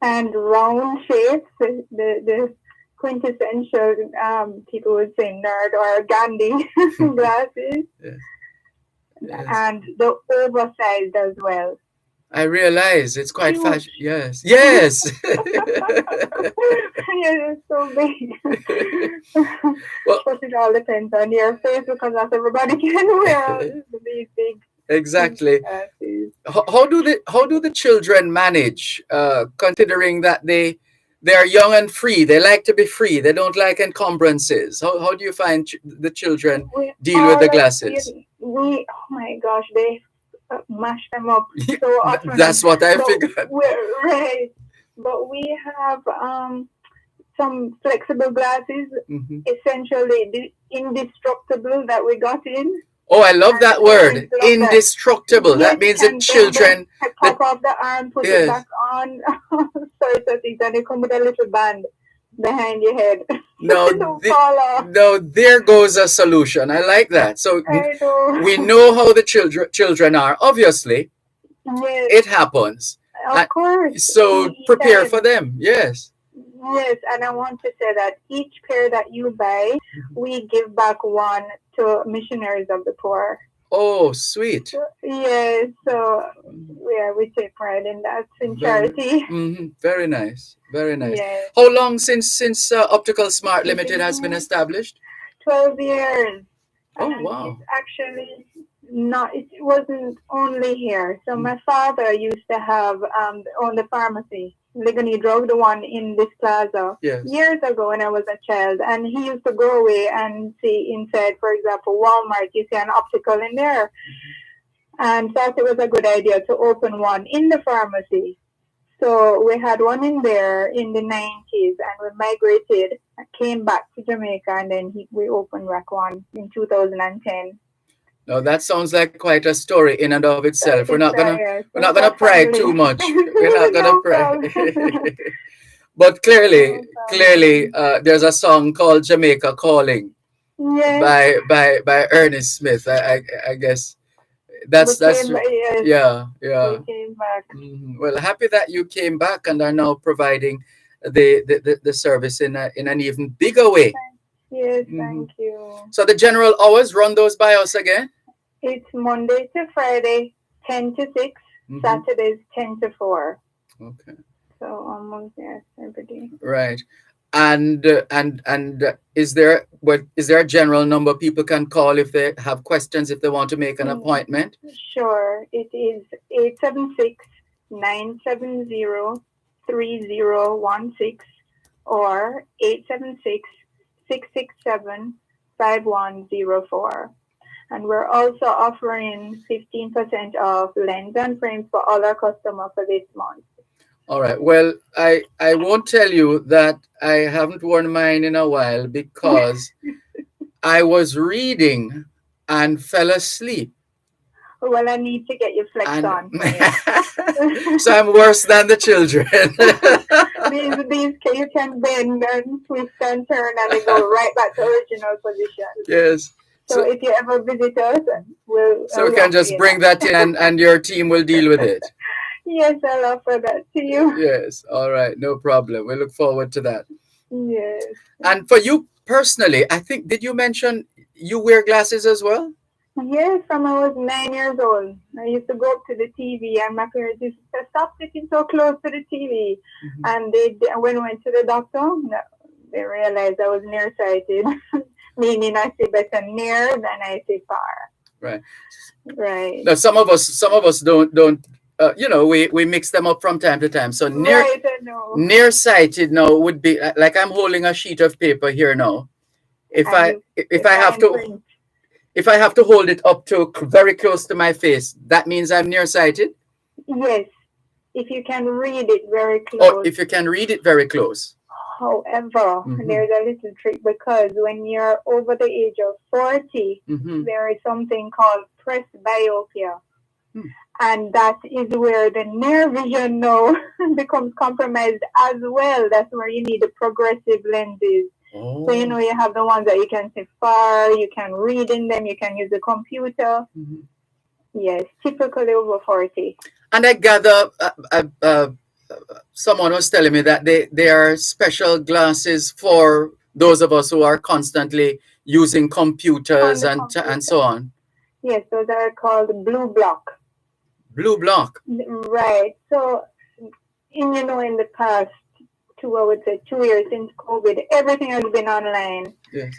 and round shapes, the quintessential, people would say nerd or Gandhi glasses. Yes. And the oversized as well. I realize it's quite fashion. Yes. Yes. It's so big. But it all depends on your face, because not everybody can wear these big Exactly. How do the children manage, considering that they are young and free? They like to be free. They don't like encumbrances. How do you find the children We deal with all the glasses? we oh my gosh, they mash them up so often. That's what I But figured. we're right. But we have some flexible glasses, essentially the indestructible that we got in. Oh, I love And that the word, parents love that. indestructible. Yes, That means you the can children. pop off the arm, put it Yes. back on. Certain things, and they come with a little band behind your head. No, Don't fall off. no, there goes a solution. I like that. So I know. we know how the children are. Obviously, Yes, it happens. of course. So prepare for them. Yes. Yes, and I want to say that each pair that you buy, we give back one to missionaries of the poor. Oh, sweet. Yes, so yeah, we take pride in that, in charity. Very nice. Very nice. Yes. How long since Optical Smart Limited has been established? 12 years. Oh, And wow. it's actually not, it wasn't only here. So my father used to have own the pharmacy, Ligony Drug, the one in this plaza, years ago when I was a child. And he used to go away and see inside, for example, Walmart, you see an optical in there. And thought it was a good idea to open one in the pharmacy. So we had one in there in the 90s, and we migrated, came back to Jamaica, and then we opened Rack One in 2010. No, that sounds like quite a story in and of itself. We're not gonna pry too much. We're not gonna pry. But clearly, there's a song called "Jamaica Calling" by Ernest Smith. I guess that's yeah. We came back. Well, happy that you came back and are now providing the service in an even bigger way. Yes, thank you. So the general hours, run those by us again. It's Monday to Friday, 10 to 6. Saturdays, 10 to 4. Okay. So almost every day. Right. And is there a general number people can call if they have questions, if they want to make an appointment? Sure. It is 876-970-3016 or 876-667-5104. And we're also offering 15% off lens and frames for all our customers for this month. All right. Well, I won't tell you that I haven't worn mine in a while because I was reading and fell asleep. Well, I need to get you flexed on. So I'm worse than the children. these you can bend and twist and turn and they go right back to original position. Yes. So if you ever visit us, we can just bring that in and your team will deal with it. Yes, I'll offer that to you. Yes. All right. No problem. We look forward to that. Yes. And for you personally, I think, did you mention you wear glasses as well? Yes, from I was 9 years old. I used to go up to the TV and my parents used to stop sitting so close to the TV. And when I went to the doctor, they realized I was nearsighted, meaning I see better near than I see far. Right. Right. Now, some of us don't. We mix them up from time to time. So nearsighted now would be like I'm holding a sheet of paper here now. If I have to hold it up to very close to my face, that means I'm nearsighted? Yes, if you can read it very close. Oh, if you can read it very close. However, there's a little trick because when you're over the age of 40, there is something called presbyopia. And that is where the near vision now becomes compromised as well. That's where you need the progressive lenses. Oh. So, you have the ones that you can see far, you can read in them, you can use the computer. Yes, typically over 40. And I gather someone was telling me that there are special glasses for those of us who are constantly using computers and so on. Yes, those are called blue block. Blue block. Right. So, in the past 2 years since COVID, everything has been online. Yes.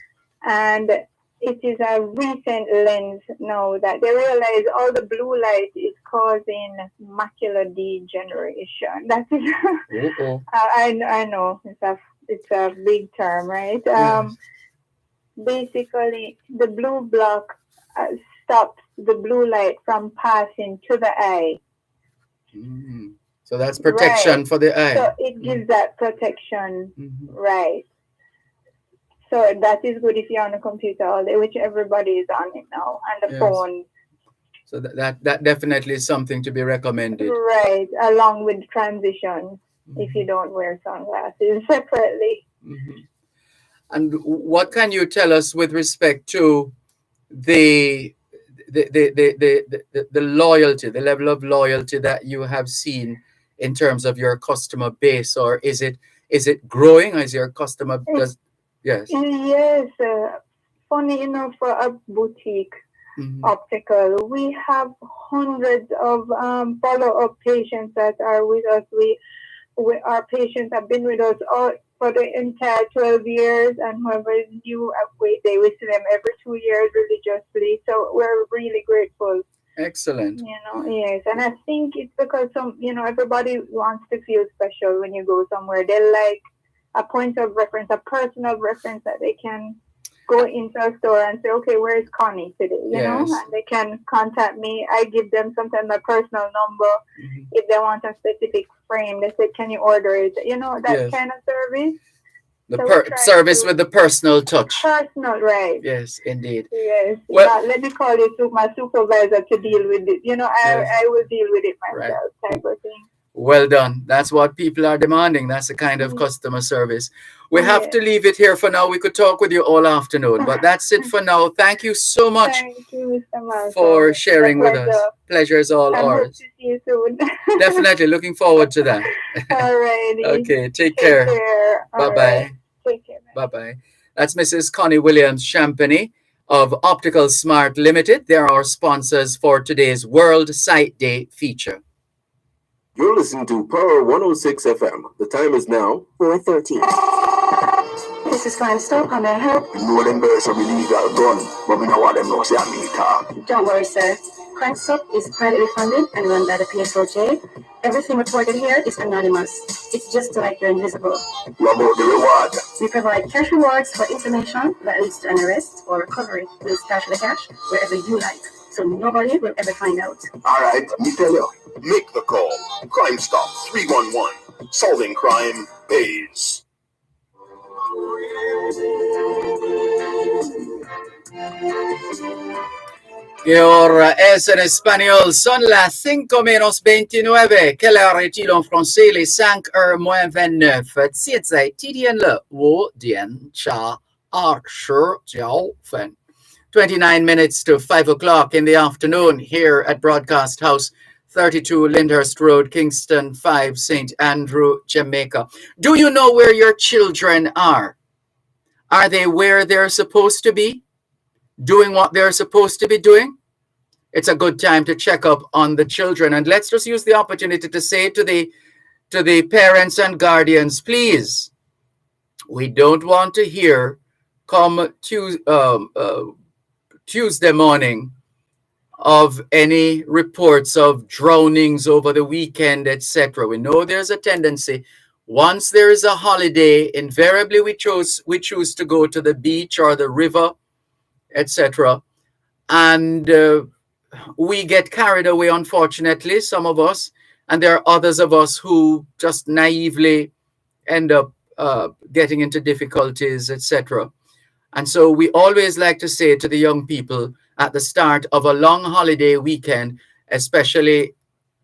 And it is a recent lens now that they realize all the blue light is causing macular degeneration. That is, I know it's a big term, right? Yes. Basically, the blue block stops the blue light from passing to the eye. So that's protection for the eye. So it gives that protection, right? So that is good if you're on a computer all day, which everybody is on it now, and the phone. So that definitely is something to be recommended. Right, along with transitions, if you don't wear sunglasses separately. And what can you tell us with respect to the loyalty, the level of loyalty that you have seen in terms of your customer base, or is it growing as your customer does? Yes. Yes. Funny enough, for a boutique optical, we have hundreds of follow-up patients that are with us. Our patients have been with us all for the entire 12 years, and whoever is new, they visit them every 2 years religiously. So we're really grateful. Excellent. Yes, and I think it's because everybody wants to feel special when you go somewhere. They like a point of reference, a personal reference that they can go into a store and say, okay, where is Connie today? You know, and they can contact me. I give them sometimes my personal number. If they want a specific frame, they say, can you order it? That kind of service. The service with the personal touch. Personal, right. Yes, indeed. Yes. Well, let me call it to my supervisor to deal with it. I will deal with it myself, type of thing. Well done. That's what people are demanding. That's the kind of customer service. We have to leave it here for now. We could talk with you all afternoon, but that's it for now. Thank you so much for sharing with us. Pleasure is all ours. Hope to see you soon. Definitely looking forward to that. All righty. Okay, take care. Bye-bye. Right. Take care. Bye-bye. That's Mrs. Connie Williams Champagny of Optical Smart Limited. They're our sponsors for today's World Sight Day feature. You're listening to Power 106 FM. The time is now 4:13. This is Crime Stop. How may I help? You know them birds have illegal gun, but we know what them know say me talk. Don't worry, sir. Crime Stop is privately funded and run by the PSOJ. Everything reported here is anonymous. It's just like you're invisible. What about the reward? We provide cash rewards for information that leads to an arrest or recovery. We'll stash the cash wherever you like, so nobody will ever find out. All right, me tell you. Make the call. Crime Stop 311. Solving crime pays. Y ahora es en español, son las 5:29. Quelle heure est-il en français? Les 5:29. 现在几点了？5点29分。29 minutes to 5 o'clock in the afternoon here at Broadcast House, 32 Lyndhurst Road, Kingston 5, St. Andrew, Jamaica. Do you know where your children are? Are they where they're supposed to be? Doing what they're supposed to be doing? It's a good time to check up on the children. And let's just use the opportunity to say to the parents and guardians, please, we don't want to hear come Tuesday morning of any reports of drownings over the weekend, etc. We know there's a tendency. Once there is a holiday, invariably we choose to go to the beach or the river, etc. And we get carried away, unfortunately, some of us, and there are others of us who just naively end up getting into difficulties, etc. And so we always like to say to the young people at the start of a long holiday weekend, especially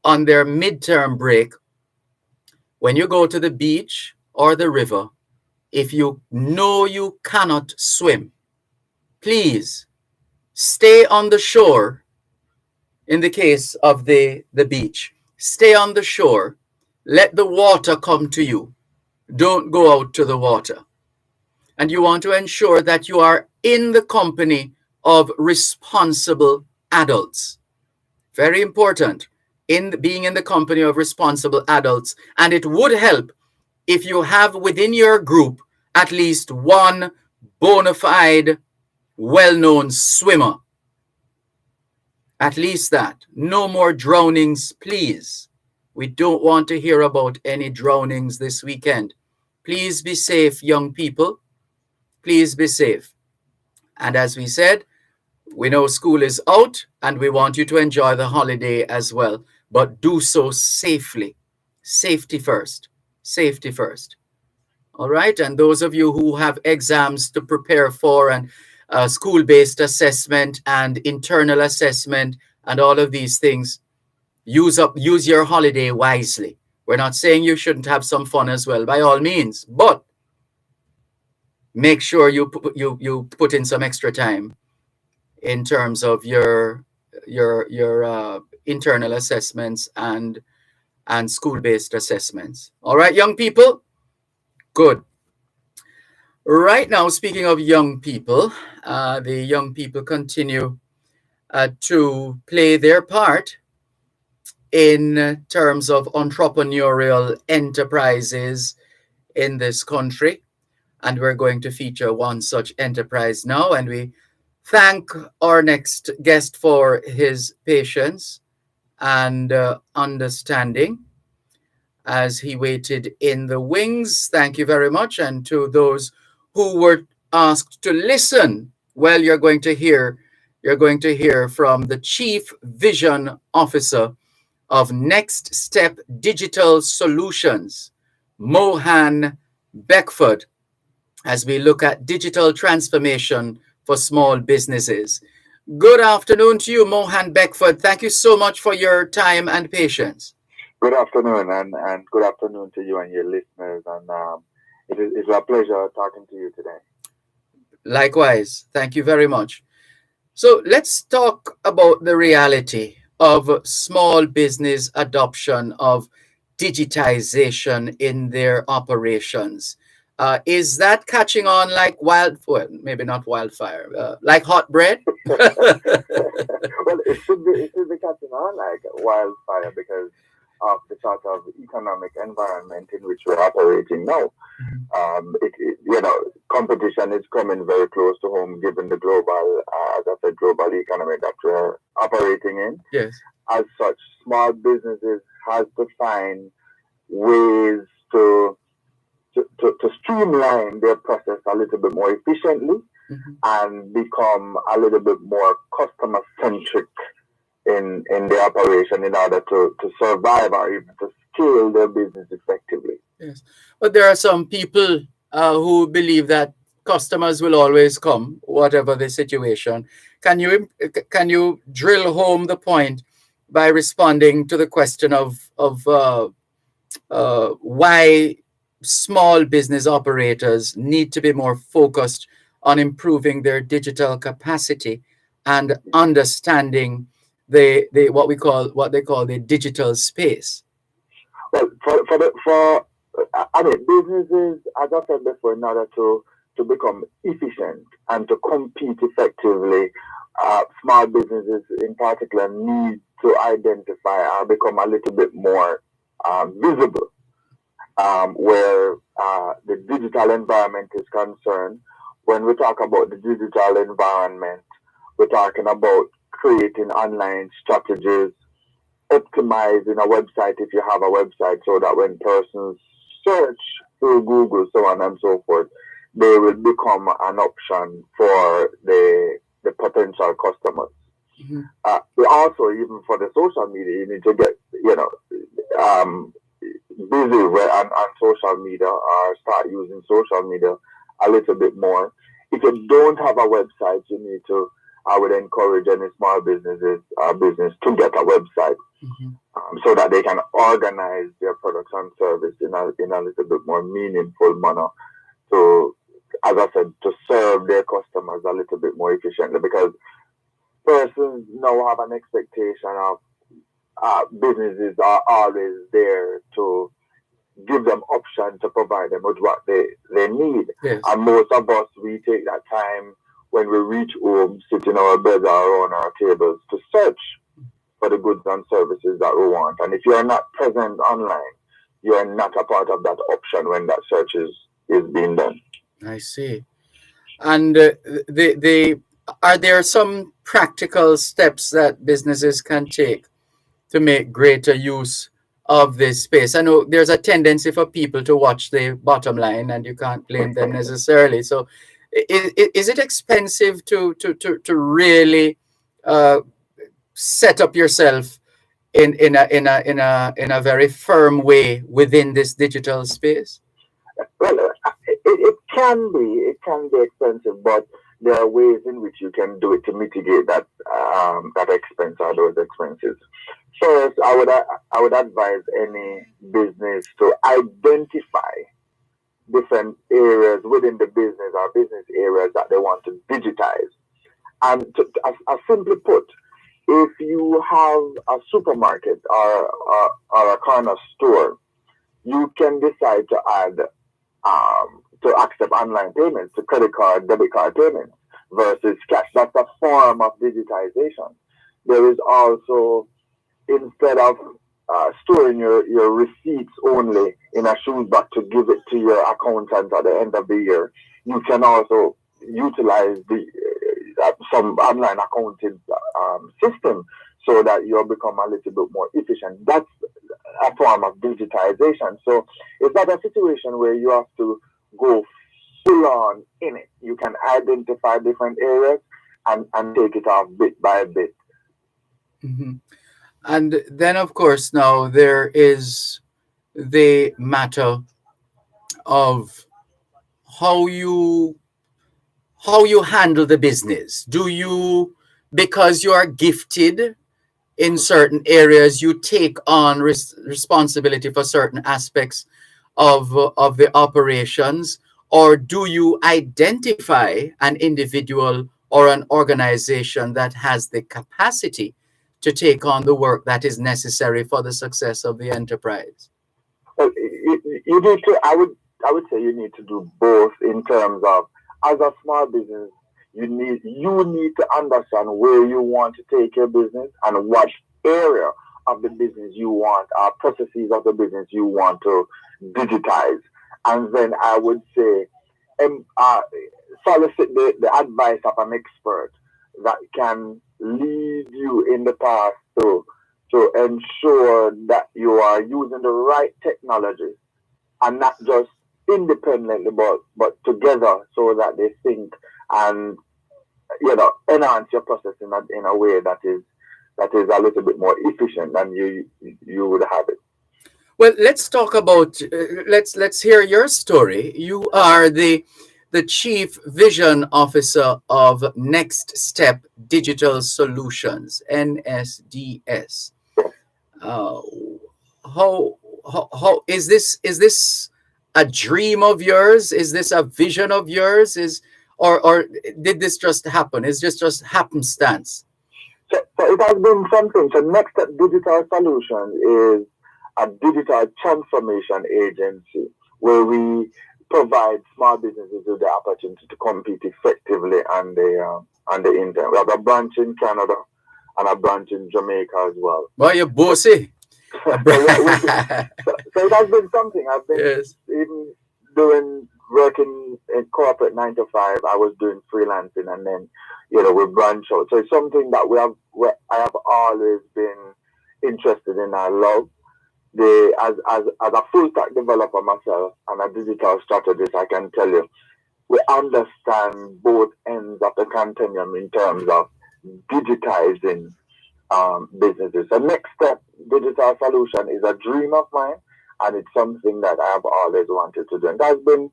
on their midterm break, when you go to the beach or the river, if you know you cannot swim, please stay on the shore. In the case of the beach, stay on the shore. Let the water come to you. Don't go out to the water. And you want to ensure that you are in the company of responsible adults. Very important, being in the company of responsible adults. And it would help if you have within your group at least one bona fide well-known swimmer. At least that. No more drownings, please. We don't want to hear about any drownings this weekend. Please be safe, young people. Please be safe. And as we said, we know school is out and we want you to enjoy the holiday as well, but do so safely. Safety first. Safety first. All right. And those of you who have exams to prepare for and school-based assessment and internal assessment and all of these things, use your holiday wisely. We're not saying you shouldn't have some fun as well, by all means, but make sure you put in some extra time in terms of your internal assessments and school-based assessments. All right, young people? Good. Right now, speaking of young people, the young people continue to play their part in terms of entrepreneurial enterprises in this country. And we're going to feature one such enterprise now. And we thank our next guest for his patience and understanding as he waited in the wings. Thank you very much. And to those who were asked to listen, well, you're going to hear from the Chief Vision Officer of Next Step Digital Solutions, Mohan Beckford, as we look at digital transformation for small businesses. Good afternoon to you, Mohan Beckford. Thank you so much for your time and patience. Good afternoon, and good afternoon to you and your listeners. And it's a pleasure talking to you today. Likewise. Thank you very much. So let's talk about the reality of small business adoption of digitization in their operations. Is that catching on like maybe not wildfire, like hot bread? Well, it should be catching on like wildfire because of the sort of economic environment in which we're operating now. Competition is coming very close to home given the global, global economy that we're operating in. Yes. As such, small businesses have to find ways to streamline their process a little bit more efficiently and become a little bit more customer centric in their operation in order to survive or even to scale their business effectively. Yes, but there are some people who believe that customers will always come, whatever the situation. Can you drill home the point by responding to the question of why small business operators need to be more focused on improving their digital capacity and understanding what they call the digital space? Well, businesses, as I said before, in order to become efficient and to compete effectively, small businesses in particular need to identify or become a little bit more visible where the digital environment is concerned. When we talk about the digital environment, we're talking about creating online strategies, optimizing a website if you have a website so that when persons search through Google, so on and so forth, they will become an option for the potential customers. Also, even for the social media, you need to get, busy on social media or start using social media a little bit more. If you don't have a website, I would encourage any small business to get a website so that they can organize their products and service in a little bit more meaningful manner to, as I said, to serve their customers a little bit more efficiently, because persons now have an expectation of businesses are always there to give them options to provide them with what they need. Yes. And most of us, we take that time when we reach home, sit in our beds or on our tables to search for the goods and services that we want. And if you are not present online, you are not a part of that option when that search is being done. I see. And are there some practical steps that businesses can take to make greater use of this space? I know there's a tendency for people to watch the bottom line, and you can't blame them necessarily. So, is it expensive to really set up yourself in a very firm way within this digital space? Well, it can be. It can be expensive, but there are ways in which you can do it to mitigate that expense or those expenses. First, I would advise any business to identify different areas within the business or business areas that they want to digitize. And as simply put, if you have a supermarket or a corner store, you can decide to add to accept online payments, to credit card, debit card payments versus cash. That's a form of digitization. There is also, instead of storing your receipts only in a shoebox to give it to your accountant at the end of the year, you can also utilize some online accounting system so that you'll become a little bit more efficient. That's a form of digitization. So it's not a situation where you have to go full on in it. You can identify different areas and take it off bit by bit. Mm-hmm. And then, of course, now there is the matter of how you handle the business. Do you, because you are gifted in certain areas, you take on responsibility for certain aspects of the operations, or do you identify an individual or an organization that has the capacity to take on the work that is necessary for the success of the enterprise? Well, you need to. I would say you need to do both in terms of, as a small business, you need to understand where you want to take your business and what area of the business you want, processes of the business you want to digitize. And then I would say, solicit the advice of an expert that can lead you in the path to ensure that you are using the right technology and not just independently but together, so that they think and enhance your process in a way that is a little bit more efficient than you would have it. Well, let's talk about let's hear your story. You are the Chief Vision Officer of Next Step Digital Solutions, NSDS. How is this a dream of yours? Is this a vision of yours? Or did this just happen? Is this just happenstance? So it has been something. So Next Step Digital Solutions is a digital transformation agency where we provide small businesses with the opportunity to compete effectively on the internet. We have a branch in Canada and a branch in Jamaica as well. Well, you're bossy. So it has been something. I've been even working in corporate 9 to 5. I was doing freelancing, and then we branch out. So it's something that I have always been interested in. I love as a full stack developer myself and a digital strategist. I can tell you, we understand both ends of the continuum in terms of digitizing businesses. The Next Step Digital Solution is a dream of mine, and it's something that I have always wanted to do. And that's been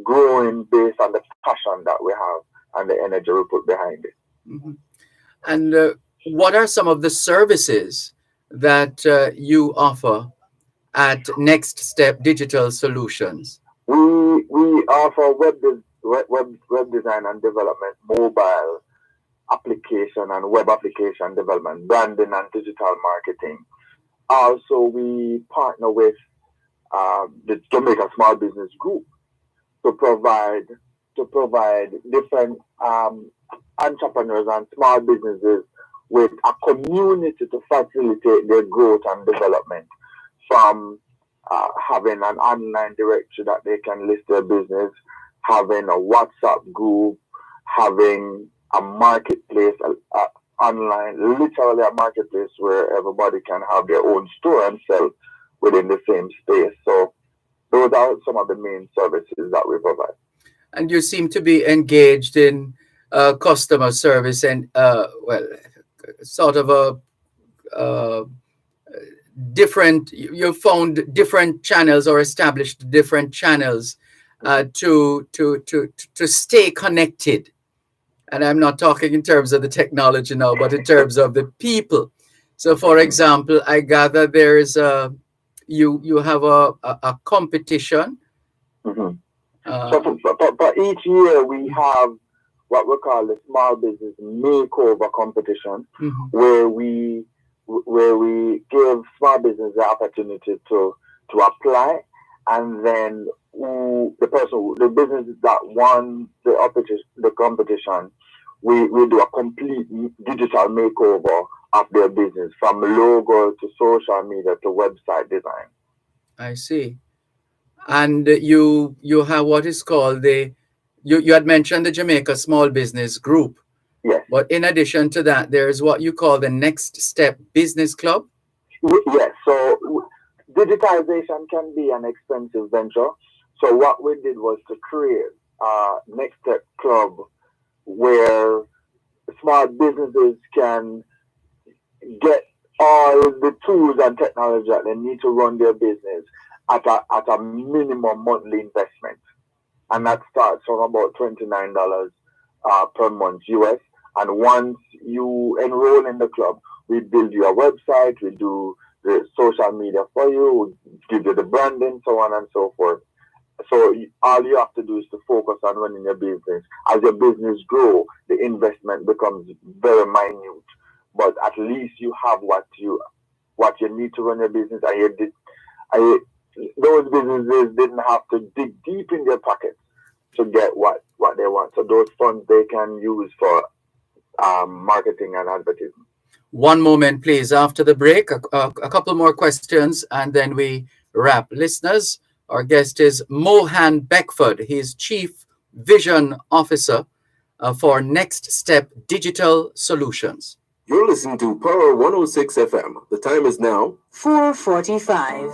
growing based on the passion that we have and the energy we put behind it. Mm-hmm. And what are some of the services that you offer at Next Step Digital Solutions? We offer web design and development, mobile application and web application development, branding and digital marketing. Also, we partner with the Jamaica Small Business Group to provide different entrepreneurs and small businesses with a community to facilitate their growth and development, from having an online directory that they can list their business having a WhatsApp group, having a marketplace, online, literally a marketplace where everybody can have their own store and sell within the same space. So those are some of the main services that we provide. And you seem to be engaged in customer service and, well, sort of a different, you found different channels or established different channels to stay connected. And I'm not talking in terms of the technology now, but in terms of the people. So, for example, I gather there is you have a competition. Mm-hmm. So for each year we have what we call the small business makeover competition, where we give small business the opportunity to apply, and then the business that won the competition, we do a complete digital makeover of their business, from logo to social media to website design. I see. And you have what is called you had mentioned the Jamaica Small Business Group. Yes. But in addition to that, there's what you call the Next Step Business Club. Yes. So digitization can be an expensive venture. So what we did was to create a Next Step Club where small businesses can get all the tools and technology that they need to run their business at a minimum monthly investment. And that starts from about $29 per month US. And once you enroll in the club, we build you a website, we do the social media for you, we give you the branding, so on and so forth. So all you have to do is to focus on running your business. As your business grows, the investment becomes very minute. But at least you have what you need to run your business, and those businesses didn't have to dig deep in their pockets to get what they want. So those funds they can use for marketing and advertising. One moment, please. After the break, a couple more questions, and then we wrap. Listeners, our guest is Mohan Beckford. He's Chief Vision Officer for Next Step Digital Solutions. You're listening to Power 106 FM. The time is now 4:45.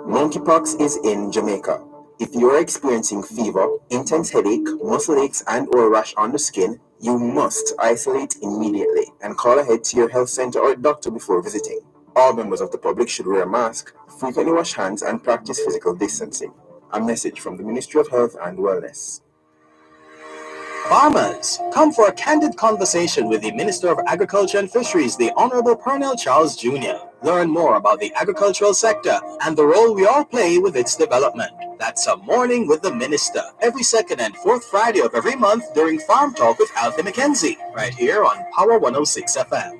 Monkeypox is in Jamaica. If you are experiencing fever, intense headache, muscle aches, and/or rash on the skin, you must isolate immediately and call ahead to your health center or doctor before visiting. All members of the public should wear a mask, frequently wash hands, and practice physical distancing. A message from the Ministry of Health and Wellness. Farmers, come for a candid conversation with the Minister of Agriculture and Fisheries, the Honorable Pernell Charles Jr. Learn more about the agricultural sector and the role we all play with its development. That's a Morning with the Minister, every second and fourth Friday of every month during Farm Talk with Alfie McKenzie, right here on Power 106 FM.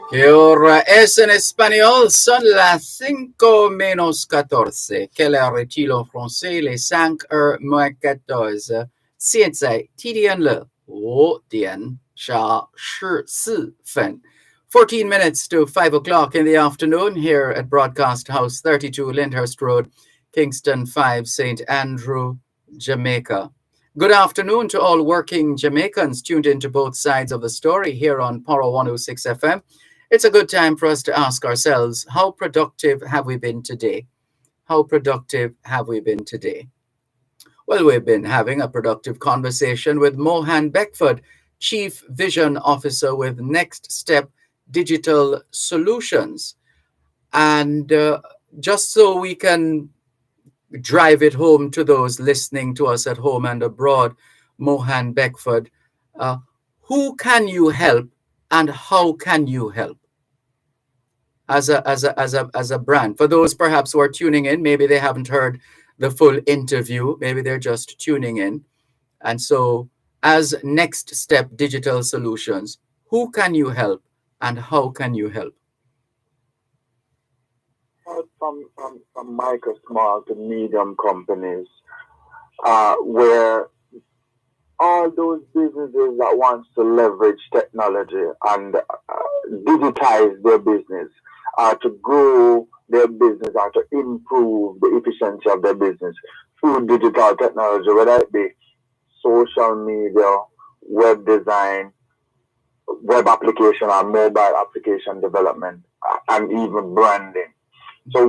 Que hora es en español? Son las 5:14. Quelle heure est-il en français? Les 5:14. 现在几点了？5点14分. 14 minutes to 5 o'clock in the afternoon here at Broadcast House 32 Lyndhurst Road, Kingston 5, St. Andrew, Jamaica. Good afternoon to all working Jamaicans tuned into both sides of the story here on Power 106 FM. It's a good time for us to ask ourselves, how productive have we been today? How productive have we been today? Well, we've been having a productive conversation with Mohan Beckford, Chief Vision Officer with Next Step Digital Solutions. And just so we can drive it home to those listening to us at home and abroad, Mohan Beckford, who can you help and how can you help as a brand? For those perhaps who are tuning in, maybe they haven't heard the full interview, maybe they're just tuning in. And so as Next Step Digital Solutions, who can you help and how can you help? From micro, small to medium companies, where all those businesses that want to leverage technology and digitize their business to grow their business or to improve the efficiency of their business through digital technology, whether it be social media, web design, web application or mobile application development, and even branding. So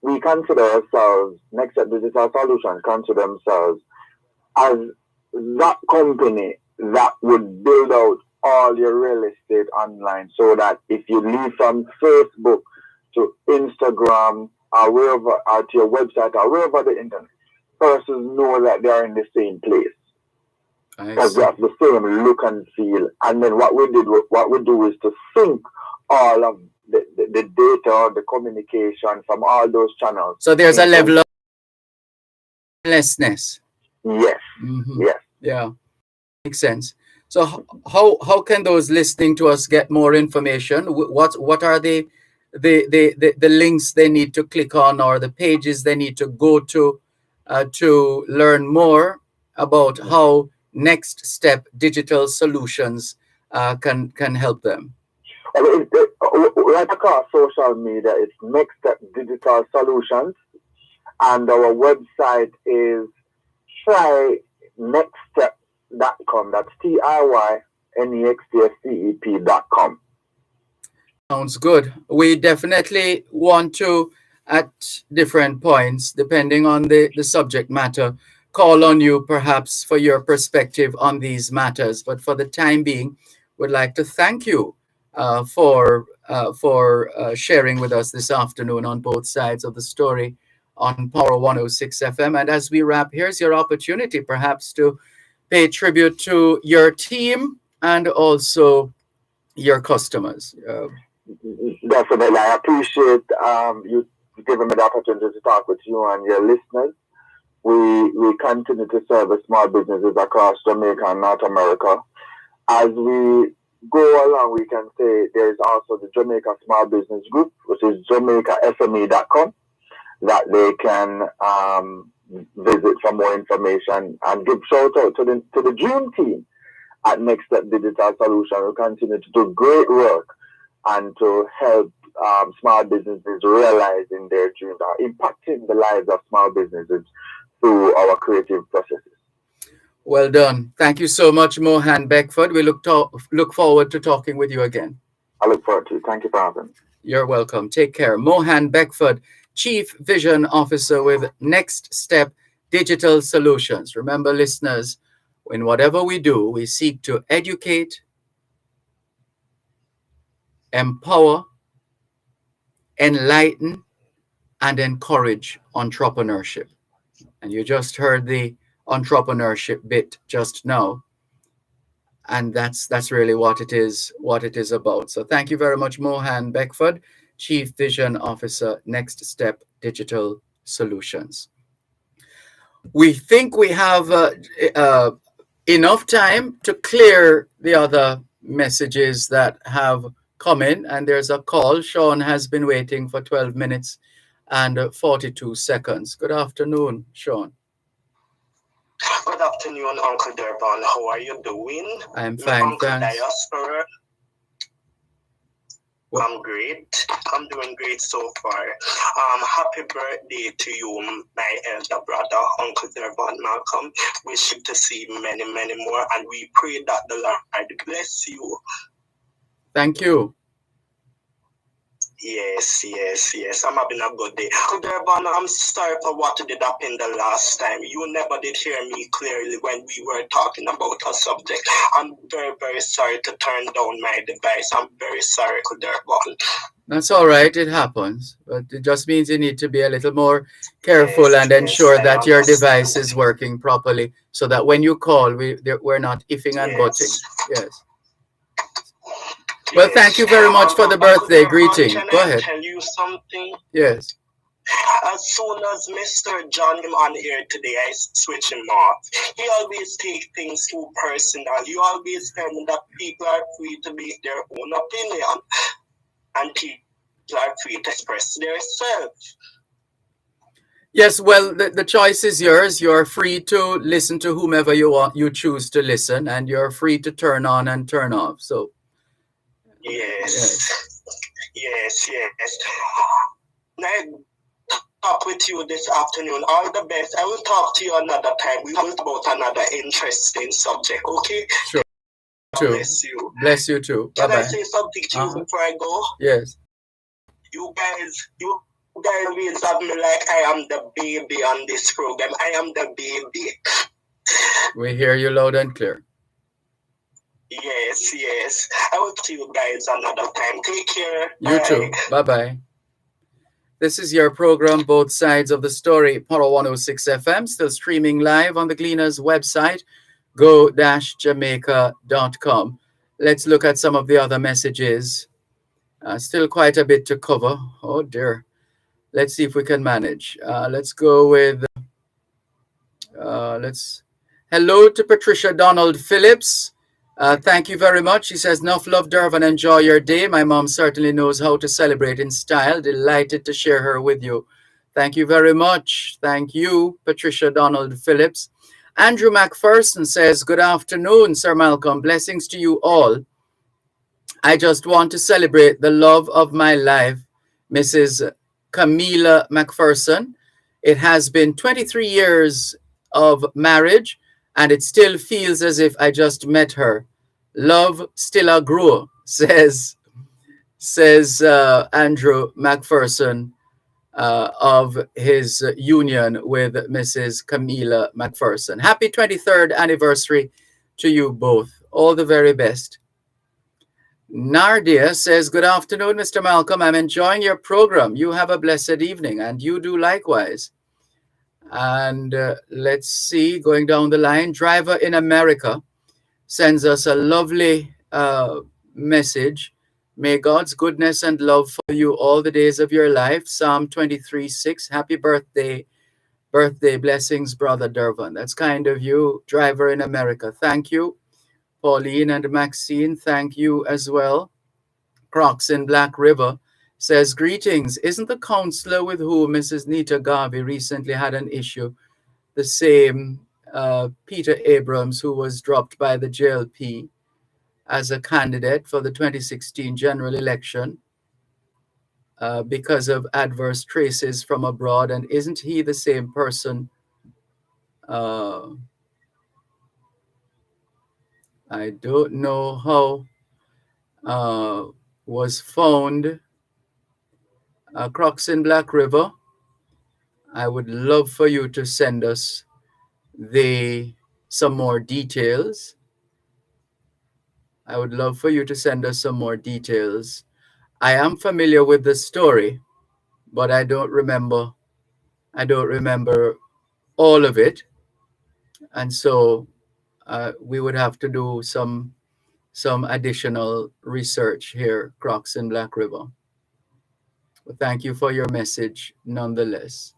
we consider ourselves, Next Step Digital Solutions consider themselves as that company that would build out all your real estate online, so that if you leave from Facebook to Instagram or wherever, or to your website or wherever the internet, persons know that they are in the same place. Because they have the same look and feel. And then what we do is to sync all of the data, the communication from all those channels. So there's a level of lessness. Yes. Mm-hmm. Yes. Yeah. Makes sense. So how can those listening to us get more information? What are the links they need to click on, or the pages they need to go to learn more about how Next Step Digital Solutions can help them? Right across social media, it's Next Step Digital Solutions, and our website is trynextstep.com. That's TIYNEXTSTEP.com. Sounds good. We definitely want to, at different points, depending on the subject matter, call on you perhaps for your perspective on these matters. But for the time being, we'd like to thank you for sharing with us this afternoon on both sides of the story on Power 106 FM. And as we wrap, here's your opportunity perhaps to pay tribute to your team and also your customers. Definitely. I appreciate you giving me the opportunity to talk with you and your listeners. We continue to service small businesses across Jamaica and North America. As we go along, we can say there is also the Jamaica Small Business Group, which is JamaicaSME.com, that they can visit for more information, and give shout out to the dream team at Next Step Digital Solutions, who continue to do great work and to help small businesses realizing their dreams, or impacting the lives of small businesses through our creative processes. Well done. Thank you so much, Mohan Beckford. We look forward to talking with you again. I look forward to it. Thank you for having me. You're welcome. Take care. Mohan Beckford, Chief Vision Officer with Next Step Digital Solutions. Remember, listeners, in whatever we do, we seek to educate, empower, enlighten, and encourage entrepreneurship. And you just heard the entrepreneurship bit just now. And that's really what it is about. So thank you very much, Mohan Beckford, Chief Vision Officer, Next Step Digital Solutions. We think we have enough time to clear the other messages that have come in. And there's a call. Sean has been waiting for 12 minutes and 42 seconds. Good afternoon, Sean. Good afternoon, Uncle Dervan. How are you doing? I'm fine, Uncle thanks. Diaspora. I'm great. I'm doing great so far. Happy birthday to you, my elder brother, Uncle Dervan Malcolm. Wish you to see many, many more, and we pray that the Lord bless you. Thank you. Yes. I'm having a good day. Dervan, I'm sorry for what did happen the last time. You never did hear me clearly when we were talking about a subject. I'm very, very sorry to turn down my device. I'm very sorry, Dervan. That's all right. It happens. But it just means you need to be a little more careful and ensure that your device is working properly, so that when you call, we're not iffing and butting. Yes. Well, thank you very much for the birthday greeting. Go ahead. Can I tell you something? Yes. As soon as Mr. John came on here today, I switch him off. He always takes things too personal. You always tell me that people are free to make their own opinion, and people are free to express themselves. Yes, well, the choice is yours. You're free to listen to whomever you choose to listen, and you're free to turn on and turn off. So. Yes. Yes, yes. Nice talk with you this afternoon. All the best. I will talk to you another time. We will talk about another interesting subject, okay? Sure. God bless you. Bless you too. Can Bye-bye. I say something to you before I go? Yes. You guys always have me like I am the baby on this program. I am the baby. We hear you loud and clear. Yes, yes. I will see you guys another time. Take care. You too. Bye-bye. This is your program, Both Sides of the Story, Power 106 FM, still streaming live on the Gleaners website, go-jamaica.com. Let's look at some of the other messages. Still quite a bit to cover. Oh, dear. Let's see if we can manage. Let's go with... Hello to Patricia Donald Phillips. Thank you very much. She says, enough love, Dervan. Enjoy your day. My mom certainly knows how to celebrate in style. Delighted to share her with you. Thank you very much. Thank you, Patricia Donald Phillips. Andrew McPherson says, good afternoon, Sir Malcolm. Blessings to you all. I just want to celebrate the love of my life, Mrs. Camila McPherson. It has been 23 years of marriage, and it still feels as if I just met her. Love still a grow, says Andrew McPherson of his union with Mrs. Camila McPherson. Happy 23rd anniversary to you both. All the very best. Nardia says, good afternoon, Mr. Malcolm. I'm enjoying your program. You have a blessed evening, and you do likewise. And let's see, going down the line, Driver in America sends us a lovely message. May God's goodness and love follow you all the days of your life. Psalm 23:6. Happy birthday. Birthday blessings, Brother Dervan. That's kind of you, Driver in America. Thank you. Pauline and Maxine, thank you as well. Crocs in Black River says, greetings. Isn't the counselor with whom Mrs. Nita Garvey recently had an issue the same Peter Abrams, who was dropped by the JLP as a candidate for the 2016 general election because of adverse traces from abroad? And isn't he the same person? I don't know how was found. Crocs in Black River, I would love for you to send us some more details. I would love for you to send us some more details. I am familiar with the story, but I don't remember all of it. And so we would have to do some additional research here, Crocs in Black River. But thank you for your message nonetheless.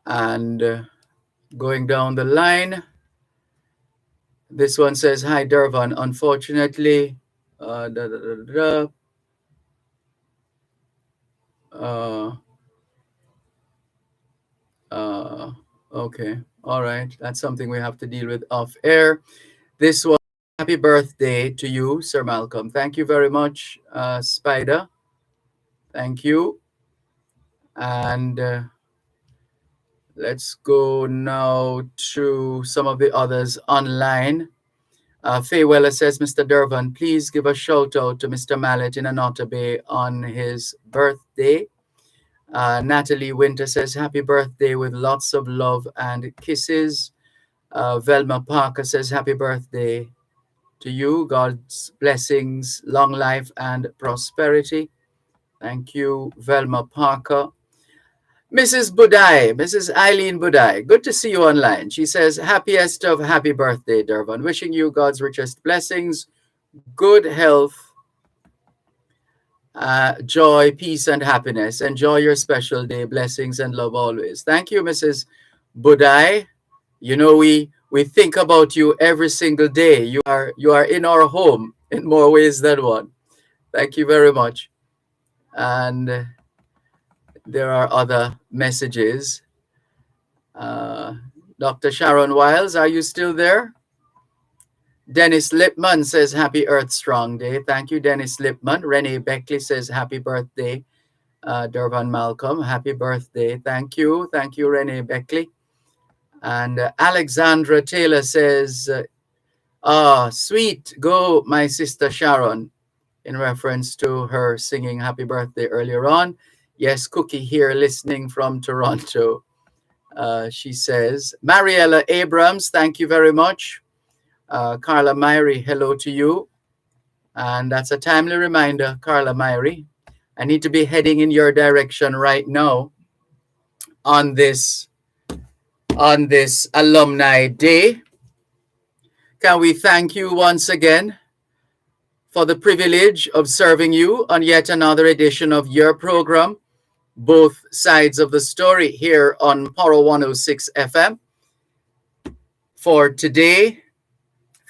And going down the line, this one says, hi, Dervan. Unfortunately, okay. All right. That's something we have to deal with off air. This one, happy birthday to you, Sir Malcolm. Thank you very much, Spider. Thank you. And let's go now to some of the others online. Faye Weller says, Mr. Dervan, please give a shout out to Mr. Mallet in Anota Bay on his birthday. Natalie Winter says, happy birthday with lots of love and kisses. Velma Parker says, happy birthday to you. God's blessings, long life, and prosperity. Thank you, Velma Parker. Mrs. Budai, Mrs. Eileen Budai, good to see you online. She says, happiest of happy birthday, Dervan. Wishing you God's richest blessings, good health, joy, peace, and happiness. Enjoy your special day. Blessings and love always. Thank you, Mrs. Budai. You know, we think about you every single day. You are in our home in more ways than one. Thank you very much. And there are other messages. Dr. Sharon Wiles, are you still there? Dennis Lipman says Happy Earth Strong Day. Thank you, Dennis Lipman. Renee Beckley says Happy birthday. Dervan Malcolm, happy birthday. Thank you. Thank you, Renee Beckley. And Alexandra Taylor says, sweet, go my sister Sharon, in reference to her singing happy birthday earlier on. Yes, Cookie here listening from Toronto. She says, Mariella Abrams, thank you very much. Carla Myrie, hello to you. And that's a timely reminder, Carla Myrie. I need to be heading in your direction right now on this Alumni Day. Can we thank you once again for the privilege of serving you on yet another edition of your program, Both Sides of the Story, here on Power 106 FM. For today,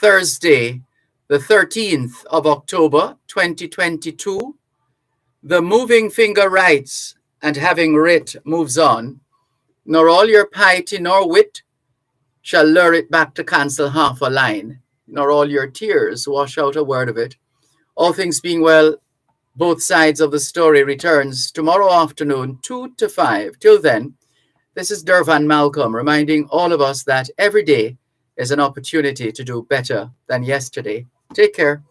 Thursday, the 13th of October, 2022, the moving finger writes, and having writ moves on, nor all your piety nor wit shall lure it back to cancel half a line, nor all your tears wash out a word of it. All things being well, Both Sides of the Story returns tomorrow afternoon, 2 to 5. Till then, this is Dervan Malcolm reminding all of us that every day is an opportunity to do better than yesterday. Take care.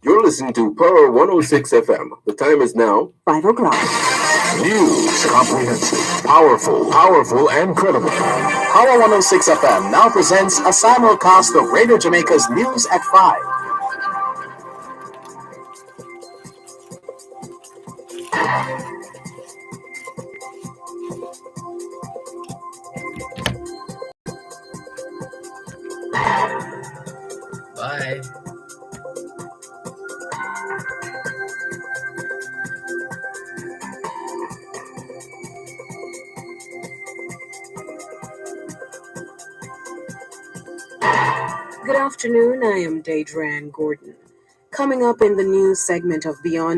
You're listening to Power 106 FM. The time is now 5 o'clock. News, comprehensive, powerful, and credible. Power 106 FM now presents a simulcast of Radio Jamaica's News at 5. Bye. Good afternoon, I am Dervan Gordon. Coming up in the news segment of Beyond